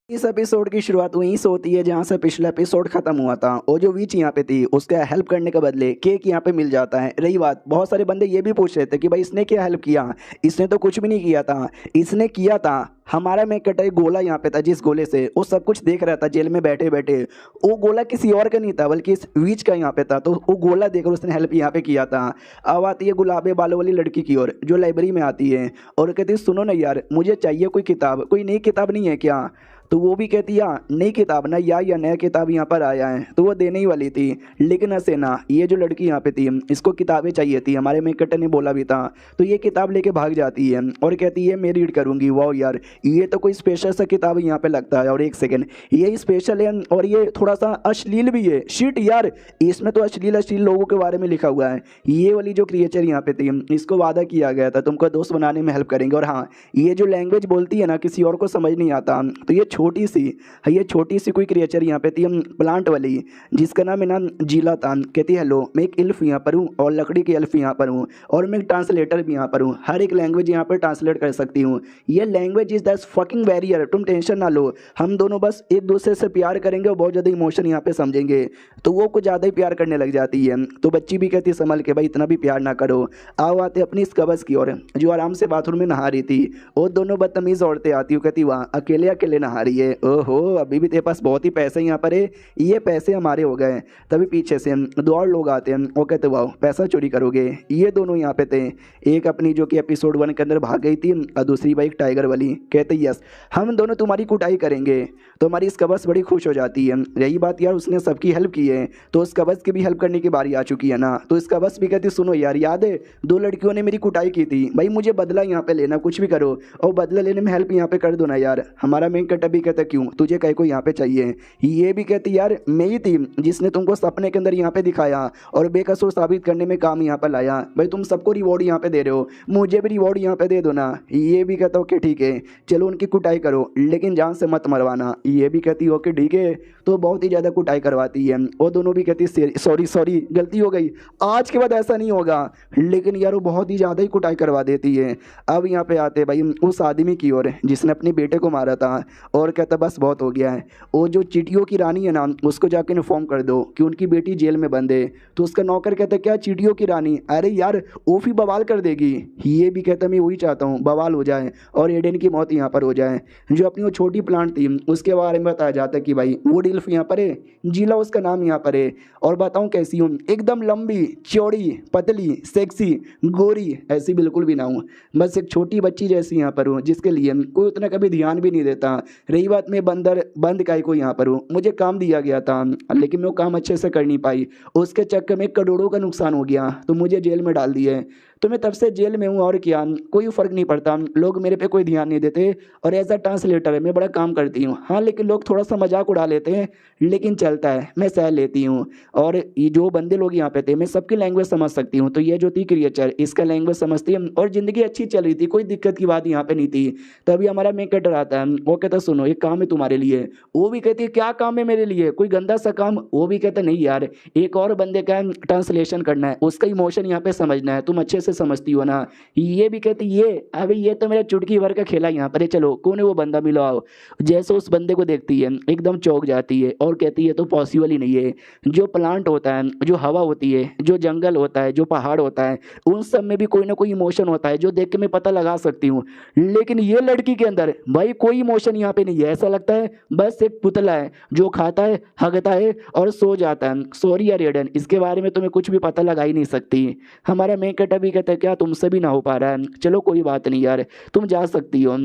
इस एपिसोड की शुरुआत वहीं से होती है जहां से पिछला एपिसोड खत्म हुआ था। और जो वीच यहाँ पे थी उसका हेल्प करने के बदले केक यहाँ पे मिल जाता है। रही बात बहुत सारे बंदे ये भी पूछ रहे थे कि भाई इसने क्या हेल्प किया, इसने तो कुछ भी नहीं किया था। इसने किया था हमारा मेन कट्टा एक गोला यहाँ पे था, जिस गोले से वो सब कुछ देख रहा था जेल में बैठे बैठे, वो गोला किसी और का नहीं था बल्कि इस वीच का यहाँ पे था। तो वो गोला देकर उसने हेल्प यहाँ पे किया था। अब आती है गुलाबी बालों वाली लड़की की ओर जो लाइब्रेरी में आती है और कहती है सुनो ना यार मुझे चाहिए कोई किताब, कोई नई किताब नहीं है क्या? तो वो भी कहती है नई किताब ना या नया किताब यहाँ पर आया है, तो वो देने ही वाली थी। लेकिन हसीना ये जो लड़की यहाँ पे थी इसको किताबें चाहिए थी, हमारे मेन कैरेक्टर ने बोला भी था। तो ये किताब लेके भाग जाती है और कहती है मैं रीड करूँगी। वाह यार ये तो कोई स्पेशल सा किताब यहाँ पे लगता है। और एक सेकेंड, ये स्पेशल है और ये थोड़ा सा अश्लील भी है। शिट यार, इसमें तो अश्लील अश्लील लोगों के बारे में लिखा हुआ है। ये वाली जो क्रिएचर यहाँ पे थी इसको वादा किया गया था तुमको दोस्त बनाने में हेल्प करेंगे। और हाँ, ये जो लैंग्वेज बोलती है ना किसी और को समझ नहीं आता, तो ये छोटी सी कोई क्रिएचर यहाँ पे थी प्लांट वाली, जिसका नाम है ना जीला था। कहती है हेलो मैं एक इल्फ यहाँ पर हूँ और लकड़ी की इल्फ यहाँ पर हूँ और मैं एक ट्रांसलेटर भी यहाँ पर हूँ, हर एक लैंग्वेज यहाँ पर ट्रांसलेट कर सकती हूँ। ये language is that's fucking barrier, तुम टेंशन ना लो, हम दोनों बस एक दूसरे से प्यार करेंगे और बहुत ज़्यादा इमोशन यहाँ पे समझेंगे। तो वो कुछ ज़्यादा ही प्यार करने लग जाती है। तो बच्ची भी कहती है संभल के भाई, इतना भी प्यार ना करो। आओ आते अपनी इस कबज़ की ओर जो आराम से बाथरूम में नहा रही थी। और दोनों बदतमीज़ औरतें आती हो, कहती वाह अकेले अकेले नहा रही है, ओहो अभी भी तेरे पास बहुत ही पैसे यहाँ पर है, ये पैसे हमारे हो गए। तभी पीछे से दो और लोग आते हैं और कहते वाह पैसा चोरी करोगे। ये दोनों यहाँ पे थे, एक अपनी जो कि एपिसोड 1 के अंदर भाग गई थी और दूसरी बाइक टाइगर वाली। कहते यस हम दोनों तुम्हारी कुटाई करेंगे। तो हमारी इस कबज़ बड़ी खुश हो जाती है। रही बात यार उसने सबकी हेल्प की है तो उस कबज़ की भी हेल्प करने की बारी आ चुकी है ना। तो इस कबज़ भी कहती सुनो यार याद है 2 लड़कियों ने मेरी कुटाई की थी, भाई मुझे बदला यहाँ पे लेना, कुछ भी करो और बदला लेने में हेल्प यहाँ पे कर दो ना यार। हमारा मेन कैरेक्टर भी कहता क्यों तुझे कह को यहाँ पे चाहिए। ये भी कहती यार मैं ही थी जिसने तुमको सपने के अंदर यहाँ पे दिखाया और बेकसूर साबित करने में काम यहाँ पर लाया। भाई तुम सबको रिवॉर्ड यहाँ पे दे रहे हो, मुझे भी रिवॉर्ड यहाँ पे दे दो ना। ये भी कहता ओके ठीक है चलो उनकी कुटाई करो लेकिन जान से मत मरवाना। ये भी कहती ओके ठीक है। तो बहुत ही ज़्यादा कुटाई करवाती है और दोनों भी कहती सॉरी गलती हो गई, आज के बाद ऐसा नहीं होगा। लेकिन यार वो बहुत ही ज़्यादा ही कुटाई करवा देती है। अब यहाँ पे आते भाई उस आदमी की ओर जिसने अपने बेटे को मारा था और कहता बस बहुत हो गया है। वो जो चींटियों की रानी है ना उसको जाके इन्फॉर्म कर दो कि उनकी बेटी जेल में बंद है। तो उसका नौकर कहता क्या चींटियों की रानी, अरे यार ओफी बवाल कर देगी। ये भी कहता मैं वही चाहता हूँ बवाल हो जाए और एडन की मौत यहाँ पर हो जाए। जो अपनी वो छोटी प्लांट थी उसके बारे में बताया जाता है कि भाई वो डिल्फ यहाँ पर है, जीला उसका नाम यहाँ पर है। और बताऊँ कैसी हूँ, एकदम लंबी चौड़ी पतली सेक्सी गोरी, ऐसी बिल्कुल भी ना हूँ, बस एक छोटी बच्ची जैसी यहाँ पर हूँ जिसके लिए कोई उतना कभी ध्यान भी नहीं देता। रही बात मैं बंद काय को यहाँ पर हूँ, मुझे काम दिया गया था लेकिन मैं वो काम अच्छे से कर नहीं पाई, उसके चक्कर में करोड़ों का नुकसान हो गया तो मुझे जेल में डाल दिए। तो मैं तब से जेल में हूँ और क्या, कोई फ़र्क नहीं पड़ता, लोग मेरे पे कोई ध्यान नहीं देते और एज अ ट्रांसलेटर है मैं बड़ा काम करती हूँ। हाँ लेकिन लोग थोड़ा सा मजाक उड़ा लेते हैं लेकिन चलता है, मैं सह लेती हूँ। और ये जो बंदे लोग यहाँ पे थे मैं सबकी लैंग्वेज समझ सकती हूँ। तो ये जो थी क्रिएचर इसका लैंग्वेज समझती है और ज़िंदगी अच्छी चल रही थी, कोई दिक्कत की बात यहाँ पे नहीं थी। तभी हमारा मेन कैरेक्टर आता है, वो कहता सुनो एक काम है तुम्हारे लिए। वो भी कहती है क्या काम है मेरे लिए, कोई गंदा सा काम। वो भी कहता नहीं यार एक और बंदे का ट्रांसलेशन करना है, उसका इमोशन यहाँ पे समझना है, तुम अच्छे से समझती हो ना। ये भी कहती ये अभी ये तो मेरा चुटकी भर का खेला यहाँ पर है, चलो कौन है वो बंदा मिलो आओ। जैसे उस बंदे को देखती है एकदम चौंक जाती है और कहती है तो पॉसिबल ही नहीं है। जो प्लांट होता है, जो हवा होती है, जो जंगल होता है, जो पहाड़ होता है, उन सब में भी कोई ना कोई इमोशन होता है जो देख के मैं पता लगा सकती हूँ। लेकिन ये लड़की के अंदर भाई कोई इमोशन यहाँ पे नहीं है, ऐसा लगता है बस एक पुतला है जो खाता है हगता है और सो जाता है। सॉरी यार एडन, इसके बारे में तुम्हें कुछ भी पता लगा ही नहीं सकती। हमारा मेन कैरेक्टर भी कहता है क्या तुमसे भी ना हो पा रहा है, चलो कोई बात नहीं यार तुम जा सकती हो।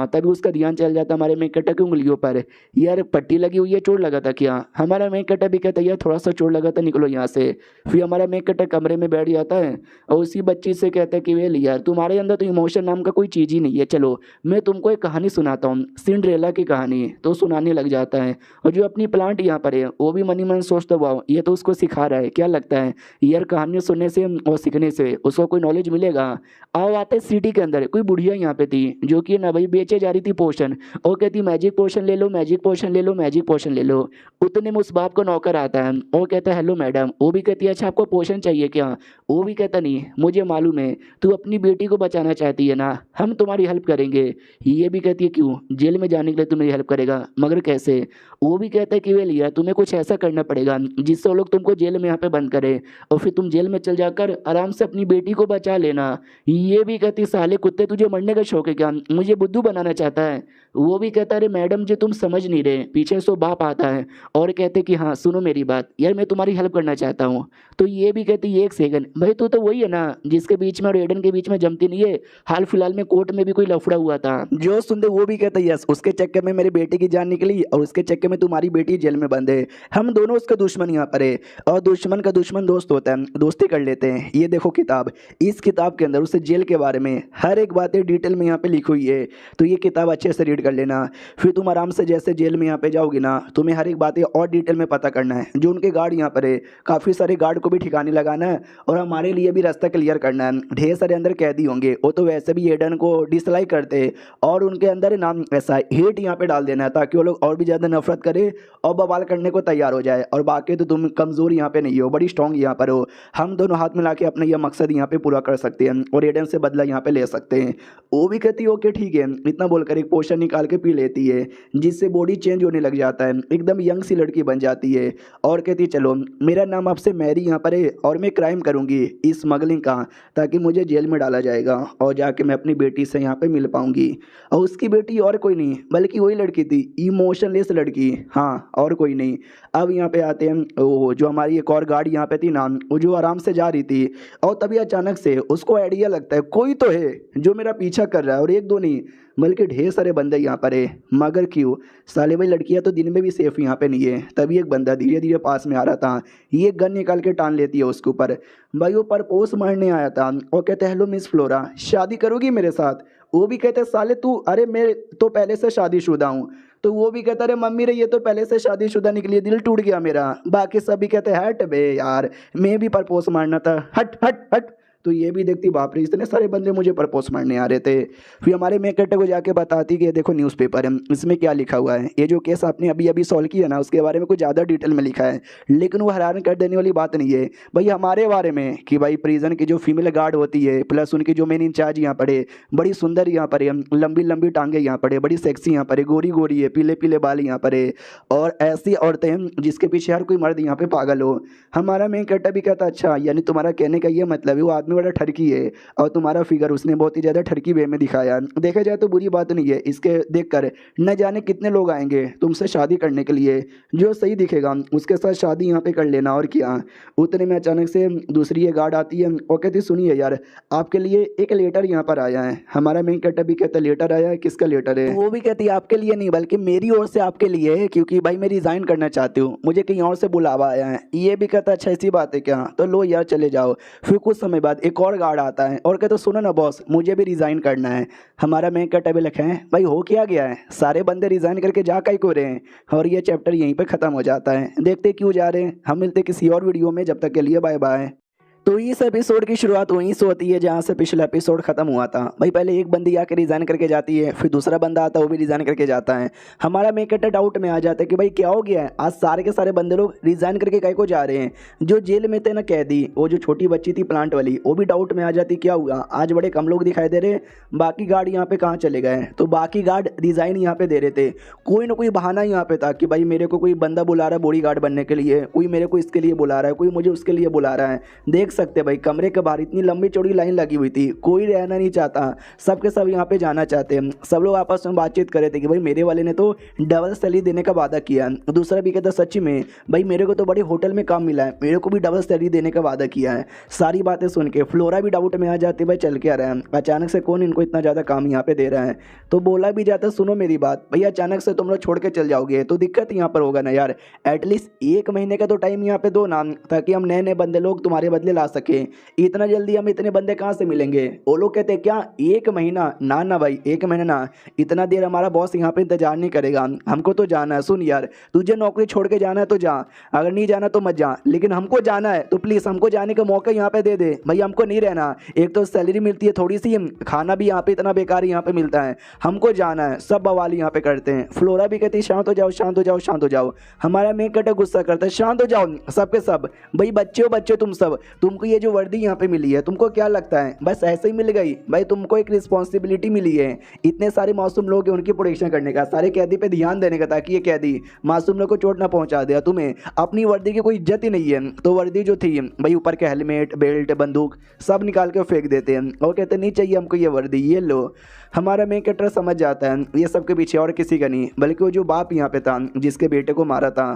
तभी उसका ध्यान चल जाता हमारे मेन कैरेक्टर की उंगलियों पर, यार पट्टी लगी हुई है चोट लगा था क्या। हमारा मेन कैरेक्टर भी कहता है यार थोड़ा सा चोट लगा था निकलो यहाँ से। फिर हमारा मेन कैरेक्टर कमरे में बैठ जाता है और उसी बच्ची से कहता है कि वे यार तुम्हारे अंदर तो इमोशन नाम का कोई चीज़ ही नहीं है, चलो मैं तुमको एक कहानी सुनाता हूँ, सिंड्रेला की कहानी। तो सुनाने लग जाता है और जो अपनी प्लांट यहाँ पर है वो भी मनी मन सोचता वाह ये तो उसको सिखा रहा है। क्या लगता है यार कहानियाँ सुनने से और सीखने से उसको कोई नॉलेज मिलेगा। आओ आते सिटी के अंदर कोई बुढ़िया यहाँ पे थी जो कि ना भाई बेचे जा रही थी पोशन और कहती मैजिक पोशन ले लो मैजिक पोशन ले लो मैजिक पोशन ले लो। उतने में उस बाप को नौकर आता है और कहता है हेलो मैडम। वो भी कहती है अच्छा आपको पोशन चाहिए क्या। वो भी कहता नहीं मुझे मालूम है तू अपनी बेटी को बचाना चाहती है ना, हम तुम्हारी हेल्प करेंगे। ये भी कहती है क्यों, जेल में जाने के लिए तू मेरी हेल्प करेगा मगर कैसे। वो भी कहता है कि वे लिया तुम्हें कुछ ऐसा करना पड़ेगा जिससे वो लोग तुमको जेल में यहाँ पे बंद करे और फिर तुम जेल में चल जाकर आराम से अपनी बेटी को बचा लेना। ये भी कहती साले कुत्ते तुझे मरने का शौक है क्या, मुझे बुद्धू बनाना चाहता है। वो भी कहता अरे मैडम जी तुम समझ नहीं रहे, पीछे से बाप आता है और कहते कि हाँ सुनो मेरी बात यार, मैं तुम्हारी हेल्प करना चाहता हूँ। तो ये भी कहती एक सेकंड भाई, तू तो वही है ना जिसके बीच में और एडन के बीच में जमती नहीं है, हाल फिलहाल में कोर्ट में भी कोई लफड़ा हुआ था। जो सुनते वो भी कहते यस, उसके चक्कर में मेरी बेटी की जान निकली और उसके चक्कर में तुम्हारी बेटी जेल में बंद है। हम दोनों उसके दुश्मन यहाँ पर है और दुश्मन का दुश्मन दोस्त होता है, दोस्ती कर लेते हैं। ये देखो किताब, इस किताब के अंदर उसे जेल के बारे में हर एक बातें डिटेल में यहाँ पे लिखी हुई है। तो ये किताब अच्छे से रीड कर लेना, फिर तुम आराम से जैसे जेल में यहाँ पे जाओगी ना, तुम्हें हर एक बातें और डिटेल में पता करना है। जो उनके गार्ड यहाँ पर है, काफ़ी सारे गार्ड को भी ठिकाने लगाना है और हमारे लिए भी रास्ता क्लियर करना है। ढेर सारे अंदर कैदी होंगे, वो तो वैसे भी एडन को डिसलाइक करते हैं और उनके अंदर नाम ऐसा हेट यहाँ पे डाल देना है ताकि वो लोग और भी ज़्यादा नफरत करे और बवाल करने को तैयार हो जाए। और बाकी तो तुम कमज़ोर यहाँ पे नहीं हो, बड़ी स्ट्रॉन्ग यहाँ पर हो। हम दोनों हाथ मिला के अपना यह मकसद यहाँ पे पूरा कर सकते हैं और एडन से बदला यहाँ पे ले सकते हैं। वो भी कहती है ओके ठीक है, इतना बोलकर एक पोशन निकाल के पी लेती है जिससे बॉडी चेंज होने लग जाता है, एकदम यंग सी लड़की बन जाती है और कहती है चलो मेरा नाम आपसे मैरी यहाँ पर है और मैं क्राइम करूँगी स्मगलिंग का, ताकि मुझे जेल में डाला जाएगा और जाके मैं अपनी बेटी से यहाँ पे मिल पाऊंगी। और उसकी बेटी और कोई नहीं बल्कि वही लड़की थी, इमोशनलेस लड़की, हाँ और कोई नहीं। अब यहाँ पे आते हैं वो जो हमारी एक और गाड़ी यहाँ पे थी ना, वो जो आराम से जा रही थी और तभी अचानक से उसको आइडिया लगता है कोई तो है जो मेरा पीछा कर रहा है और एक दो नहीं बल्कि ढेर सारे बंदे यहाँ पर है। मगर क्यों, साले भाई लड़कियाँ तो दिन में भी सेफ यहाँ पे नहीं है। तभी एक बंदा धीरे धीरे पास में आ रहा था, ये गन निकाल के टान लेती है उसके ऊपर। भाई वो परपोज मारने आया था और कहते हेलो मिस फ्लोरा, शादी करोगी मेरे साथ। वो भी कहते साले तू, अरे मैं तो पहले से शादीशुदा हूँ। तो वो भी कहता अरे मम्मी रे ये तो पहले से शादीशुदा निकली, दिल टूट गया मेरा। बाकी सभी कहते हट बे यार, मैं भी परपोज मारना था, हट हट हट। तो ये भी देखती बाप रे इतने सारे बंदे मुझे प्रपोज मारने आ रहे थे। फिर हमारे मेकटे को जाके बताती कि ये देखो न्यूज़पेपर है, इसमें क्या लिखा हुआ है, ये जो केस आपने अभी अभी सॉल्व किया ना उसके बारे में कुछ ज़्यादा डिटेल में लिखा है। लेकिन वो हैरान कर देने वाली बात नहीं है भाई हमारे बारे में कि भाई प्रिजन की जो फीमेल गार्ड होती है प्लस उनकी जो मेन इंचार्ज यहाँ पड़े, बड़ी सुंदर यहाँ पर है, लंबी लंबी टांगे यहाँ पड़े, बड़ी सेक्सी यहाँ पर है, गोरी गोरी है, पीले पीले बाल यहाँ पर है और ऐसी औरतें हैं जिसके पीछे हर कोई मर्द यहाँ पे पागल हो। हमारा मेन कट्टा भी कहता अच्छा यानी तुम्हारा कहने का ये मतलब है वो आदमी बड़ा ठरकी है और तुम्हारा फिगर उसने बहुत ही ज़्यादा ठरकी वे में दिखाया। देखा जाए तो बुरी बात नहीं है, इसके देखकर न जाने कितने लोग आएंगे तुमसे शादी करने के लिए, जो सही दिखेगा उसके साथ शादी यहाँ पे कर लेना और क्या। उतने में अचानक से दूसरी ये गार्ड आती है और कहती सुनिए यार आपके लिए एक लेटर यहाँ पर आया है। हमारा मेन कट्टा भी कहता लेटर आया है, किसका लेटर है। वो भी कहती है आपके लिए नहीं बल्कि मेरी ओर से आपके लिए है क्योंकि भाई मैं रिज़ाइन करना चाहती हूँ, मुझे कहीं और से बुलावा आया है। ये भी कहता अच्छा ऐसी बात है क्या, तो लो यार चले जाओ। फिर कुछ समय बाद एक और गार्ड आता है और कहते सुनो ना बॉस मुझे भी रिज़ाइन करना है। हमारा मेन कट्टा भी लिखा है भाई हो क्या गया है, सारे बंदे रिज़ाइन करके जा कहीं को रहे हैं। और ये चैप्टर यहीं पे ख़त्म हो जाता है। देखते क्यों जा रहे हैं, हम मिलते किसी और वीडियो में, जब तक के लिए बाय बाय। तो इस एपिसोड की शुरुआत वहीं से होती है जहाँ से पिछला एपिसोड खत्म हुआ था। भाई पहले एक बंदी आके रिजाइन करके जाती है, फिर दूसरा बंदा आता है वो भी रिजाइन करके जाता है। हमारा मेकटर डाउट में आ जाता है कि भाई क्या हो गया है, आज सारे के सारे बंदे लोग रिजाइन करके कहीं को जा रहे हैं। जो जेल में थे ना कैदी, वो जो छोटी बच्ची थी प्लांट वाली, वो भी डाउट में आ जाती क्या हुआ, आज बड़े कम लोग दिखाई दे रहे, बाकी गार्ड यहाँ पे कहाँ चले गए। तो बाकी गार्ड रिजाइन यहाँ पे दे रहे थे, कोई ना कोई बहाना यहाँ पे था कि भाई मेरे को कोई बंदा बुला रहा है बॉडी गार्ड बनने के लिए, कोई मेरे को इसके लिए बुला रहा है, कोई मुझे उसके लिए बुला रहा है। देख सकते भाई कमरे के बाहर इतनी लंबी चौड़ी लाइन लगी हुई थी, कोई रहना नहीं चाहता, सबके सब यहाँ पे जाना चाहते हैं। सब लोग आपस में बातचीत कर रहे थे कि भाई मेरे वाले ने तो डबल सैलरी देने का वादा किया। दूसरा भी कहता सच्ची में भाई मेरे को तो बड़ी होटल में काम मिला है, मेरे को भी डबल सैलरी देने का वादा किया है। सारी बातें सुन के फ्लोरा भी डाउट में आ जाती भाई चल क्या रहा है, अचानक से कौन इनको इतना ज़्यादा काम यहाँ पे दे रहा है। तो बोला भी जाता सुनो मेरी बात, भैया अचानक से तुम लोग छोड़ के चल जाओगे तो दिक्कत यहाँ पर होगा ना यार, एटलीस्ट 1 महीने का तो टाइम यहाँ पे दो ना, ताकि हम नए नए बंदे लोग तुम्हारे बदले ला सके। इतना जल्दी हम इतने बंदे कहाँ से मिलेंगे। वो लोग कहते हैं क्या 1 महीना, ना ना भाई 1 महीना ना, इतना देर हमारा बॉस यहाँ पे इंतजार नहीं करेगा, हमको तो जाना है। सुन यार तुझे नौकरी छोड़ के जाना है तो जा, अगर नहीं जाना तो मत जा, लेकिन हमको जाना है तो प्लीज़ हमको जाने का मौका यहाँ पे दे दे भाई, हमको नहीं रहना। एक तो सैलरी मिलती है थोड़ी सी, खाना भी यहाँ पे इतना बेकार यहाँ पे मिलता है, हमको जाना है। सब बवाल यहाँ पे करते हैं। फ्लोरा भी कहती शांत हो जाओ शांत हो जाओ शांत हो जाओ। हमारा मेक कटर गुस्सा करता है शांत हो जाओ सबके सब, भाई बच्चे हो बच्चे तुम सब, तुमको ये जो वर्दी यहाँ पे मिली है तुमको क्या लगता है बस ऐसे ही मिल गई? भाई तुमको एक रिस्पॉन्सिबिलिटी मिली है, इतने सारे मासूम लोग हैं उनकी प्रोटेक्शन करने का, सारे कैदी पे ध्यान देने का ताकि ये कैदी मासूम लोग को चोट ना पहुंचा दे। तुम्हें अपनी वर्दी की कोई इज्जत ही नहीं है। तो वर्दी जो थी भाई ऊपर के हेलमेट बेल्ट बंदूक सब निकाल के फेंक देते हैं और कहते नहीं चाहिए हमको ये वर्दी, ये लो। हमारा मेन कैरेक्टर समझ जाता है ये सब के पीछे और किसी का नहीं बल्कि वो जो बाप यहाँ पे था जिसके बेटे को मारा था,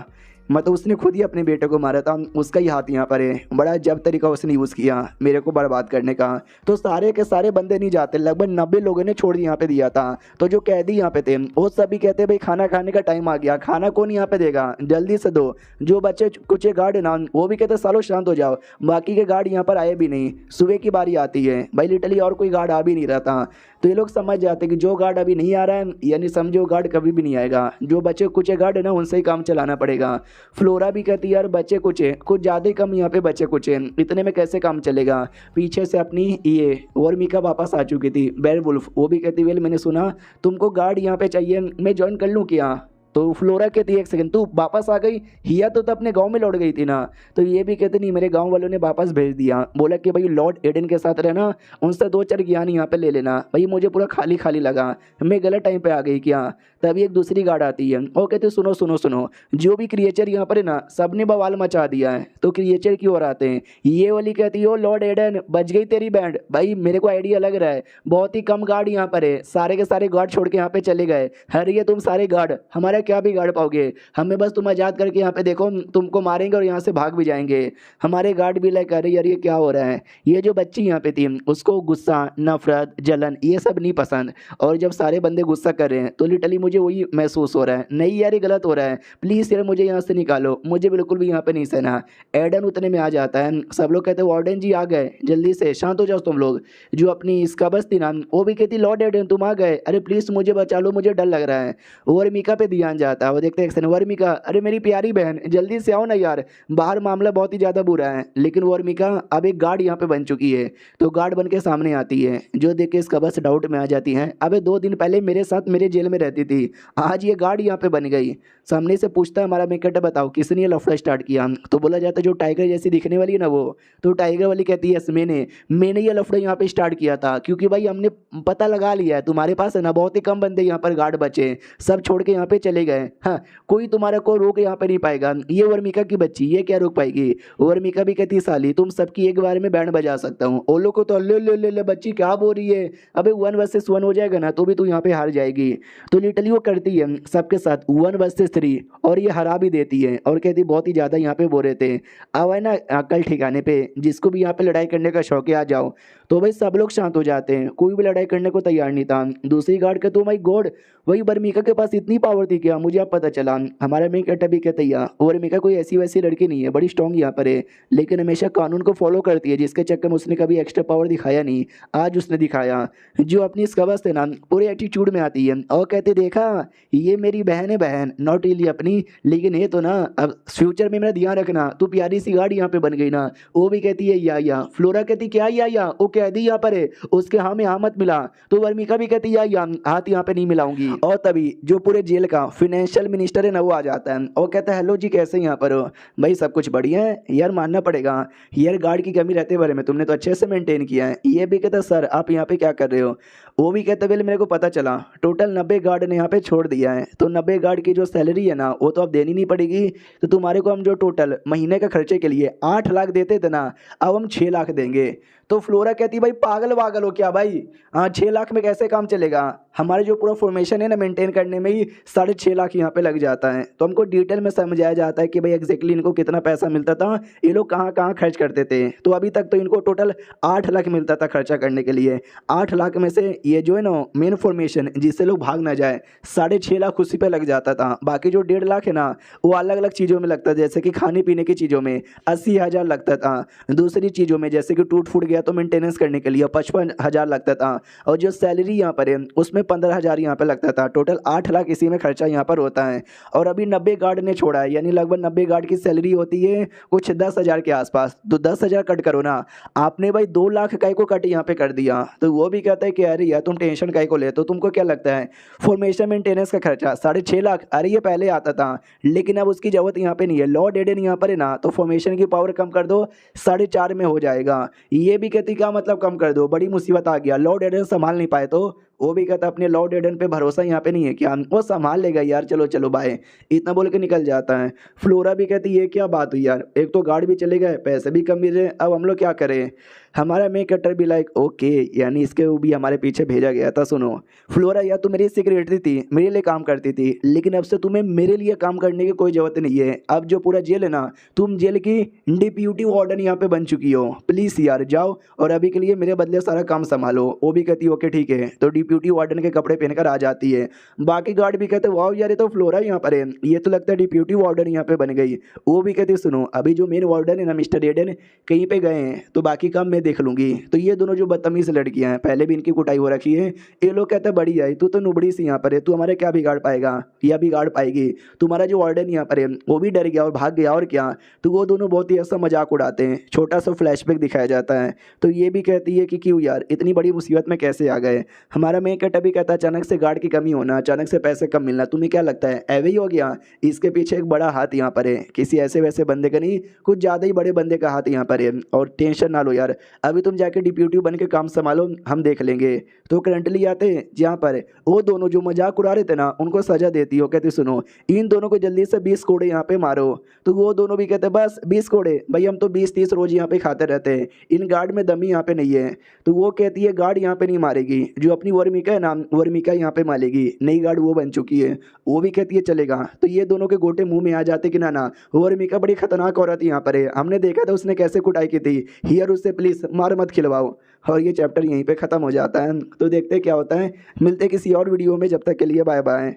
मतलब उसने खुद ही अपने बेटे को मारा था, उसका ही हाथ यहाँ पर है। बड़ा जब तरीका उसने यूज़ किया मेरे को बर्बाद करने का। तो सारे के सारे बंदे नहीं जाते, लगभग 90 लोगों ने छोड़ यहाँ पे दिया था। तो जो कैदी यहाँ पे थे वो सभी कहते भाई खाना खाने का टाइम आ गया, खाना कौन यहाँ पे देगा, जल्दी से दो। जो बच्चे कुछ गार्ड ना वो भी कहते सालों शांत हो जाओ, बाकी के गार्ड यहाँ पर आए भी नहीं। सुबह की बारी आती है भाई लिटरली और कोई गार्ड आ भी नहीं रहा था। तो ये लोग समझ जाते कि जो गार्ड अभी नहीं आ रहा है यानी समझो गार्ड कभी भी नहीं आएगा। जो बच्चे कुछ गार्ड है ना उनसे ही काम चलाना पड़ेगा। फ्लोरा भी कहती है यार बच्चे कुछ है, कुछ ज़्यादा ही कम यहाँ पे बच्चे कुछ है, इतने में कैसे काम चलेगा। पीछे से अपनी ये वर्मिका वापस आ चुकी थी बेरवुल्फ, वो भी कहती वेल मैंने सुना तुमको गार्ड यहाँ पे चाहिए, मैं ज्वाइन कर लूँ क्या। तो फ्लोरा कहती है एक सेकंड तू वापस आ गई, हिया तो अपने गांव में लौट गई थी ना। तो ये भी कहते नहीं मेरे गांव वालों ने वापस भेज दिया, बोला कि भाई लॉर्ड एडन के साथ रहना, उनसे 2-4 ज्ञान यहाँ पे ले लेना। भाई मुझे पूरा खाली खाली लगा, मैं गलत टाइम पे आ गई क्या। तभी एक दूसरी गार्ड आती है और कहते सुनो सुनो सुनो, जो भी क्रिएचर यहाँ पर है ना सब ने बवाल मचा दिया है। तो क्रिएचर की ओर आते हैं, ये वाली कहती हो लॉर्ड एडन बच गई तेरी बैंड। भाई मेरे को आइडिया लग रहा है बहुत ही कम गार्ड यहाँ पर है, सारे के सारे गार्ड छोड़ के यहाँ पे चले गए। अरे ये तुम सारे गार्ड हमारा क्या बिगाड़ पाओगे, हमें बस तुम आज़ाद करके यहाँ पे देखो तुमको मारेंगे और यहाँ से भाग भी जाएंगे। हमारे गार्ड भी लाइक अरे यार ये क्या हो रहा है। ये जो बच्ची यहाँ पे थी उसको गुस्सा नफरत जलन ये सब नहीं पसंद, और जब सारे बंदे गुस्सा कर रहे हैं तो लिटरली मुझे वही महसूस हो रहा है नहीं यार ये गलत हो रहा है, प्लीज़ यार मुझे यहाँ से निकालो, मुझे बिल्कुल भी यहाँ पे नहीं सहना। एडन उतने में आ जाता है, सब लोग कहते हैं वार्डन जी आ गए, जल्दी से शांत हो जाओ तुम लोग। जो अपनी इसका बस थी ना वो भी कहती लॉर्ड एडन तुम आ गए, अरे प्लीज़ मुझे बचा लो, मुझे डर लग रहा है। वर्मिका पे ध्यान जाता है, वो देखते हैं वर्मिका अरे मेरी प्यारी बहन जल्दी से आओ ना यार, बाहर मामला बहुत ही ज़्यादा बुरा है। लेकिन वर्मिका अब एक गार्ड यहाँ पे बन चुकी है, तो गार्ड बन के सामने आती है, जो देख के इसका बस डाउट में आ जाती है अबे 2 दिन पहले मेरे साथ मेरे जेल में रहती थी, आज ये गार्ड यहाँ पे बन गई। सामने से पूछता है हमारा मेकट बताओ किसने ये लफड़ा स्टार्ट किया। तो बोला जाता है जो टाइगर जैसी दिखने वाली है ना वो, तो टाइगर वाली कहती है यस मैंने ये लफड़ा यहाँ पे स्टार्ट किया था, क्योंकि भाई हमने पता लगा लिया है तुम्हारे पास है ना बहुत ही कम बंदे यहाँ पर गार्ड बचे, सब छोड़ के यहाँ पे चले गए। हाँ कोई तुम्हारा को रोक यहाँ पे नहीं पाएगा। ये वर्मिका की बच्ची ये क्या रोक पाएगी। वर्मिका भी कहती साली तुम सबकी एक बार में बैंड बजा सकता हूँ। ओलो को तो ले ले ले ले बच्ची क्या बोल रही है, अबे 1 वर्सेस 1 हो जाएगा ना तो भी तू यहाँ पे हार जाएगी। तो लिटरली वो करती है सबके साथ 1 वर्सेस 3 और ये हरा भी देती है और कहती बहुत ही ज़्यादा यहाँ पे बोल रहे थे अब है ना अकल ठिकाने पे, जिसको भी यहाँ पे लड़ाई करने का शौक है आ जाओ। तो भाई सब लोग शांत हो जाते हैं, कोई भी लड़ाई करने को तैयार नहीं था। दूसरी गार्ड का तो माई गॉड वही वर्मिका के पास इतनी पावर थी क्या, मुझे अब पता चला। हमारा मेन कैरेक्टर भी कहता है वर्मिका कोई ऐसी वैसी लड़की नहीं है, बड़ी स्ट्रॉन्ग यहाँ पर है, लेकिन हमेशा कानून को फॉलो करती है, जिसके चक्कर में उसने कभी एक्स्ट्रा पावर दिखाया नहीं, आज उसने दिखाया। जो अपनी स्कबस थे ना पूरे एटीट्यूड में आती है और कहते देखा ये मेरी बहन है, बहन नॉट रियली अपनी, लेकिन ये तो ना अब फ्यूचर में मेरा ध्यान रखना, तू प्यारी सी गाड़ी यहाँ पे बन गई ना। वो भी कहती है या फ्लोरा कहती क्या या वो कैदी यहाँ पर है उसके हाँ में हाँ मत मिला। तो वर्मिका भी कहती या हाथ यहाँ पे नहीं मिलाऊंगी। और तभी जो पूरे जेल का फाइनेंशियल मिनिस्टर है ना वो आ जाता है और कहता है हेलो जी कैसे यहाँ पर हो। भाई सब कुछ बढ़िया है यार, मानना पड़ेगा यार गार्ड की कमी रहते बारे में तुमने तो अच्छे से मेंटेन किया है। ये भी कहता सर आप यहाँ पे क्या कर रहे हो। वो भी कहता वेल मेरे को पता चला टोटल 90 गार्ड ने यहाँ पे छोड़ दिया है, तो 90 गार्ड की जो सैलरी है ना वो तो अब देनी नहीं पड़ेगी, तो तुम्हारे को हम जो टोटल महीने का खर्चे के लिए 8 लाख देते थे ना अब हम 6 लाख देंगे। तो फ्लोरा कहती भाई पागल वागल हो क्या भाई, हाँ 6 लाख में कैसे काम चलेगा, हमारे जो पूरा फॉर्मेशन है ना मेंटेन करने में ही 6.5 लाख यहाँ पे लग जाता है। तो हमको डिटेल में समझाया जाता है कि भाई एग्जैक्टली इनको कितना पैसा मिलता था, ये लोग कहाँ कहाँ खर्च करते थे। तो अभी तक तो इनको टोटल 8 लाख मिलता था खर्चा करने के लिए। 8 लाख में से ये जो है ना मेन फॉर्मेशन जिससे लोग भाग ना जाए 6.5 लाख उसी पे लग जाता था, बाकी जो 1.5 लाख है ना वो अलग अलग चीज़ों में लगता था, जैसे कि खाने पीने की चीज़ों में 80,000 लगता था, दूसरी चीज़ों में जैसे कि टूट फूट गया तो मेंटेनेंस करने के लिए 55,000 लगता था, और जो सैलरी यहाँ पर है उसमें 15,000 यहाँ पे लगता था। टोटल 8 लाख इसी में खर्चा यहाँ पर होता है। और अभी 90 गार्ड ने छोड़ा है, यानी लगभग 90 गार्ड की सैलरी होती है कुछ 10,000 के आसपास। तो 10,000 कट करो ना, आपने भाई 2 लाख काय को कट यहाँ पे कर दिया। तो वो भी कहता है कि अरे यार तुम टेंशन काय को लेते हो, तुमको क्या लगता है फॉर्मेशन मेंटेनेंस का खर्चा 6.5 लाख, अरे ये पहले आता था लेकिन अब उसकी जरूरत यहाँ पे नहीं है। लॉर्ड एडन यहाँ पर है ना, तो फॉर्मेशन की पावर कम कर दो, 4.5 में हो जाएगा। ये भी कहती क्या मतलब कम कर दो, बड़ी मुसीबत आ गया, लॉर्ड एडन संभाल नहीं पाए तो वो भी कहता अपने लॉर्ड एडन पे भरोसा यहाँ पे नहीं है क्या, वो संभाल लेगा यार, चलो चलो बाय, इतना बोल के निकल जाता है। फ्लोरा भी कहती ये क्या बात हुई यार, एक तो गार्ड भी चले गए, पैसे भी कम मिल रहे, अब हम लोग क्या करें। हमारा मेक कटर भी लाइक ओके, यानी इसके वो भी हमारे पीछे भेजा गया था। सुनो फ्लोरा, यार तू मेरी सेक्रेटरी थी, मेरे लिए काम करती थी, लेकिन अब से तुम्हें मेरे लिए काम करने की कोई ज़रूरत नहीं है। अब जो पूरा जेल है ना, तुम जेल की डिप्यूटी वार्डन यहाँ पे बन चुकी हो, प्लीज़ यार जाओ और अभी के लिए मेरे बदले सारा काम संभालो। वो भी कहती ओके ठीक है, तो डिप्यूटी वार्डन के कपड़े पहनकर आ जाती है। बाकी गार्ड भी कहते वाह यार ये तो फ्लोरा यहाँ पर है, ये तो लगता है डिप्यूटी वार्डन यहाँ पे बन गई। वो भी कहती सुनो अभी जो मेन वार्डन है ना मिस्टर एडन कहीं पे गए हैं, तो बाकी काम मैं देख लूंगी। तो ये दोनों जो बदतमीज लड़कियां हैं, पहले भी इनकी कुटाई हो रखी है, ये लोग कहते हैं बड़ी आई तू तो नुबड़ी सी यहाँ पर है, तू हमारे क्या बिगाड़ पाएगा या बिगाड़ पाएगी। तुम्हारा जो वार्डन यहाँ पर है वो भी डर गया और भाग गया, और क्या। तो वो दोनों बहुत ही ऐसा मजाक उड़ाते हैं, छोटा सा फ्लैशबैक दिखाया जाता है। तो ये भी कहती है कि क्यों यार इतनी बड़ी मुसीबत में कैसे आ गए। हमारा मेन कट भी कहता है अचानक से गार्ड की कमी होना, अचानक से पैसे कम मिलना, तुम्हें क्या लगता है ऐवे ही हो गया। इसके पीछे एक बड़ा हाथ यहाँ पर है, किसी ऐसे वैसे बंदे का नहीं, कुछ ज़्यादा ही बड़े बंदे का हाथ यहाँ पर है। और टेंशन ना लो यार, अभी तुम जाके डिप्यूटी बन के काम संभालो, हम देख लेंगे। तो करंटली आते हैं जहाँ पर वो दोनों जो मजाक उड़ा रहे थे ना उनको सजा देती हो, कहती सुनो इन दोनों को जल्दी से 20 कोड़े यहाँ पे मारो। तो वो दोनों भी कहते बस 20 कोड़े, भाई हम तो 20-30 रोज यहाँ पे खाते रहते हैं, इन गार्ड में दमी यहाँ पे नहीं है। तो वो कहती है गार्ड यहाँ पे नहीं मारेगी, जो अपनी वर्मिका है ना वर्मिका यहाँ पे मारेगी, नई गार्ड वो बन चुकी है। वो भी कहती है चलेगा। तो ये दोनों के गोटे मुंह में आ जाते कि ना वर्मिका बड़ी खतरनाक औरत यहाँ पर है, हमने देखा था उसने कैसे कुटाई की थी, हियर उससे प्लीज मार मत खिलवाओ। और ये चैप्टर यहीं पे ख़त्म हो जाता है। तो देखते क्या होता है, मिलते किसी और वीडियो में, जब तक के लिए बाय बाय।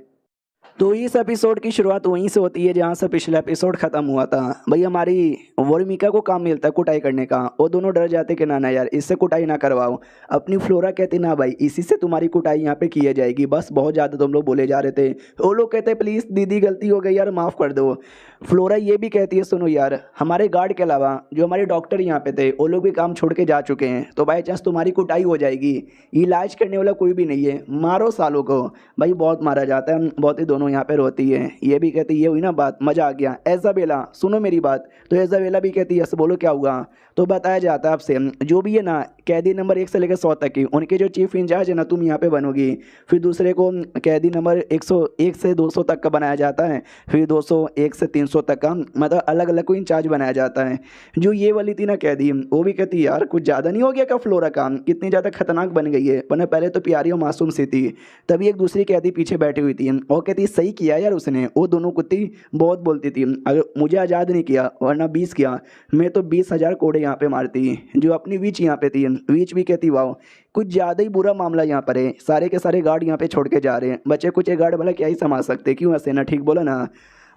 तो इस एपिसोड की शुरुआत वहीं से होती है जहाँ से पिछला एपिसोड खत्म हुआ था। भाई हमारी वर्मिका को काम मिलता है कुटाई करने का, वो दोनों डर जाते कि ना यार इससे कुटाई ना करवाओ। अपनी फ्लोरा कहती ना भाई इसी से तुम्हारी कुटाई यहाँ पे की जाएगी, बस बहुत ज़्यादा तुम लोग बोले जा रहे थे। वो लोग कहते प्लीज़ दीदी गलती हो गई यार माफ़ कर दो। फ्लोरा ये भी कहती है सुनो यार हमारे गार्ड के अलावा जो हमारे डॉक्टर यहाँ पे थे वो लोग भी काम छोड़ के जा चुके हैं, तो बाई चांस तुम्हारी कुटाई हो जाएगी, इलाज करने वाला कोई भी नहीं है, मारो सालों को। भाई बहुत मारा जाता है, बहुत ही दोनों यहाँ पे रोती है। ये भी कहती ये हुई ना बात, मज़ा आ गया। एजाबेला सुनो मेरी बात, तो एजाबेला भी कहती है यस बोलो क्या हुआ। तो बताया जाता है आपसे जो भी है ना कैदी नंबर 1 से लेकर 100 तक की उनके जो चीफ इंचार्ज है ना तुम यहाँ पे बनोगी। फिर दूसरे को कैदी नंबर 101 से 200 तक का बनाया जाता है, फिर 201 से 300 तक का, मतलब अलग अलग को इंचार्ज बनाया जाता है। जो ये वाली थी ना कैदी, वो भी कहती यार कुछ ज़्यादा नहीं हो गया क्या फ्लोरा का, कितनी ज़्यादा खतरनाक बन गई है, वरना पहले तो प्यारी और मासूम सी थी। तभी एक दूसरी कैदी पीछे बैठी हुई थी, वो कहती सही किया यार उसने, वो दोनों कुत्ती बहुत बोलती थी, अगर मुझे आज़ाद नहीं किया वरना 20 किया, मैं तो 20,000 कोड़े यहाँ पे मारती। जो अपनी वीच यहाँ पे थी, वीच भी कहती वाह कुछ ज़्यादा ही बुरा मामला यहाँ पर है, सारे के सारे गार्ड यहाँ पे छोड़ के जा रहे हैं, बच्चे कुछ एक गार्ड वाला क्या ही संभाल सकते, क्यों हसीना ठीक बोला ना।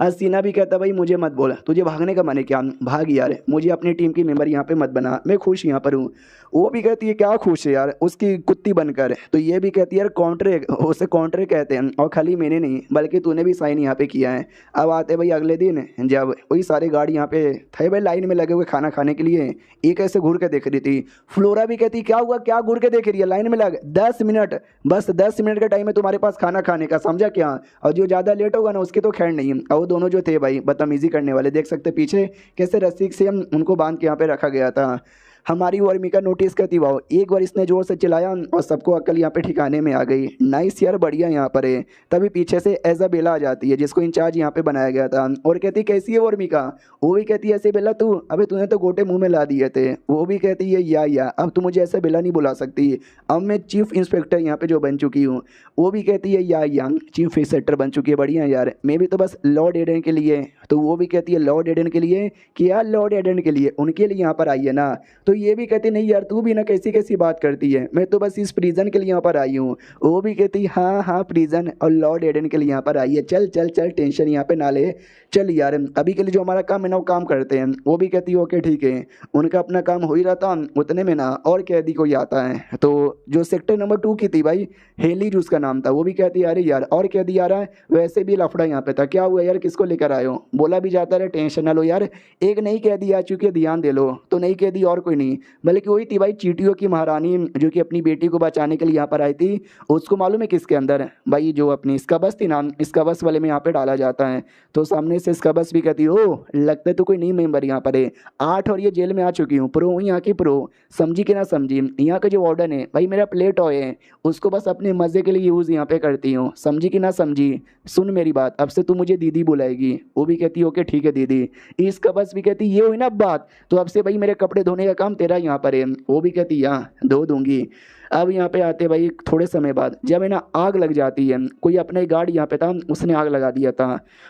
हसीना भी कहता भाई मुझे मत बोल, तुझे भागने का मन है क्या, भाग यार, मुझे अपनी टीम की मेंबर यहाँ पे मत बना, मैं खुश यहाँ पर हूँ। वो भी कहती है क्या खुश है यार उसकी कुत्ती बनकर। तो ये भी कहती है यार कॉन्ट्रे, उसे कॉन्ट्रे कहते हैं, और खाली मैंने नहीं बल्कि तूने भी साइन यहाँ पे किया है। अब आते भाई अगले दिन जब वही सारे गार्ड यहाँ पे थे भाई लाइन में लगे हुए खाना खाने के लिए, एक ऐसे घूर के देख रही थी। फ्लोरा भी कहती क्या हुआ, क्या घूर के देख रही है, लाइन में लग 10 मिनट, बस 10 मिनट का टाइम है तुम्हारे पास खाना खाने का, समझा क्या। और जो ज़्यादा लेट होगा ना उसकी तो खैर नहीं। और वो दोनों जो थे भाई बदतमीजी करने वाले, देख सकते पीछे कैसे रस्सी से उनको बांध के यहाँ पे रखा गया था। हमारी वर्मिका नोटिस करती वाओ, एक बार इसने जोर से चिल्लाया और सबको अकल यहाँ पे ठिकाने में आ गई। नाइस यार बढ़िया यहाँ पर है। तभी पीछे से एजाबेला आ जाती है जिसको इंचार्ज यहाँ पे बनाया गया था, और कहती कैसी है वर्मिका। वो भी कहती है ऐसे बेला तू, अबे तूने तो गोटे मुंह में ला दिए थे। वो भी कहती है या अब तू मुझे ऐसे बेला नहीं बुला सकती, अब मैं चीफ इंस्पेक्टर यहाँ पे जो बन चुकी हूँ। वो भी कहती है या चीफ इंस्पेक्टर बन चुकी है, बढ़िया यार, मैं भी तो बस लॉर्ड एडन के लिए। तो वो भी कहती है लॉर्ड एडन के लिए, क्या लॉर्ड एडन के लिए, उनके लिए यहाँ पर आई है ना। तो ये भी कहती नहीं यार तू भी ना कैसी कैसी बात करती है, मैं तो बस इस प्रिजन के लिए यहाँ पर आई हूँ। वो भी कहती हाँ हाँ प्रिजन और लॉर्ड एडन के लिए यहाँ पर आई है, चल चल चल टेंशन यहाँ पे ना ले, चल यार अभी के लिए जो हमारा काम है ना वो काम करते हैं। वो भी कहती है ओके ठीक है। उनका अपना काम हो ही रहा था, उतने में ना और कैदी कोई आता है, तो जो सेक्टर नंबर 2 की थी भाई, हेली जो उसका नाम था, वो भी कहती है अरे यार और कैदी आ रहा है, वैसे भी लफड़ा यहाँ पे था, क्या हुआ यार किसको लेकर आए हो? बोला भी जाता है टेंशन ना लो यार, एक नई कैदी आ चुकी है ध्यान दे लो। तो नई कैदी और कोई नहीं बल्कि वही थी भाई चींटियों की महारानी, जो कि अपनी बेटी को बचाने के लिए यहाँ पर आई थी। उसको मालूम है किसके अंदर? भाई जो अपनी स्कबस थी ना, स्कबस वाले में यहाँ पे डाला जाता है। तो सामने से स्कबस भी कहती ओ लगता है तो कोई नई मेंबर यहाँ पर है, 8 और ये जेल में आ चुकी हूँ, प्रो हूँ यहाँ की प्रो, समझी कि ना समझी? यहाँ का जो वार्डन है भाई मेरा प्ले टॉय है, उसको बस अपने मज़े के लिए यूज़ यहाँ पे करती हूँ, समझी कि ना समझी? सुन मेरी बात, अब से तू मुझे दीदी बुलाएगी। वो भी कहती ओके ठीक है दीदी। इसका बस भी कहती ये हुई ना बात, तो अब से भाई मेरे कपड़े धोने का काम तेरा यहाँ पर है। वो भी कहती हाँ धो दूंगी। अब यहाँ पे आते भाई थोड़े समय बाद जब है ना आग लग जाती है, कोई अपना ही गार्ड यहाँ पे था उसने आग लगा दिया था।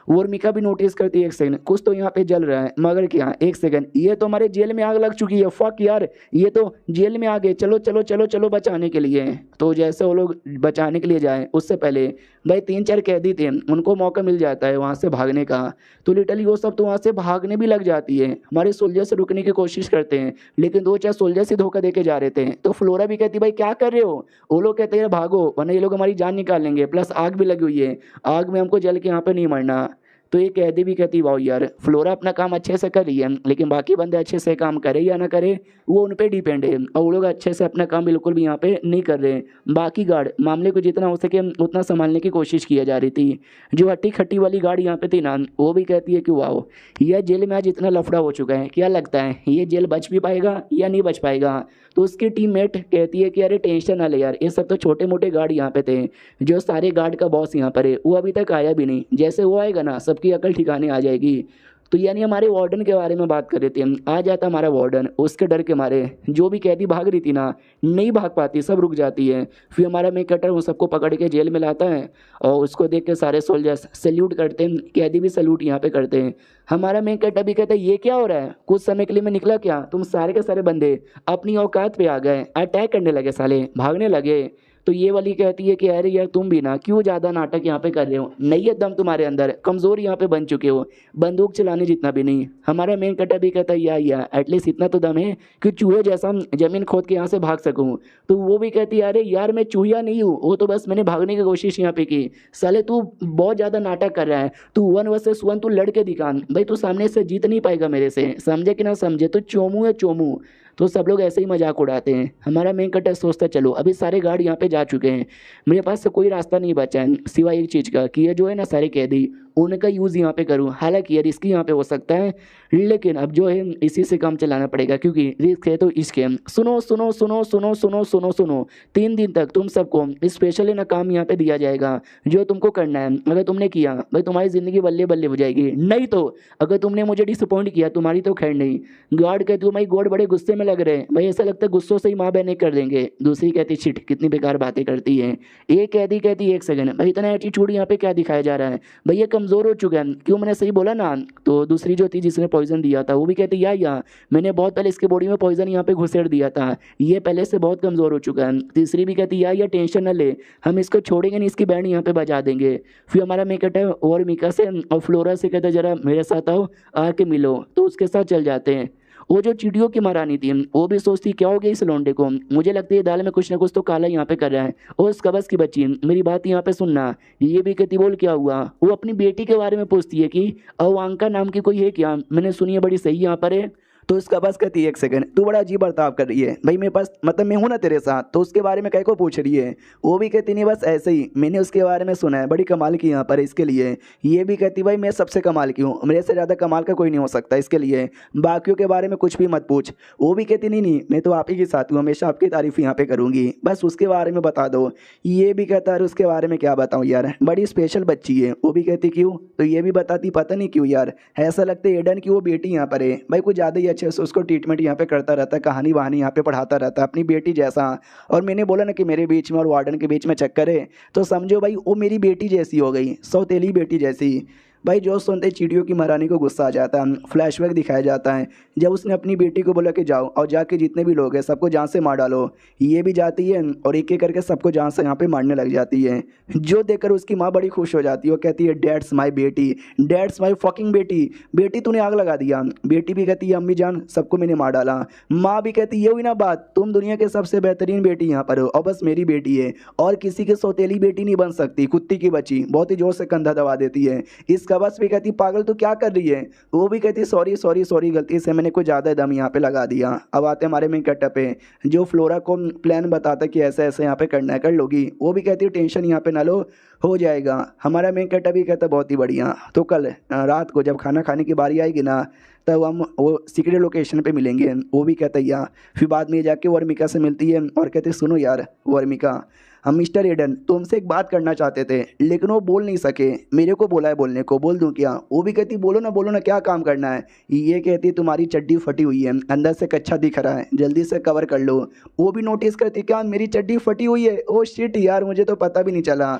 और मिका भी नोटिस करती है एक सेकंड कुछ तो यहाँ पे जल रहा है, मगर क्या एक सेकंड ये तो हमारे जेल में आग लग चुकी है, फक यार ये तो जेल में आ गए, चलो चलो चलो चलो बचाने के लिए। तो जैसे वो लोग बचाने के लिए जाए उससे पहले भाई 3-4 कैदी थे, उनको मौका मिल जाता है वहाँ से भागने का। तो लिटरली वो सब तो वहाँ से भागने भी लग जाती है, हमारे सोल्जर से रुकने की कोशिश करते हैं, लेकिन 2-4 सोल्जर से धोखा दे के जा रहे थे। तो फ्लोरा भी कहती भाई क्या कर रहे हो? वो लोग कहते हैं भागो वरना ये लोग हमारी जान निकाल लेंगे, प्लस आग भी लगी हुई है, आग में हमको जल के यहाँ पे नहीं मरना। तो ये कैदी भी कहती वाओ यार फ्लोरा अपना काम अच्छे से कर रही है, लेकिन बाकी बंदे अच्छे से काम करे या ना करे वो उन पे डिपेंड है, और वो लोग अच्छे से अपना काम बिल्कुल भी यहाँ पे नहीं कर रहे। बाकी गार्ड मामले को जितना हो सके उतना संभालने की कोशिश किया जा रही थी। जो हट्टी खट्टी वाली गार्ड यहाँ पे थी ना, वो भी कहती है कि वाओ यह जेल में आज इतना लफड़ा हो चुका है, क्या लगता है ये जेल बच भी पाएगा या नहीं बच पाएगा? तो उसकी टीममेट कहती है कि अरे टेंशन ना ले यार, ये सब तो छोटे मोटे गार्ड यहाँ पे थे, जो सारे गार्ड का बॉस यहाँ पर है वो अभी तक आया भी नहीं, जैसे वो आएगा ना सबकी अकल ठिकाने आ जाएगी। तो यानी हमारे वार्डन के बारे में बात कर रहे थे हम, आ जाता हमारा वार्डन, उसके डर के मारे जो भी कैदी भाग रही थी ना नहीं भाग पाती, सब रुक जाती है। फिर हमारा मेन कटर उन सबको पकड़ के जेल में लाता है, और उसको देख के सारे सोल्जर्स सैल्यूट करते हैं, कैदी भी सैल्यूट यहाँ पे करते हैं। हमारा मेन कटर भी कहता है ये क्या हो रहा है, कुछ समय के लिए मैं निकला क्या, तुम सारे के सारे बंदे अपनी औकात पे आ गए, अटैक करने लगे, साले भागने लगे। तो ये वाली कहती है कि अरे यार तुम भी ना क्यों ज़्यादा नाटक यहाँ पे कर रहे हो, नहीं है दम तुम्हारे अंदर, कमज़ोर यहाँ पे बन चुके हो, बंदूक चलाने जितना भी नहीं। हमारा मेन कटर भी कहता है या एटलीस्ट इतना तो दम है कि चूहे जैसा ज़मीन खोद के यहाँ से भाग सकूँ। तो वो भी कहती है अरे यार मैं चूहिया नहीं हूँ, वो तो बस मैंने भागने की कोशिश यहाँ पे की, साले तू बहुत ज़्यादा नाटक कर रहा है, तू 1 वर्सेस 1 तू लड़के दिखा भाई, तू सामने से जीत नहीं पाएगा मेरे से, समझे कि ना समझे? तो चोमू है चोमू। तो सब लोग ऐसे ही मजाक उड़ाते हैं। हमारा मेन कटर सोचता है चलो अभी सारे गार्ड यहाँ पे जा चुके हैं, मेरे पास से कोई रास्ता नहीं बचा है सिवाय एक चीज़ का कि ये जो है ना सारे कैदी उनका यूज़ यहाँ पे करूँ। हालांकि ये रिस्क यहाँ पे हो सकता है, लेकिन अब जो है इसी से काम चलाना पड़ेगा क्योंकि रिस्क है तो इसके। सुनो सुनो सुनो सुनो सुनो सुनो सुनो 3 दिन तक तुम सबको स्पेशली ना काम यहाँ पे दिया जाएगा जो तुमको करना है। अगर तुमने किया भाई तुम्हारी ज़िंदगी बल्ले बल्ले हो जाएगी, नहीं तो अगर तुमने मुझे डिसअपॉइंट किया तुम्हारी तो खैर नहीं। गार्ड कहती हूँ भाई गॉड बड़े गुस्से में लग रहे हैं भाई, ऐसा लगता है गुस्सों से ही माँ बहन कर देंगे। दूसरी कहती छिट कितनी बेकार बातें करती है। एक कैदी कहती एक सेकंड भाई इतना एटीट्यूड यहाँ पे क्या दिखाया जा रहा है, भैया कमज़ोर हो चुका है, क्यों मैंने सही बोला ना? तो दूसरी जो थी जिसने पॉइजन दिया था वो भी कहती या मैंने बहुत पहले इसके बॉडी में पॉइजन यहाँ पे घुसेड़ दिया था, ये पहले से बहुत कमज़ोर हो चुका है। तीसरी भी कहती या टेंशन न ले, हम इसको छोड़ेंगे नहीं, इसकी बैंड यहाँ पे बजा देंगे। फिर हमारा मेकअप है और मिका से और फ्लोरा से कहता जरा मेरे साथ आओ आके मिलो, तो उसके साथ चल जाते हैं। वो जो चिड़ियों की महारानी थी वो भी सोचती क्या हो गया इस लौंडे को, मुझे लगता है दाल में कुछ ना कुछ तो काला यहाँ पे कर रहा है। और उस कबस की बच्ची मेरी बात यहाँ पे सुनना, ये भी कहती बोल क्या हुआ, वो अपनी बेटी के बारे में पूछती है कि अवांका नाम की कोई है क्या, मैंने सुनी है बड़ी सही यहाँ पर है। तो उसका बस कहती है एक सेकंड तू बड़ा अजीब बर्ताव कर रही है भाई, मेरे पास मतलब मैं हूँ ना तेरे साथ, तो उसके बारे में कह को पूछ रही है। वो भी कहती नहीं बस ऐसे ही मैंने उसके बारे में सुना है बड़ी कमाल की यहाँ पर इसके लिए। ये भी कहती भाई मैं सबसे कमाल की हूँ, मेरे से ज़्यादा कमाल का कोई नहीं हो सकता इसके लिए, बाकियों के बारे में कुछ भी मत पूछ। वो भी कहती नहीं मैं तो आप ही के साथ हूँ, हमेशा आपकी तारीफ यहाँ पे करूँगी, बस उसके बारे में बता दो। ये भी कहता है उसके बारे में क्या बताऊँ यार, बड़ी स्पेशल बच्ची है। वो भी कहती क्यों, तो ये भी बताती पता नहीं क्यों यार, ऐसा लगता है एडन की वो बेटी यहाँ पर है भाई, कुछ ज़्यादा ही अच्छे से उसको ट्रीटमेंट यहाँ पे करता रहता है, कहानी वहानी यहाँ पे पढ़ाता रहता है अपनी बेटी जैसा। और मैंने बोला ना कि मेरे बीच में और वार्डन के बीच में चक्कर है, तो समझो भाई वो मेरी बेटी जैसी हो गई, सौतेली बेटी जैसी। भाई जो सुनते चींटियों की महारानी को गुस्सा आ जाता है। फ्लैशबैक दिखाया जाता है जब उसने अपनी बेटी को बोला कि जाओ और जाके जितने भी लोग हैं सबको जान से मार डालो। ये भी जाती है और एक एक करके सबको जान से यहाँ पे मारने लग जाती है, जो देखकर उसकी माँ बड़ी खुश हो जाती है। वो कहती है डैट्स माई बेटी, डैट्स माई फकिंग बेटी, बेटी तूने आग लगा दिया। बेटी भी कहती है अम्मी जान सबको मैंने मार डाला। माँ भी कहती है ये हुई ना बात, तुम दुनिया के सबसे बेहतरीन बेटी यहाँ पर हो और बस मेरी बेटी है और किसी की सौतेली बेटी नहीं बन सकती, कुत्ती की बच्ची। बहुत ही जोर से कंधा दबा देती है। इसका बस भी कहती पागल तू क्या कर रही है। वो भी कहती सॉरी सॉरी सॉरी, गलती से मैंने कुछ ज़्यादा दम यहाँ पे लगा दिया। अब आते हमारे मेन कटअप पे, जो फ्लोरा को प्लान बताता कि ऐसे ऐसे यहाँ पे करना है, कर लोगी। वो भी कहती है टेंशन यहाँ पे ना लो, हो जाएगा। हमारा मेन कटअप भी कहता बहुत ही बढ़िया, तो कल रात को जब खाना खाने की बारी आएगी ना तब हम वो सीक्रेट लोकेशन पे मिलेंगे। वो भी कहता है या फिर बाद में जाके वर्मिका से मिलती है और कहते सुनो यार वर्मिका, हम मिस्टर एडन तुमसे एक बात करना चाहते थे लेकिन वो बोल नहीं सके, मेरे को बोला है बोलने को, बोल दूं क्या। वो भी कहती बोलो ना क्या काम करना है। ये कहती तुम्हारी चड्डी फटी हुई है, अंदर से कच्चा दिख रहा है, जल्दी से कवर कर लो। वो भी नोटिस करती क्या मेरी चड्डी फटी हुई है, ओ शिट यार मुझे तो पता भी नहीं चला।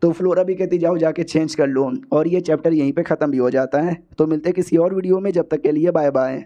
तो फ्लोरा भी कहती जाओ जाके चेंज कर लो। और ये चैप्टर यहीं पे ख़त्म भी हो जाता है। तो मिलते हैं किसी और वीडियो में, जब तक के लिए बाय बाय।